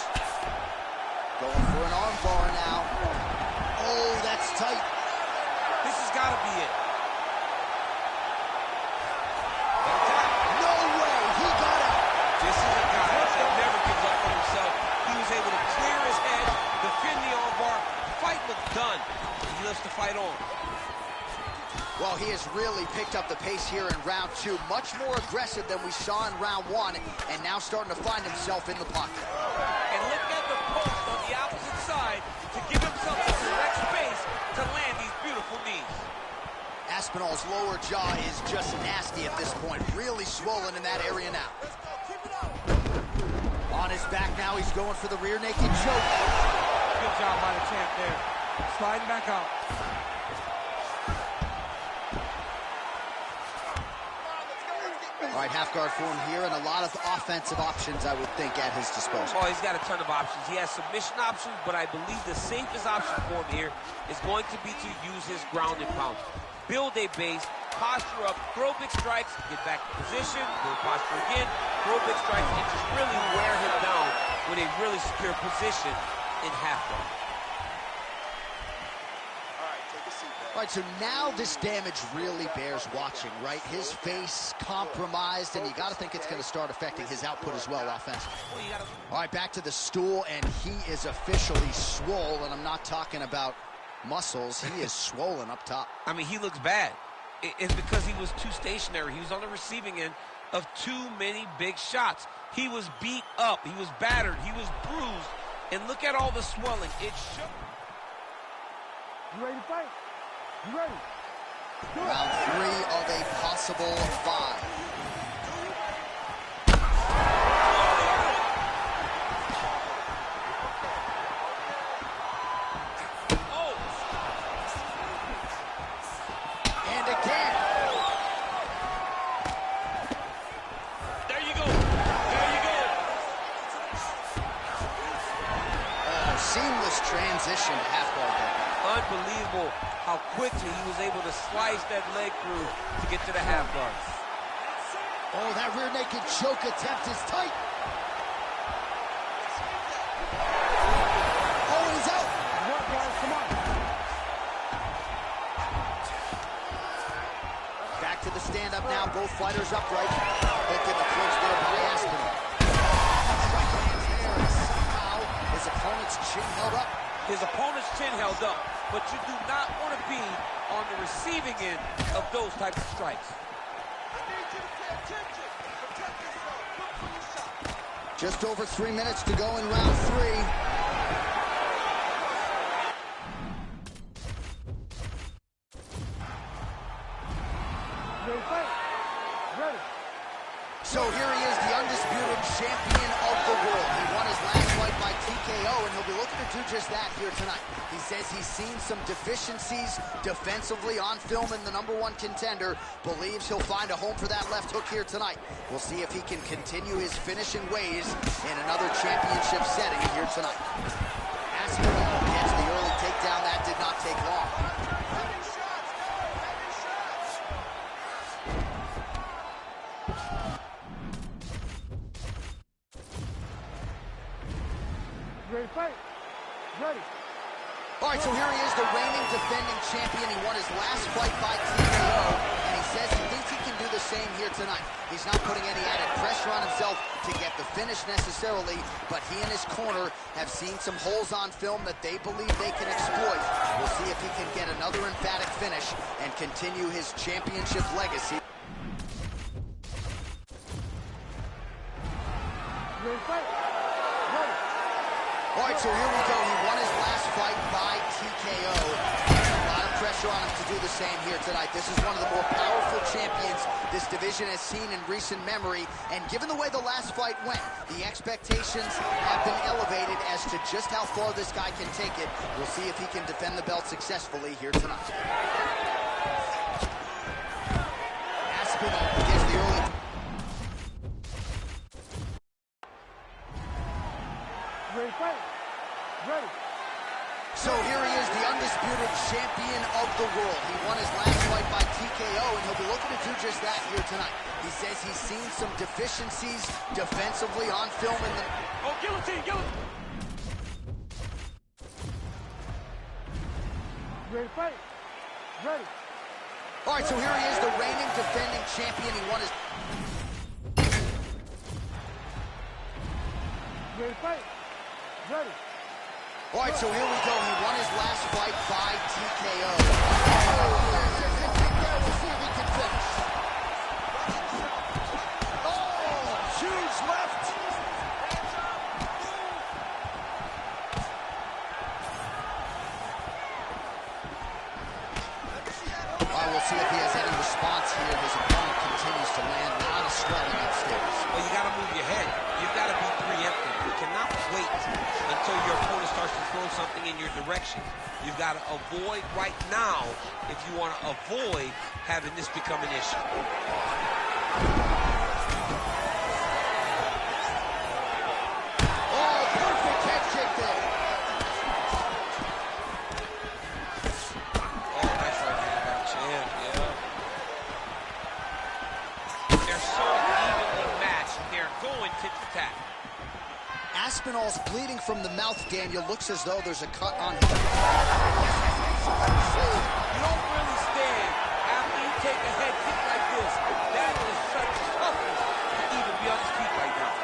Going for an arm bar now. Oh, that's tight. This has got to be it. No way, he got out. This is a guy that never gives up on himself. He was able to clear his head, defend the arm bar. The fight looked done. He lets the fight on. Well, he has really picked up the pace here in round 2. Much more aggressive than we saw in round 1, and now starting to find himself in the pocket. And look at the post on the opposite side to give himself the correct space to land these beautiful knees. Aspinall's lower jaw is just nasty at this point. Really swollen in that area now. On his back now, he's going for the rear naked choke. Good job by the champ there. Sliding back out. All right, half guard form here, and a lot of offensive options, I would think, at his disposal. Oh, he's got a ton of options. He has submission options, but I believe the safest option for him here is going to be to use his ground and pound. Build a base, posture up, throw big strikes, get back to position, build posture again, throw big strikes, and just really wear him down with a really secure position in half guard. All right, so now this damage really bears watching, right? His face compromised, and you got to think it's going to start affecting his output as well offensively. All right, back to the stool, and he is officially swole, and I'm not talking about muscles. He is swollen up top. I mean, he looks bad. It's because he was too stationary. He was on the receiving end of too many big shots. He was beat up. He was battered. He was bruised. And look at all the swelling. It shook. You ready to fight? You ready? Round 3 of a possible 5. Oh! And again. There you go. There you go. Oh, seamless transition to half guard there. Unbelievable how quickly he was able to slice that leg through to get to the half guard. Oh, that rear naked choke attempt is tight. Oh, he's out. Work, guys, come on. Back to the stand-up now. Both fighters upright. Hooked in the clinch there by Aspinall. Right hands there, and somehow his opponent's chin held up. His opponent's chin held up, but you do not want to be on the receiving end of those types of strikes. Just over 3 minutes to go in round 3. Ready to fight? Ready. So here he is, the undisputed champion of the world. He won his last fight by TKO, and he'll be looking to do just that here tonight. He says he's seen some deficiencies defensively on film in the #1 contender, believes he'll find a home for that left hook here tonight. We'll see if he can continue his finishing ways in another championship setting here tonight. Aspinall gets the early takedown. That did not take long. Ready to fight? Ready. All right, so here he is, the reigning defending champion. He won his last fight by TKO, and he says he thinks he can do the same here tonight. He's not putting any added pressure on himself to get the finish necessarily, but he and his corner have seen some holes on film that they believe they can exploit. We'll see if he can get another emphatic finish and continue his championship legacy. Ready to fight? Ready. All right, so here we go. He won his last fight by TKO. A lot of pressure on him to do the same here tonight. This is one of the more powerful champions this division has seen in recent memory. And given the way the last fight went, the expectations have been elevated as to just how far this guy can take it. We'll see if he can defend the belt successfully here tonight. Aspinall gets the early... Ready to fight? Ready. So here he is, the undisputed champion of the world. He won his last fight by TKO, and he'll be looking to do just that here tonight. He says he's seen some deficiencies defensively on film in the... Oh, guillotine, guillotine! Ready to fight? Ready. All right, so here he is, the reigning defending champion. He won his... Ready to fight? Ready. All right, so here we go. He won his last fight by TKO. We'll see if he can finish. Oh, huge left. All right, we'll see if he has any response here. His opponent continues to land. A lot of swelling upstairs. Well, you got to move your head. You've got to be preemptive. You cannot wait until your opponent starts to throw something in your direction. You've got to avoid right now if you want to avoid having this become an issue. Oh, perfect head kick there. Oh, nice right hand by the champ, yeah. They're so evenly matched. They're going tit-for-tat. Aspinall's bleeding from the mouth, Daniel. Looks as though there's a cut on him. You don't really stand after you take a head kick like this. That is such toughness to even be on his feet right now.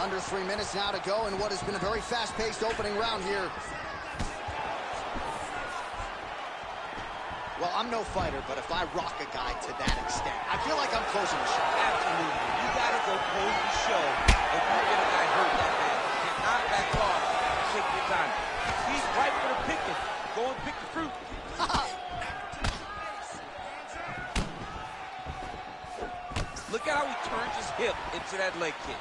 Under 3 minutes now to go in what has been a very fast-paced opening round here. Well, I'm no fighter, but if I rock a guy to that extent, I feel like I'm closing the show. Absolutely. You got to go close the show if you get a guy hurt that bad. You cannot back off and take your time. He's ripe for the picking. Go and pick the fruit. Look at how he turns his hip into that leg kick.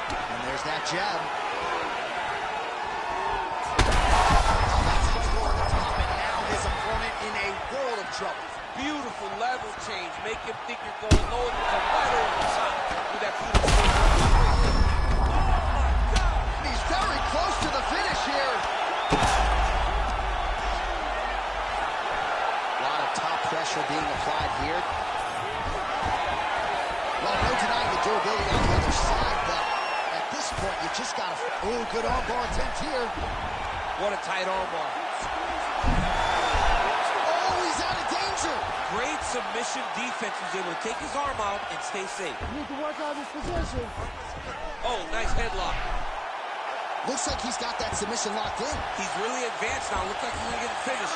And there's that jab. In a world of trouble. Beautiful level change. Make him think you're going low and come right over the top with that beautiful. He's very close to the finish here. A lot of top pressure being applied here. Well, no denying the durability on the other side, but at this point, you just got to... Oh, good armbar attempt here. What a tight armbar. Great submission defense. He was able to take his arm out and stay safe. You need to work out his position. Oh, nice headlock. Looks like he's got that submission locked in. He's really advanced now. Looks like he's going to get the finish.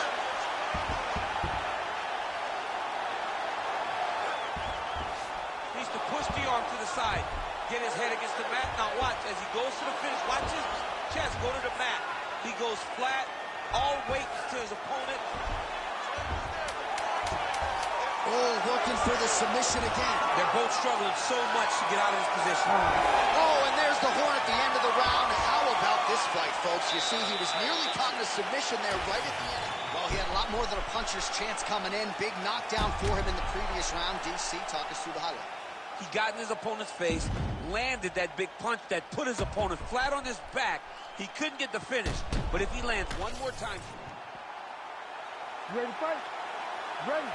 Needs to push the arm to the side. Get his head against the mat. Now watch as he goes to the finish. Watch his chest go to the mat. He goes flat. All weight to his opponent. Oh, working for the submission again. They're both struggling so much to get out of this position. Oh, and there's the horn at the end of the round. How about this fight, folks? You see, he was nearly caught in a submission there right at the end. Well, he had a lot more than a puncher's chance coming in. Big knockdown for him in the previous round. DC, talk us through the highlight. He got in his opponent's face, landed that big punch that put his opponent flat on his back. He couldn't get the finish, but if he lands one more time... Ready to fight? Ready.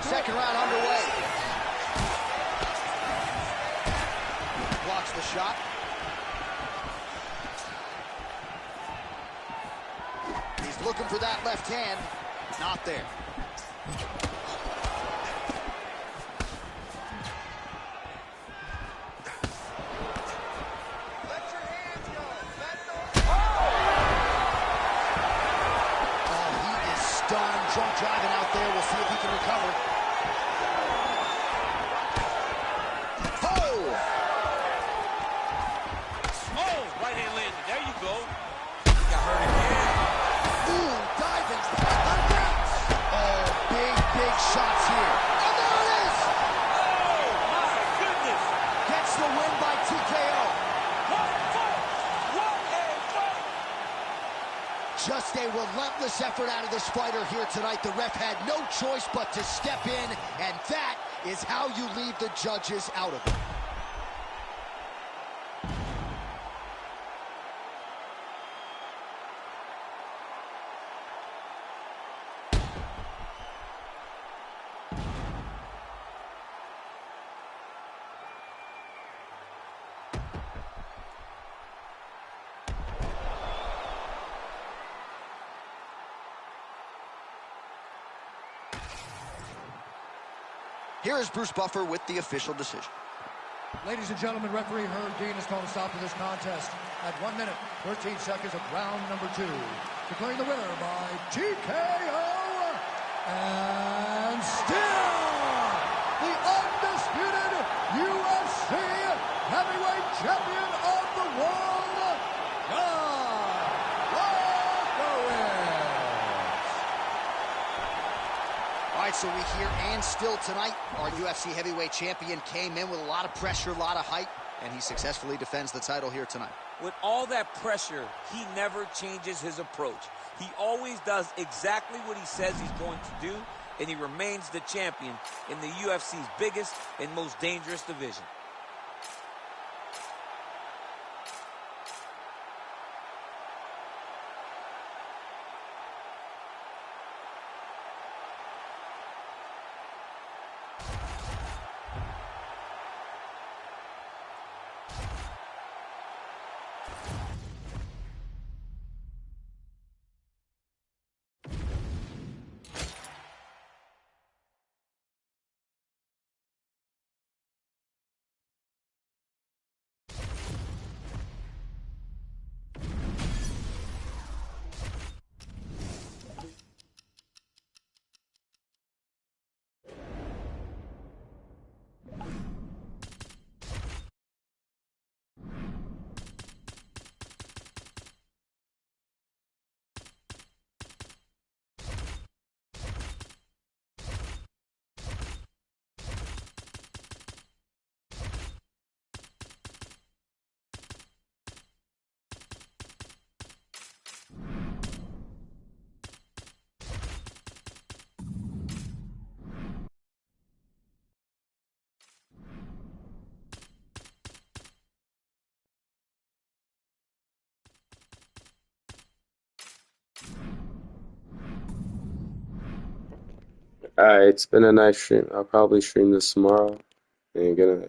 Second round underway. Blocks the shot. He's looking for that left hand. Not there. Let your hands go. Oh, he is stunned. Jump driving out there. We'll see if he can recover. big shots here. And there it is! Oh, my goodness! Gets the win by TKO. What a fight! What a fight! Just a relentless effort out of this fighter here tonight. The ref had no choice but to step in, and that is how you leave the judges out of it. Here is Bruce Buffer with the official decision. Ladies and gentlemen, referee Herb Dean has called a stop to this contest at 1 minute, 13 seconds of round number 2. Declaring the winner by TKO, and still the undisputed UFC heavyweight champion of the world, Błachowicz. All right, so we hear and still tonight, our UFC heavyweight champion came in with a lot of pressure, a lot of hype, and he successfully defends the title here tonight. With all that pressure, he never changes his approach. He always does exactly what he says he's going to do, and he remains the champion in the UFC's biggest and most dangerous division. Alright, it's been a nice stream. I'll probably stream this tomorrow and gonna